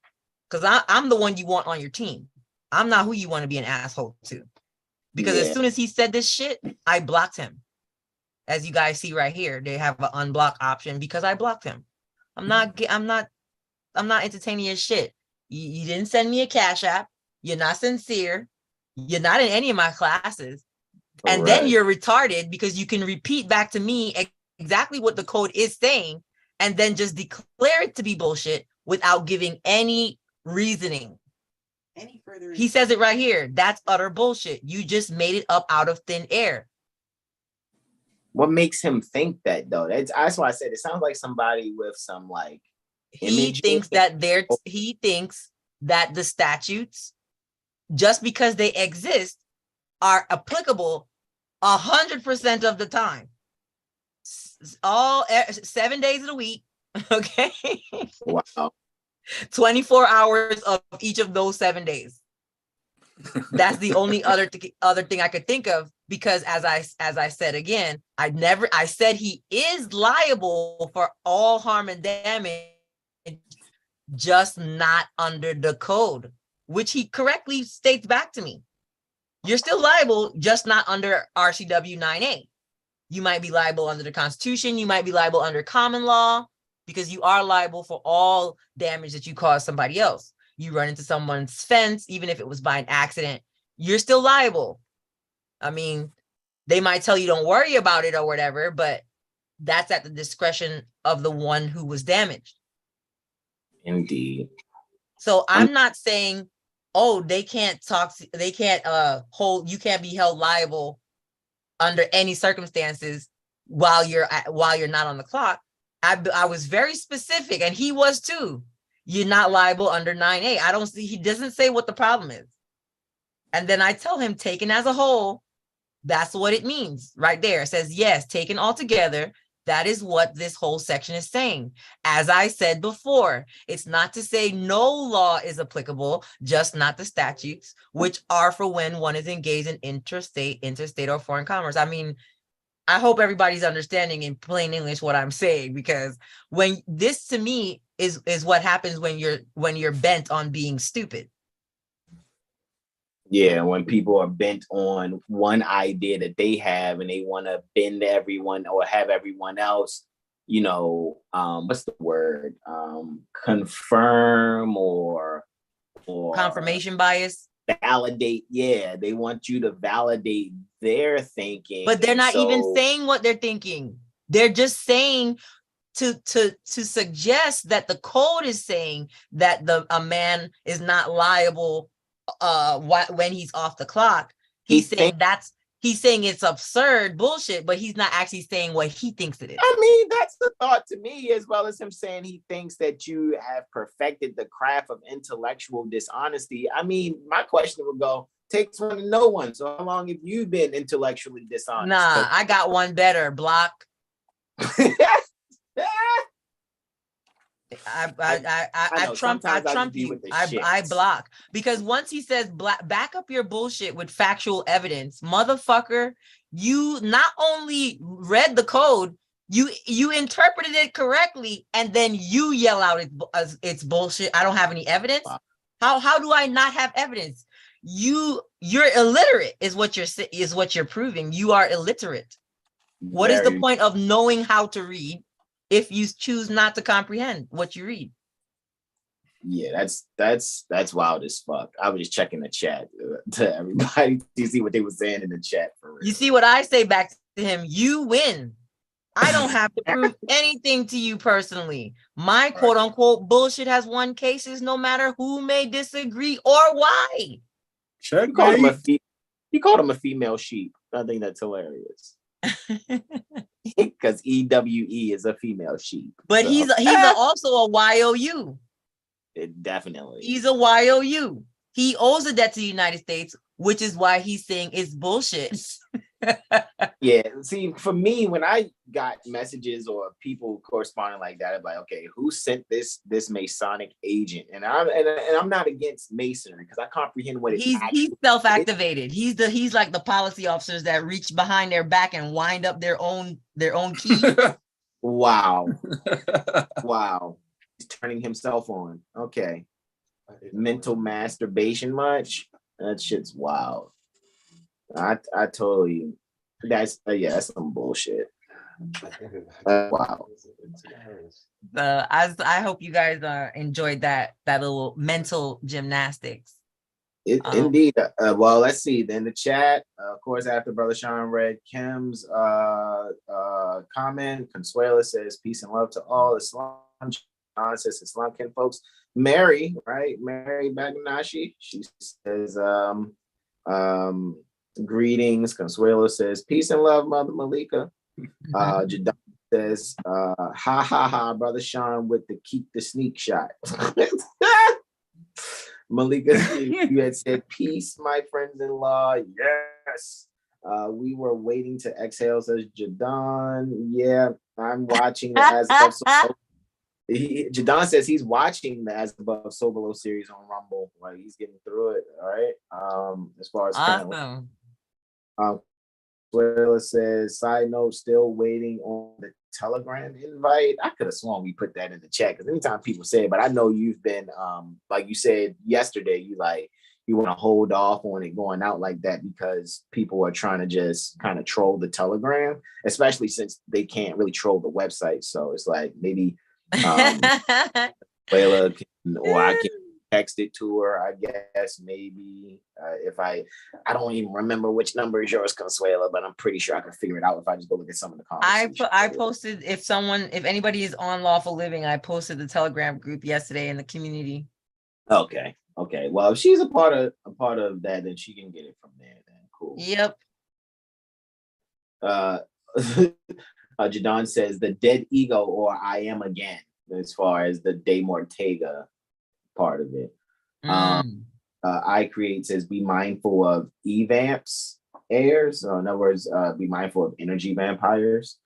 Because I'm the one you want on your team. I'm not who you want to be an asshole to. Because as soon as he said this shit, I blocked him. As you guys see right here, they have an unblock option because I blocked him. I'm not entertaining your shit. You didn't send me a Cash App. You're not sincere. You're not in any of my classes. And then you're retarded because you can repeat back to me exactly what the code is saying and then just declare it to be bullshit without giving any reasoning. Any further? He says it right here. That's utter bullshit. You just made it up out of thin air. What makes him think that though? That's why I said it sounds like somebody with some like he thinks that the statutes, just because they exist, are applicable 100% of the time. All 7 days of the week. Okay. Wow. 24 hours of each of those 7 days. That's the only other thing I could think of, because as I said again, I said he is liable for all harm and damage, just not under the code, which he correctly states back to me. You're still liable, just not under RCW 9A. You might be liable under the Constitution. You might be liable under common law. because you are liable for all damage that you cause somebody else. You run into someone's fence, even if it was by an accident, you're still liable. I mean, they might tell you don't worry about it or whatever, but that's at the discretion of the one who was damaged. Indeed. So I'm not saying, oh, they can't you can't be held liable under any circumstances while you're not on the clock. I was very specific, and he was too. You're not liable under 9A. He doesn't say what the problem is. And then I tell him, taken as a whole, that's what it means right there. It says, yes, taken all together, that is what this whole section is saying. As I said before, it's not to say no law is applicable, just not the statutes, which are for when one is engaged in interstate, or foreign commerce. I mean, I hope everybody's understanding in plain English what I'm saying, because when this to me is what happens when you're bent on being stupid. Yeah, when people are bent on one idea that they have and they want to bend everyone or have everyone else, what's the word? Confirm or confirmation bias. Validate. Yeah, they want you to validate their thinking. But they're not even saying what they're thinking. They're just saying to suggest that the code is saying that a man is not liable when he's off the clock. He's saying it's absurd bullshit, but he's not actually saying what he thinks it is. I mean, that's the thought to me, as well as him saying he thinks that you have perfected the craft of intellectual dishonesty. I mean, my question would go, takes one to know one. So how long have you been intellectually dishonest? Nah, I got one better. Block. I trump you. I block, because once he says back up your bullshit with factual evidence, motherfucker, you not only read the code, you interpreted it correctly, and then you yell out it's bullshit. I don't have any evidence. Wow. How do I not have evidence? You're illiterate is what you're proving. You are illiterate. What is the point of knowing how to read if you choose not to comprehend what you read? Yeah, that's wild as fuck. I was just checking the chat to everybody to see what they were saying in the chat. For real. You see what I say back to him? You win. I don't have to prove anything to you personally. My quote unquote bullshit has won cases, no matter who may disagree or why. He called him a female sheep. I think that's hilarious. Because EWE is a female sheep. But so. he's also a YOU. Definitely. He's a YOU. He owes a debt to the United States, which is why he's saying it's bullshit. Yeah, see, for me, when I got messages or people corresponding like that, I'm like, okay, who sent this Masonic agent? And I'm not against Masonry, because I comprehend what he's self-activated. He's like the policy officers that reach behind their back and wind up their own key. Wow. He's turning himself on. Okay. Mental masturbation much? That shit's wild. I totally, that's some bullshit. Wow. I hope you guys enjoyed that little mental gymnastics. Indeed. Well, let's see. Then the chat, of course, after Brother Sean read Kim's comment, Consuela says, peace and love to all Islam. John says, Islam kin folks. Mary Bagnashi, she says, greetings. Consuelo says, peace and love, Mother Malika. Jadon says, ha ha ha, Brother Sean with the keep the sneak shot. Malika, you had said, peace, my friends-in-law. Yes. We were waiting to exhale, says Jadon. Yeah, I'm watching the As Above So Jadon says he's watching the As Above So Below series on Rumble. Like, he's getting through it. All right. As far as awesome. Twitter says, side note, still waiting on the Telegram invite. I could have sworn we put that in the chat, because anytime people say it, but I know you've been like you said yesterday, you want to hold off on it going out like that because people are trying to just kind of troll the Telegram, especially since they can't really troll the website. So it's like maybe Layla can, or I can text it to her, I guess, maybe. If I don't even remember which number is yours, Consuela, but I'm pretty sure I can figure it out if I just go look at some of the conversations. I posted, if anybody is on Lawful Living, I posted the Telegram group yesterday in the community. Okay. Well, if she's a part of that, then she can get it from there. Then cool. Yep. Jadon says the dead ego, or I am again, as far as the De Mortega part of it. I Create says be mindful of evamps heirs. So in other words, be mindful of energy vampires.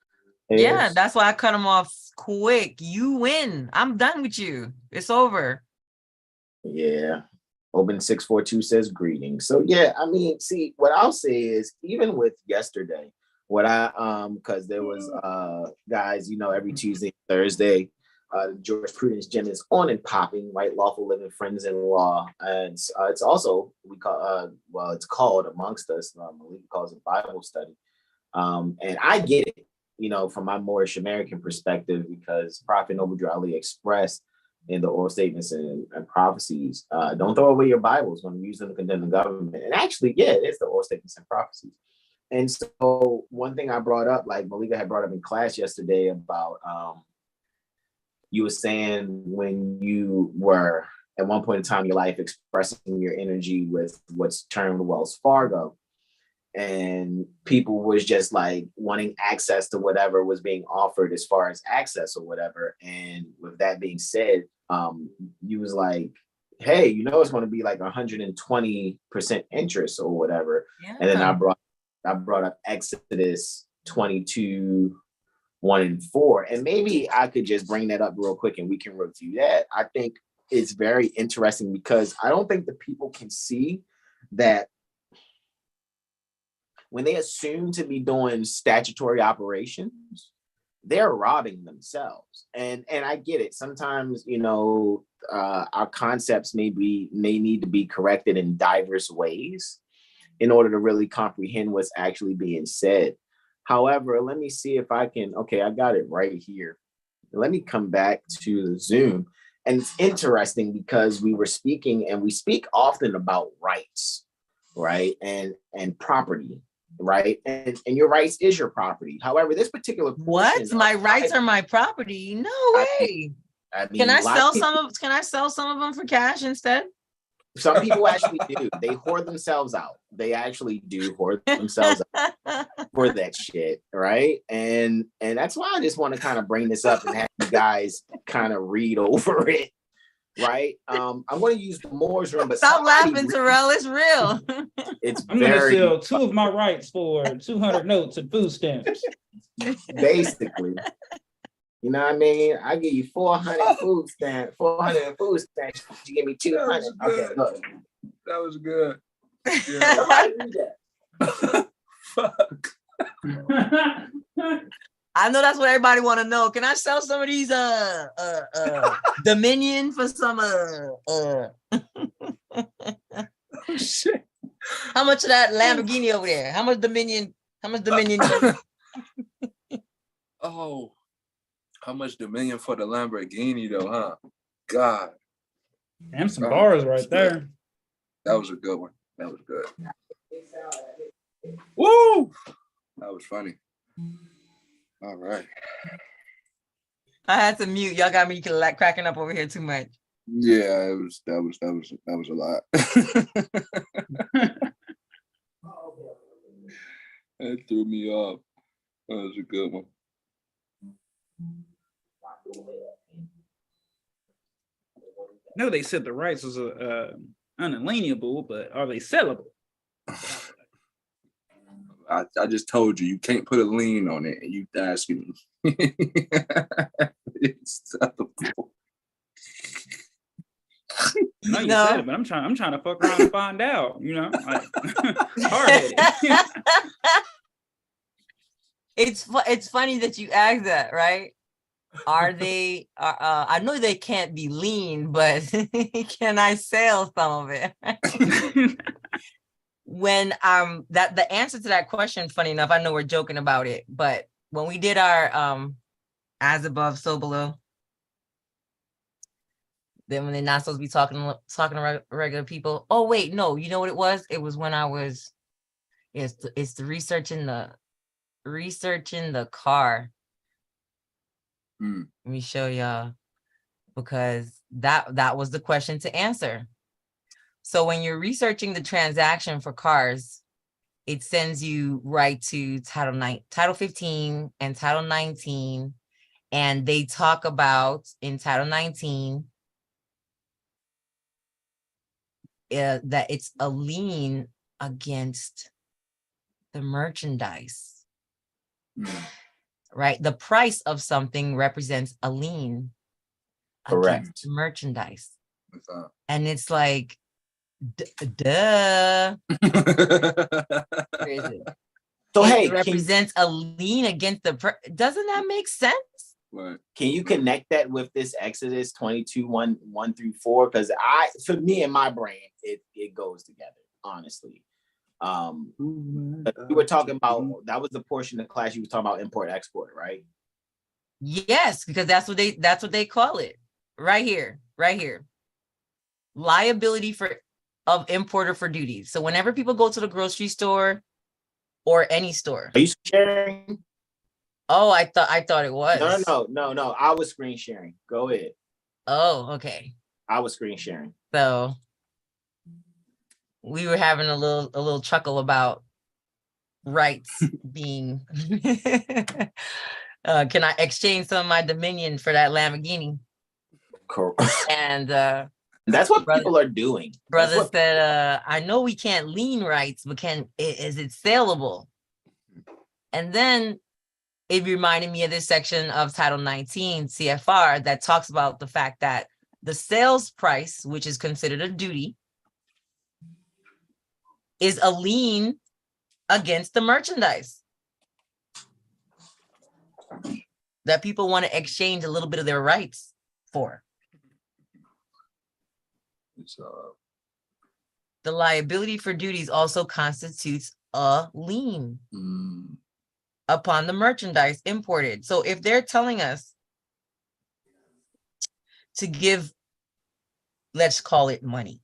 Heirs. Yeah, that's why I cut them off quick. You win. I'm done with you. It's over. Yeah. Open 642 says greetings. So yeah, I mean, see, what I'll say is, even with yesterday, what I because there was guys, you know, every Tuesday, Thursday, jurisprudence gym is on and popping, right? Lawful Living Friends in Law, and it's also it's called amongst us. Malik calls it Bible study, and I get it, you know, from my Moorish American perspective, because Prophet Noble Drew Ali expressed in the oral statements and prophecies, don't throw away your Bibles when you use them to condemn the government. And actually, yeah, it's the oral statements and prophecies. And so one thing I brought up, like Malika had brought up in class yesterday about, you were saying when you were at one point in time in your life expressing your energy with what's termed Wells Fargo, and people was just like wanting access to whatever was being offered as far as access or whatever. And with that being said, you was like, hey, you know, it's going to be like 120% interest or whatever. Yeah. And then I brought up Exodus 22, 1 and 4. And maybe I could just bring that up real quick and we can review that. I think it's very interesting because I don't think the people can see that when they assume to be doing statutory operations, they're robbing themselves. And I get it. Sometimes, you know, our concepts may need to be corrected in diverse ways in order to really comprehend what's actually being said. However, let me see if I can, okay, I got it right here. Let me come back to the Zoom. And it's interesting because we were speaking, and we speak often about rights, right? And property, right? And your rights is your property. However, this particular what? My rights are my property? No way. I mean, can I sell some of them for cash instead? Some people actually do. They hoard themselves out. They actually do hoard themselves out for that shit, right? And that's why I just want to kind of bring this up and have you guys kind of read over it, right? I'm going to use the Moor's room, but stop laughing, Terrell. It's real. I'm going to sell 2 of my rights for 200 notes and food stamps. Basically. You know what I mean? I give you 400 food stamps. 400 food stamps. You give me 200. Okay, look. That was good. Yeah. Fuck. I know that's what everybody want to know. Can I sell some of these Dominion for some Oh, shit. How much of that Lamborghini over there? How much Dominion? Oh. How much Dominion for the Lamborghini though, huh? God. Damn, some bars right there. That was a good one. That was good. Woo! That was funny. All right. I had to mute. Y'all got me cracking up over here too much. Yeah, that was a lot. That threw me off. That was a good one. No, they said the rights was unalienable, but are they sellable? I just told you can't put a lien on it, and you asking me. It's sellable. No, you said it, but I'm trying to fuck around and find out. You know, like, hard-headed. It's funny that you asked that, right? Are they? I know they can't be lean, but can I sell some of it? When that the answer to that question, funny enough, I know we're joking about it, but when we did our as above, so below, Then when they're not supposed to be talking to regular people. Oh wait, no, you know what it was? It was when I was. It's the research in the car. Mm. Let me show y'all, because that was the question to answer. So when you're researching the transaction for cars, it sends you right to Title 15 and Title 19, and they talk about in Title 19 that it's a lien against the merchandise. Mm. Right? The price of something represents a lien against the merchandise. And it's like, duh. Crazy. So hey, it represents a lien against the doesn't that make sense? Right. Can you connect that with this Exodus 22:1-4? Because for me in my brain, it goes together, honestly. You were talking about, that was the portion of the class you were talking about, import export, right? Yes, because that's what they call it. Right here. Liability of importer for duties. So whenever people go to the grocery store or any store. Are you sharing? Oh, I thought it was. No. I was screen sharing. Go ahead. Oh, okay. I was screen sharing. So we were having a little chuckle about rights being can I exchange some of my dominion for that Lamborghini? Cool. And that's what people are doing. Brother said, I know we can't lien rights, but is it saleable? And then it reminded me of this section of Title 19 CFR that talks about the fact that the sales price, which is considered a duty, is a lien against the merchandise that people want to exchange a little bit of their rights for. The liability for duties also constitutes a lien upon the merchandise imported. So if they're telling us to give, let's call it money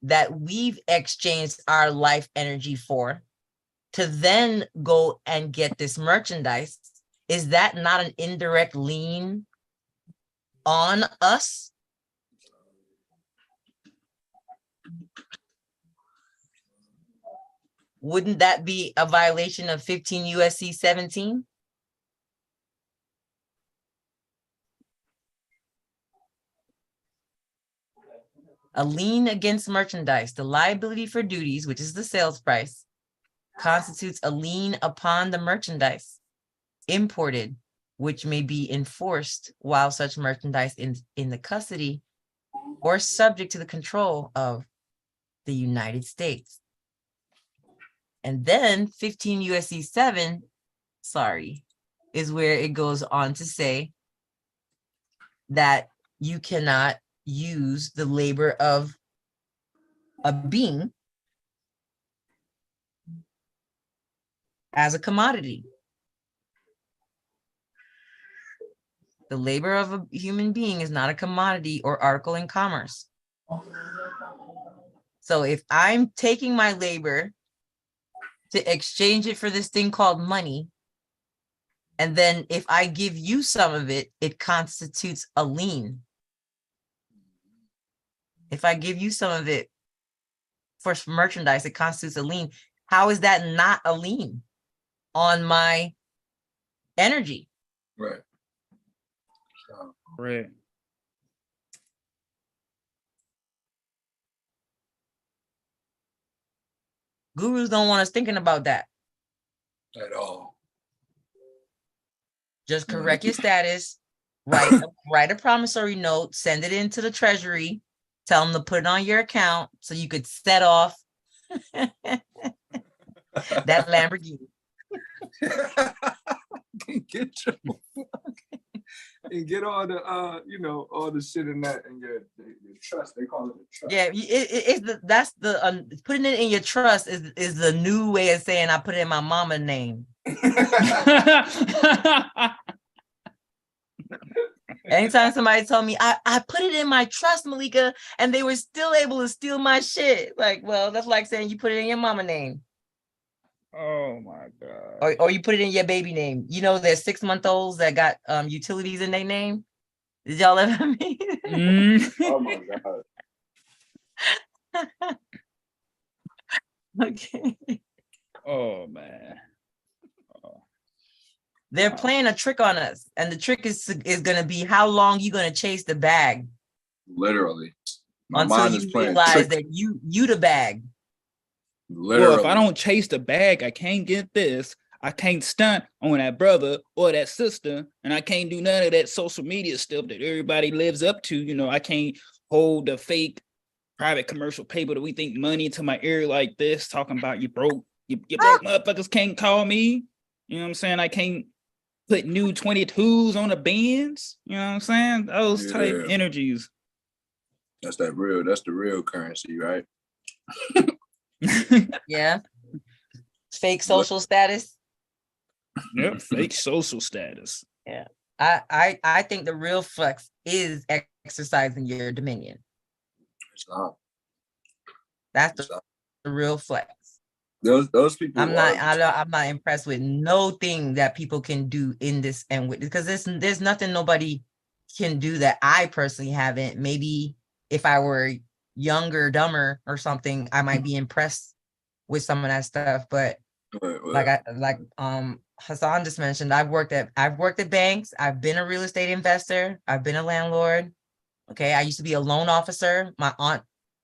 that we've exchanged our life energy for, to then go and get this merchandise, is that not an indirect lien on us? Wouldn't that be a violation of 15 USC 17? A lien against merchandise, the liability for duties, which is the sales price, constitutes a lien upon the merchandise imported, which may be enforced while such merchandise is in the custody or subject to the control of the United States. And then 15 USC 7, is where it goes on to say that you cannot use the labor of a being as a commodity. The labor of a human being is not a commodity or article in commerce. So if I'm taking my labor to exchange it for this thing called money, and then if I give you some of it, it constitutes a lien. If I give you some of it for merchandise, it constitutes a lien. How is that not a lien on my energy? Right. Right. Gurus don't want us thinking about that. At all. Just correct your status, write a promissory note, send it into the treasury, tell them to put it on your account so you could set off that Lamborghini. And get all the all the shit in that in your trust. They call it a trust. Yeah, that's the putting it in your trust is the new way of saying I put it in my mama's name. Anytime somebody told me I put it in my trust, Malika, and they were still able to steal my shit. Like, well, that's like saying you put it in your mama name. Oh my God. Or you put it in your baby name. You know, there's 6-month-olds that got utilities in their name. Did y'all ever meet? Oh my God. Okay. Oh man. They're playing a trick on us, and the trick is gonna be how long you gonna chase the bag. Literally. My until mind you is playing realize trick. that you the bag. Literally. Well, if I don't chase the bag, I can't get this. I can't stunt on that brother or that sister, and I can't do none of that social media stuff that everybody lives up to. You know, I can't hold the fake private commercial paper that we think money to my ear like this, talking about you broke. You broke motherfuckers can't call me. You know what I'm saying? I can't put new 22s on the bands. You know what I'm saying? Those type energies. That's the real currency, right? Yeah. Fake social status. Yep, fake social status. Yeah. I think the real flex is exercising your dominion. It's not. That's the real flex. Those people. I'm not impressed with no thing that people can do in this and with, because there's nothing nobody can do that I personally haven't. Maybe if I were younger, dumber or something, I might be impressed with some of that stuff. But like Hassan just mentioned, I've worked at banks, I've been a real estate investor, I've been a landlord. Okay, I used to be a loan officer. My aunt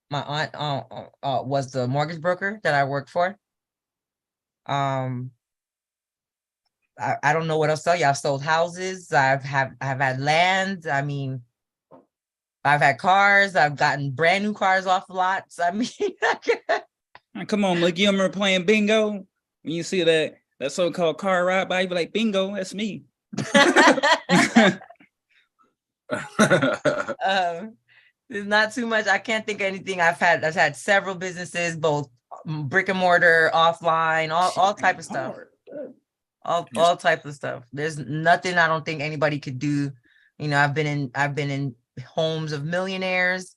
was the mortgage broker that I worked for. I don't know what else to tell you. I've sold houses. I've had land. I mean, I've had cars. I've gotten brand new cars off lots. I mean, come on, look, you remember playing bingo? When you see that so-called car ride by, you be like, bingo, that's me. There's not too much. I can't think of anything. I've had several businesses, both brick and mortar, offline, all type of stuff. All type of stuff. There's nothing I don't think anybody could do. You know, I've been in homes of millionaires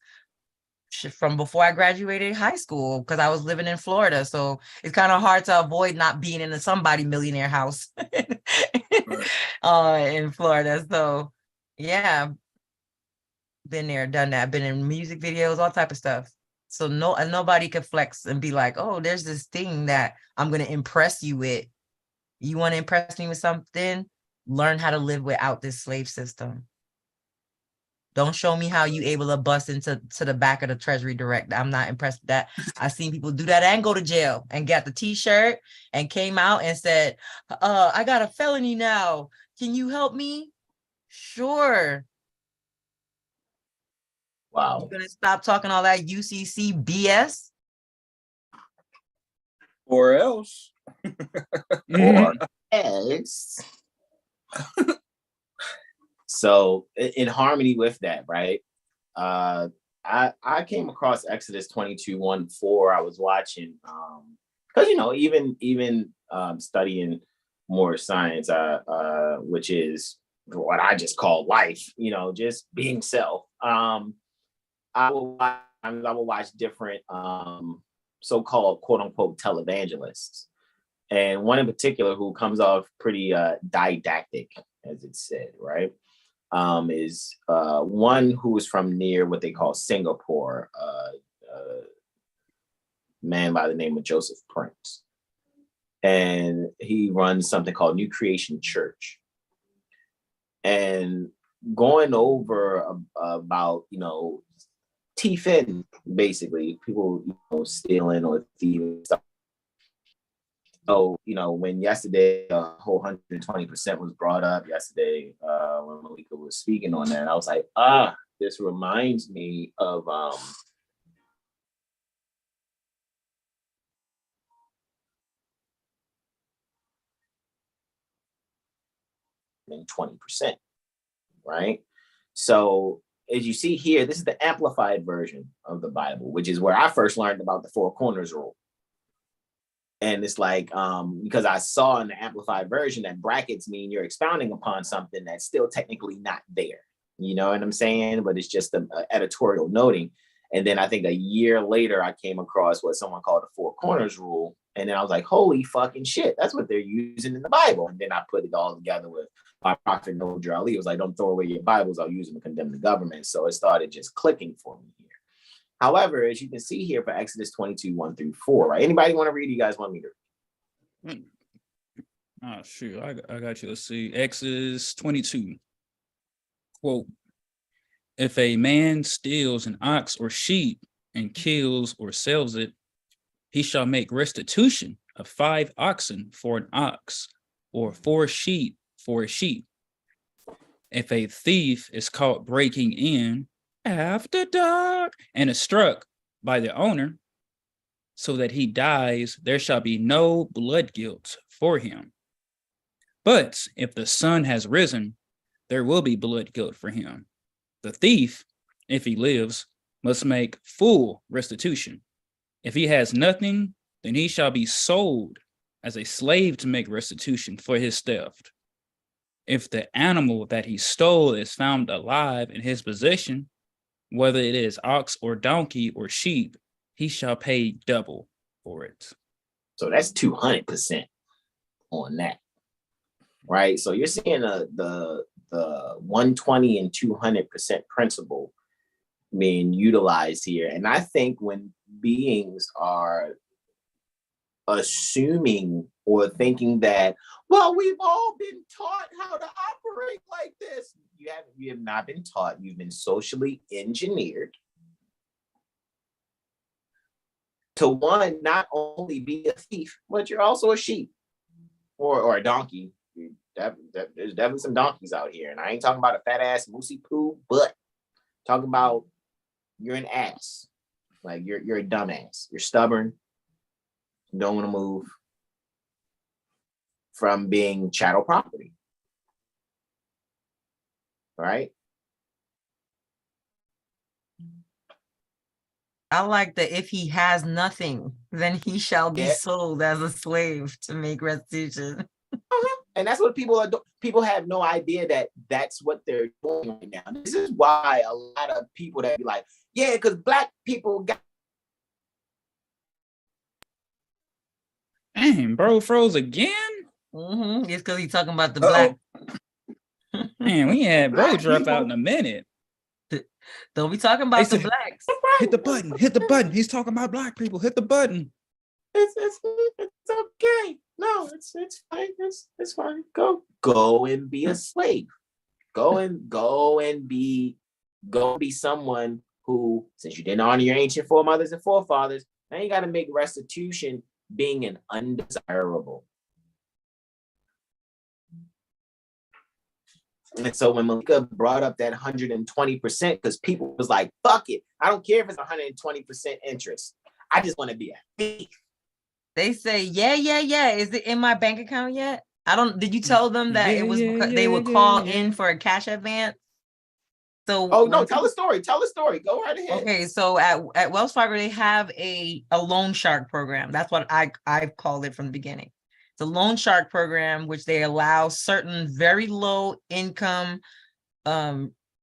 from before I graduated high school because I was living in Florida. So it's kind of hard to avoid not being in a somebody millionaire house in Florida. So yeah, been there, done that. Been in music videos, all type of stuff. So nobody could flex and be like, oh, there's this thing that I'm gonna impress you with. You want to impress me with something? Learn how to live without this slave system. Don't show me how you able to bust into the back of the Treasury Direct. I'm not impressed with that. I've seen people do that and go to jail and got the t-shirt and came out and said, I got a felony now. Can you help me? Sure. Wow. You gonna stop talking all that UCC BS? Or else. Or else. So in harmony with that, right? I came across Exodus 22:1-4. I was watching because even studying more science, which is what I just call life, just being self. I will watch different so-called quote unquote televangelists. And one in particular who comes off pretty didactic, as it's said, right? Is one who is from near what they call Singapore, man by the name of Joseph Prince. And he runs something called New Creation Church. And going over about, thieving, basically, people stealing or thieving stuff. So, when yesterday a whole 120% was brought up yesterday, when Malika was speaking on that, I was like, this reminds me of in 20%, right? So as you see here, this is the amplified version of the Bible, which is where I first learned about the four corners rule. And it's like, because I saw in the amplified version that brackets mean you're expounding upon something that's still technically not there. You know what I'm saying? But it's just a editorial noting. And then I think a year later, I came across what someone called the Four Corners Rule. And then I was like, holy fucking shit, that's what they're using in the Bible. And then I put it all together with my prophet Noah Ali. It was like, don't throw away your Bibles. I'll use them to condemn the government. So it started just clicking for me here. However, as you can see here for Exodus 22, 1-4, right? Anybody want to read? You guys want me to read? Oh, shoot. I got you. Let's see. Exodus 22. Quote, if a man steals an ox or sheep and kills or sells it, he shall make restitution of 5 oxen for an ox, or 4 sheep for a sheep. If a thief is caught breaking in after dark and is struck by the owner, so that he dies, there shall be no blood guilt for him. But if the sun has risen, there will be blood guilt for him. The thief, if he lives, must make full restitution. If he has nothing, then he shall be sold as a slave to make restitution for his theft. If the animal that he stole is found alive in his possession, whether it is ox or donkey or sheep, he shall pay double for it. So that's 200% on that, right? So you're seeing the 120 and 200% principle being utilized here. And I think when beings are assuming or thinking that, well, we've all been taught how to operate like this. You have not been taught. You've been socially engineered to, one, not only be a thief, but you're also a sheep or a donkey. There's definitely some donkeys out here. And I ain't talking about a fat ass moosey poo, but talking about you're an ass. Like you're a dumbass. You're stubborn. You don't want to move from being chattel property. Right? I like that if he has nothing, then he shall be sold as a slave to make restitution. And that's what people are doing. People have no idea that that's what they're doing right now. This is why a lot of people that be like, yeah, because black people got. Dang, bro, froze again? Mm-hmm. It's because he's talking about the black. Man, we had bro drop out in a minute. Don't be talking about the blacks. Hit the button. Hit the button. He's talking about black people. Hit the button. It's okay. No, it's fine. It's fine. Go and be a slave. Go and be someone who, since you didn't honor your ancient foremothers and forefathers, now you got to make restitution being an undesirable. And so when Malika brought up that 120%, because people was like, fuck it. I don't care if it's 120% interest. I just want to be a thief. They say, yeah. Is it in my bank account yet? Did you tell them that it was because they would call in for a cash advance? So no, tell a story. Go right ahead. Okay, so at Wells Fargo, they have a loan shark program. That's what I've called it from the beginning. It's a loan shark program, which they allow certain very low income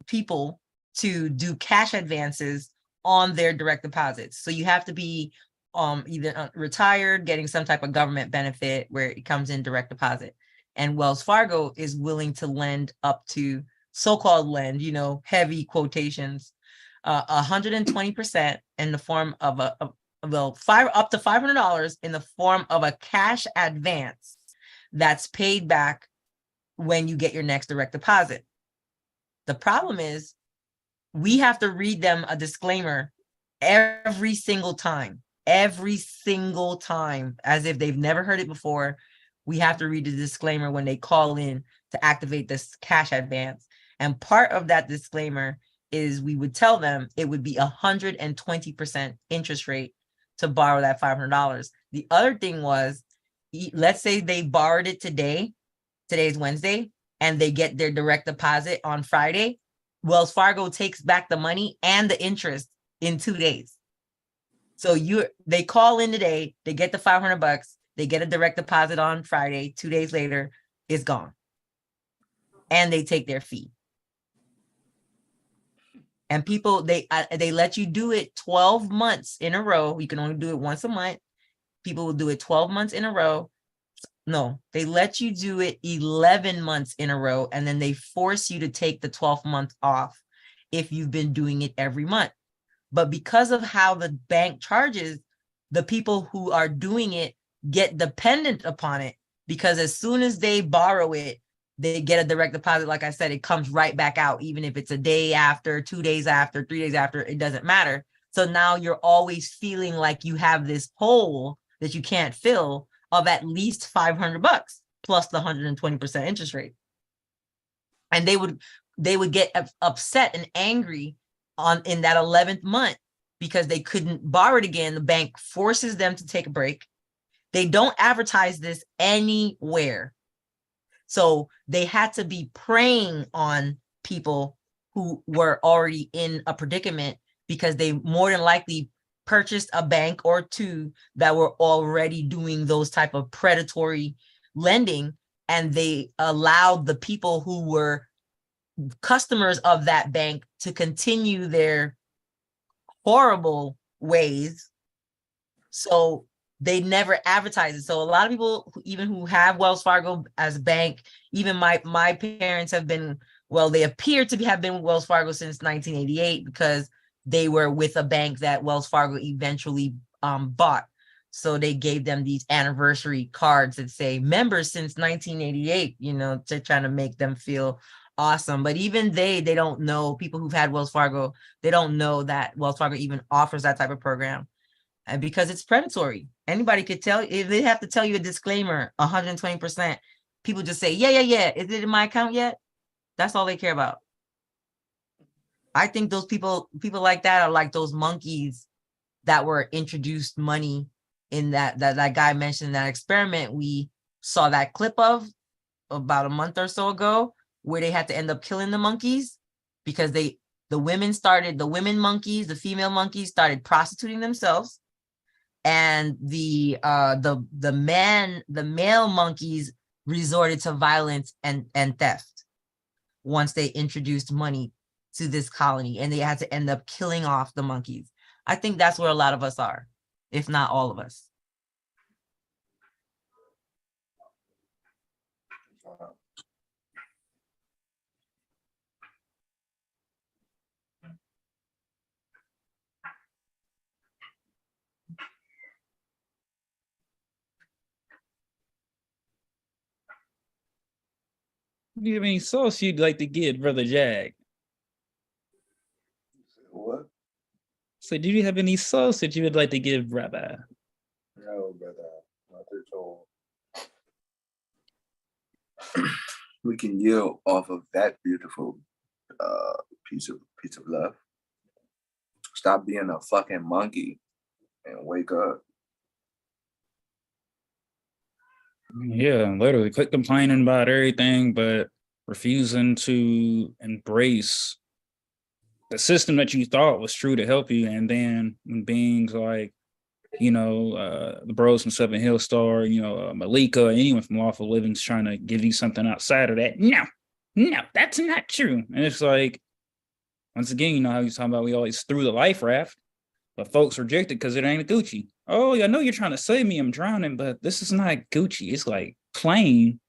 people to do cash advances on their direct deposits. So you have to be either retired, getting some type of government benefit where it comes in direct deposit. And Wells Fargo is willing to lend up to so-called lend, heavy quotations, 120% in the form of up to $500 in the form of a cash advance that's paid back when you get your next direct deposit. The problem is we have to read them a disclaimer every single time, as if they've never heard it before. We have to read the disclaimer when they call in to activate this cash advance. And part of that disclaimer is we would tell them it would be 120% interest rate to borrow that $500. The other thing was, let's say they borrowed it today, today's Wednesday, and they get their direct deposit on Friday. Wells Fargo takes back the money and the interest in 2 days. So they call in today, they get the $500, they get a direct deposit on Friday, 2 days later, it's gone. And they take their fee. And people, they let you do it 12 months in a row. You can only do it once a month. People will do it 12 months in a row. No, they let you do it 11 months in a row, and then they force you to take the 12th month off if you've been doing it every month. But because of how the bank charges, the people who are doing it get dependent upon it, because as soon as they borrow it, they get a direct deposit. Like I said, it comes right back out, even if it's a day after, 2 days after, 3 days after, it doesn't matter. So now you're always feeling like you have this hole that you can't fill of at least $500 plus the 120% interest rate. And they would get upset and angry in that 11th month because they couldn't borrow it again. The bank forces them to take a break. They don't advertise this anywhere. So they had to be preying on people who were already in a predicament, because they more than likely purchased a bank or two that were already doing those type of predatory lending, and they allowed the people who were customers of that bank to continue their horrible ways. So they never advertise it. So a lot of people, even who have Wells Fargo as a bank, even my parents have been, well, they appear to have been with Wells Fargo since 1988, because they were with a bank that Wells Fargo eventually bought. So they gave them these anniversary cards that say members since 1988, to trying to make them feel awesome. But even they don't know, people who've had Wells Fargo, they don't know that Wells Fargo even offers that type of program. And because it's predatory, anybody could tell, if they have to tell you a disclaimer, 120%, people just say, yeah. Is it in my account yet? That's all they care about. I think those people like that are like those monkeys that were introduced money in that guy mentioned in that experiment. We saw that clip of about a month or so ago, where they had to end up killing the monkeys because the female monkeys started prostituting themselves. And the male monkeys resorted to violence and theft once they introduced money to this colony, and they had to end up killing off the monkeys. I think that's where a lot of us are, if not all of us. Do you have any sauce you'd like to give Brother Jag? What? So do you have any sauce that you would like to give Rabbi? No, brother. Not at all. We can yield off of that beautiful piece of love. Stop being a fucking monkey and wake up. Yeah, literally quit complaining about everything, but refusing to embrace the system that you thought was true to help you. And then when beings like, the bros from Seven Hill Star, Malika, anyone from Lawful Living's trying to give you something outside of that. No, that's not true. And it's like, once again, how he's talking about we always threw the life raft, but folks reject it because it ain't a Gucci. Oh, I know you're trying to save me, I'm drowning, but this is not Gucci. It's like plain.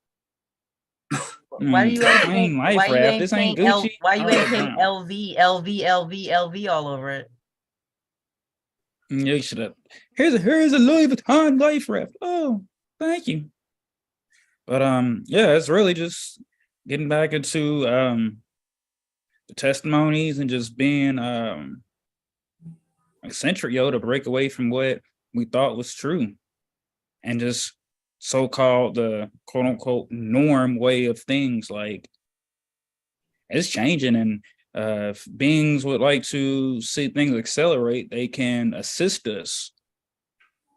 Why you ain't plain life why you raft. ain't This ain't paying Gucci. why you ain't paying LV all over it? You should have. Here's a Louis Vuitton life raft. Oh, thank you. But it's really just getting back into the testimonies and just being eccentric, to break away from what we thought was true, and just so-called the quote-unquote norm way of things. Like, it's changing, and if beings would like to see things accelerate, they can assist us.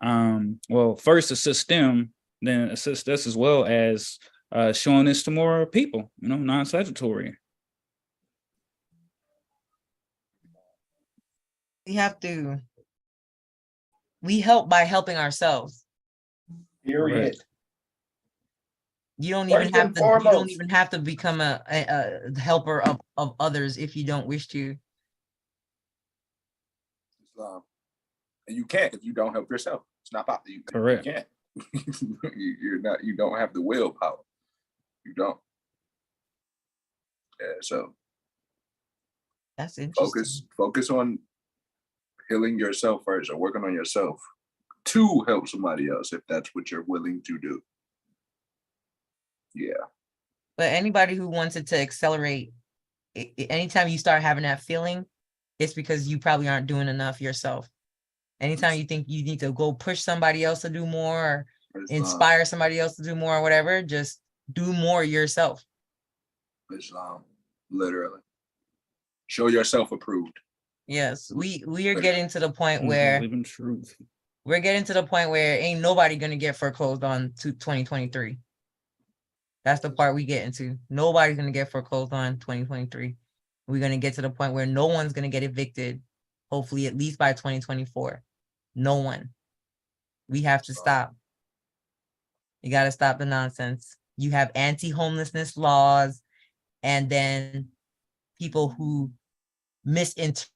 First assist them, then assist us, as well as showing this to more people, non-Sagittarius. We help by helping ourselves. Period. Right. You don't First even have and to. You don't foremost. even have to become a helper of others if you don't wish to. And you can't if you don't help yourself. It's not possible. Correct. You can't. You don't have the willpower. You don't. Yeah, so That's interesting. focus on healing yourself first, or working on yourself to help somebody else if that's what you're willing to do. Yeah. But anybody who wants it to accelerate, anytime you start having that feeling, it's because you probably aren't doing enough yourself. Anytime you think you need to go push somebody else to do more, or inspire somebody else to do more, or whatever, just do more yourself. Islam, literally. Show yourself approved. Yes, we are getting to the point where Living truth. we're getting to the point where ain't nobody gonna get foreclosed on to 2023. That's the part we get into. Nobody's gonna get foreclosed on 2023. We're gonna get to the point where no one's gonna get evicted, hopefully at least by 2024. No one. We have to stop. You got to stop the nonsense. You have anti-homelessness laws, and then people who misinterpret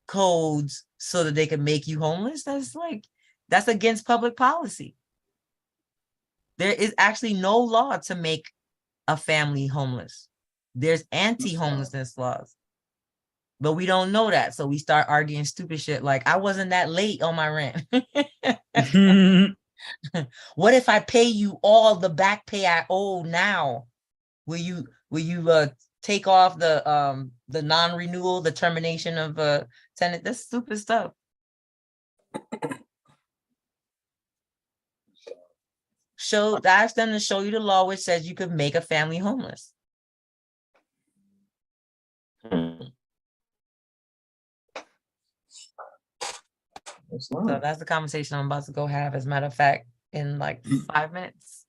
codes so that they can make you homeless. That's against public policy. There is actually no law to make a family homeless. There's anti-homelessness laws, but we don't know that. So we start arguing stupid shit like, I wasn't that late on my rent. What if I pay you all the back pay I owe now? Will you take off the non-renewal, the termination of a tenant? That's stupid stuff. Ask them to show you the law which says you could make a family homeless. So that's the conversation I'm about to go have, as a matter of fact, in like 5 minutes.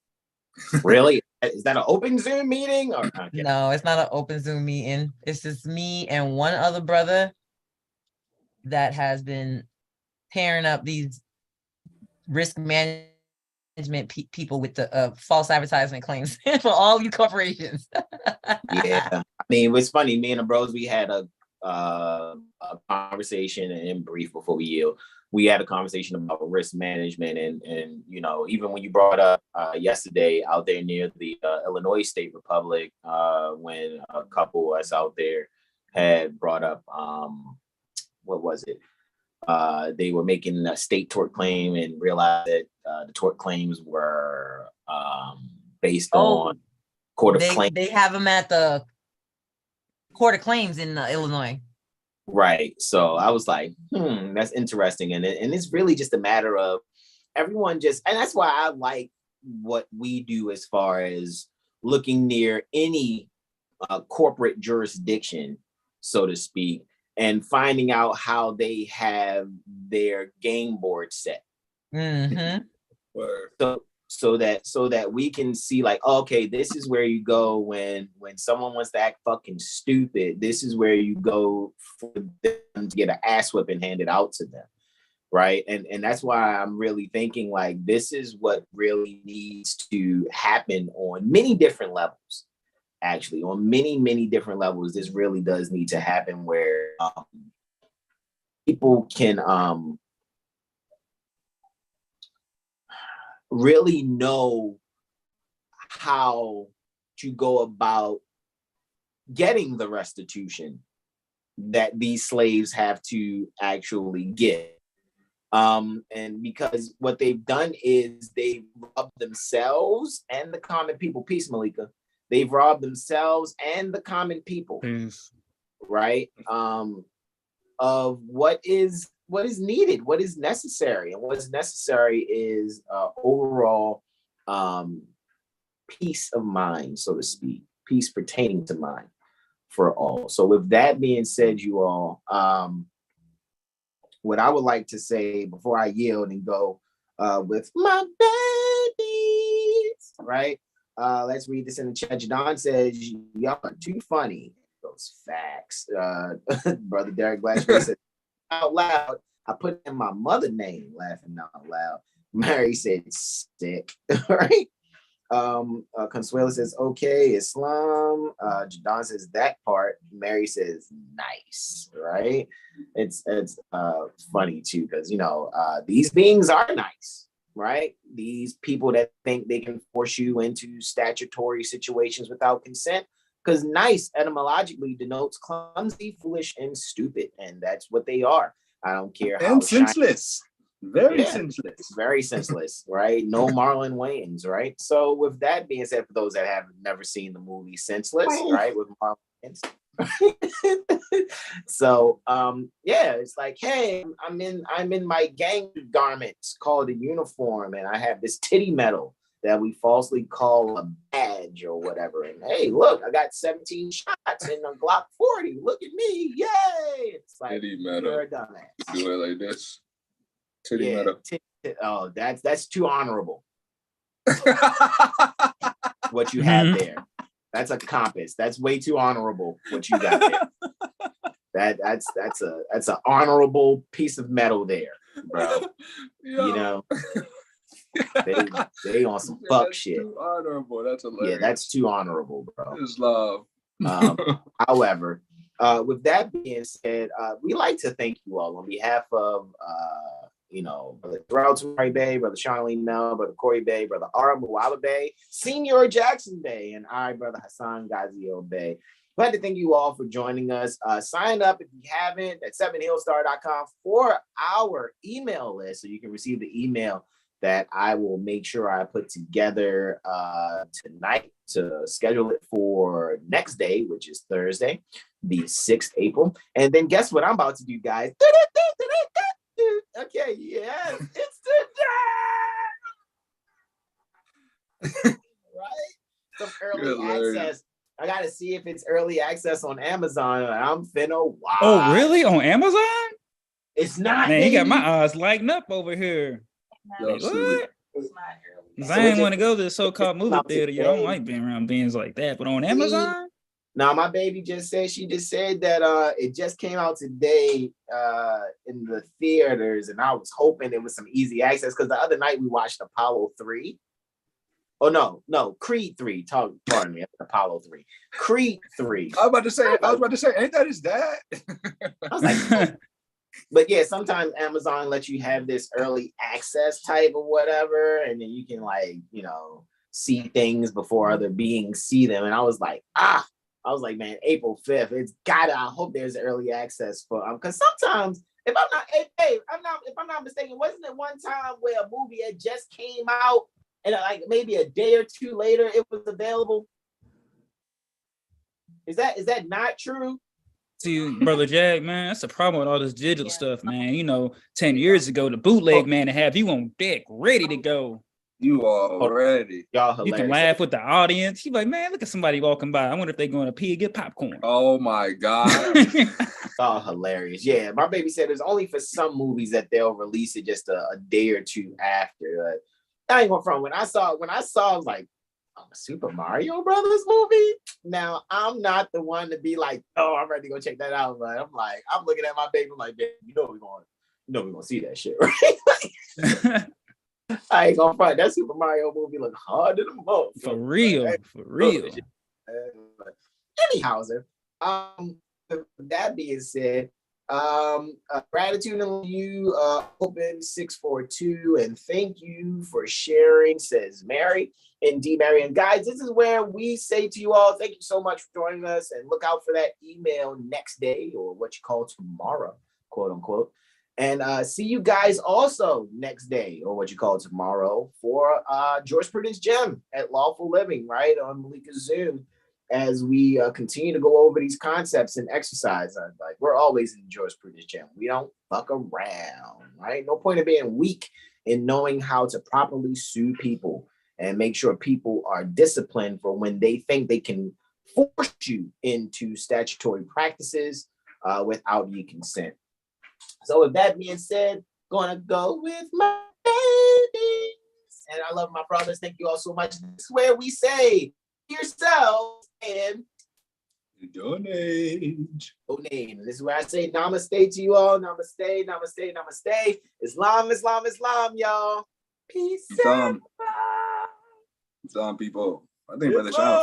Really? Is that an open Zoom meeting? Or No, it's not an open Zoom meeting. It's just me and one other brother that has been tearing up these risk management people with the false advertisement claims for all you corporations. Yeah, I mean, it's funny. Me and the bros, we had a conversation in brief before we yield. We had a conversation about risk management, and you know, even when you brought up yesterday out there near the Illinois State Republic, when a couple us out there had brought up what was it? They were making a state tort claim and realized that the tort claims were based on court of claims. They have them at the court of claims in Illinois. Right. So I was like, that's interesting. And it's really just a matter of everyone and that's why I like what we do as far as looking near any corporate jurisdiction, so to speak, and finding out how they have their game board set. Mm-hmm. So that we can see like, okay, this is where you go when someone wants to act fucking stupid. This is where you go for them to get an ass whipping handed out to them, right? And that's why I'm really thinking like this is what really needs to happen on many different levels. Actually, on many different levels, this really does need to happen where people can really know how to go about getting the restitution that these slaves have to actually get. And because what they've done is they've robbed themselves and the common people. Peace, Malika. They've robbed themselves and the common people, right? Of what is needed, what is necessary. And what's necessary is overall peace of mind, so to speak, peace pertaining to mind for all. So with that being said, you all, what I would like to say before I yield and go with my babies, right? Let's read this in the chat. Jadon says, y'all are too funny. Those facts. Brother Derek Glassberg said, out loud, I put in my mother name, laughing out loud. Mary said, sick. Right? Consuelo says, okay, Islam. Jadon says that part. Mary says, nice, right? It's funny too, because these beings are nice, right? These people that think they can force you into statutory situations without consent, because nice etymologically denotes clumsy, foolish, and stupid, and that's what they are. I don't care how and senseless. Very senseless. Very senseless, right? No Marlon Wayans, right? So with that being said, for those that have never seen the movie Senseless, right, with Marlon Wayans. So it's like, hey, I'm in my gang garments called a uniform, and I have this titty medal that we falsely call a badge or whatever. And hey, look, I got 17 shots in a Glock 40. Look at me, yay! It's like, titty medal. You're a dumbass. Do it like this. Titty medal. Oh, that's too honorable. What you have there. That's a compass. That's way too honorable. What you got there. That's an honorable piece of metal there, bro. Yo. They on some fuck shit. Too honorable. That's hilarious. Yeah, that's too honorable, bro. It's love. However, with that being said, we like to thank you all on behalf of Brother Terrell Tamari Bay, Brother Charlene Mel, Brother Corey Bay, Brother Ara Muwala Bay, Senior Jackson Bay, and I, Brother Hassan Gazio Bay. I'd like to thank you all for joining us. Sign up if you haven't at 7hillstar.com for our email list so you can receive the email that I will make sure I put together tonight to schedule it for next day, which is Thursday, the 6th April. And then guess what I'm about to do, guys? Okay, yes, it's today. Right? Some early access. I gotta see if it's early access on Amazon. I'm finna watch. Oh, really? On Amazon? It's not. Man, you got my eyes lighting up over here. Like, what? I ain't want to go to the so-called movie theater. You don't like being around beings like that, but on Amazon? Now, my baby just said that it just came out today in the theaters, and I was hoping it was some easy access because the other night we watched Apollo 3. Oh, no, Creed 3. Pardon me, Apollo 3. Creed 3. I was about to say, ain't that his dad? I was like, oh. But yeah, sometimes Amazon lets you have this early access type of whatever, and then you can see things before other beings see them. And I was like, man, April 5th. I hope there's early access for because sometimes if I'm not mistaken, wasn't it one time where a movie had just came out and like maybe a day or two later it was available? Is that not true? See, Brother Jag, man, that's the problem with all this digital stuff, man. 10 years ago, the bootleg man to have you on deck, ready to go. You are ready. Y'all hilarious. You can laugh with the audience. You're like, man, look at somebody walking by. I wonder if they're going to pee and get popcorn. Oh, my God. Oh, hilarious. Yeah, my baby said it's only for some movies that they'll release it just a day or two after. I ain't going from when I saw it, I was like, a Super Mario Brothers movie? Now, I'm not the one to be like, oh, I'm ready to go check that out. But I'm looking at my baby, I'm like, baby, we're gonna see that shit, right? I ain't gonna front. That Super Mario movie look hard in the mouth. For real. Anyhow, with that being said, gratitude to you, open 642, and thank you for sharing, says Mary. Indeed, Mary. And guys, this is where we say to you all, thank you so much for joining us, and look out for that email next day, or what you call tomorrow, quote unquote. And see you guys also next day, or what you call tomorrow, for Jurisprudence Gem at Lawful Living, right, on Malika's Zoom, as we continue to go over these concepts and exercise. Like, we're always in Jurisprudence Gem. We don't fuck around, right? No point of being weak in knowing how to properly sue people and make sure people are disciplined for when they think they can force you into statutory practices without your consent. So with that being said, gonna go with my babies. And I love my brothers. Thank you all so much. This is where we say yourselves and donate. And this is where I say namaste to you all. Namaste, namaste, namaste. Islam, Islam, Islam, y'all. Peace. Some people. I think Yes, Brother Sean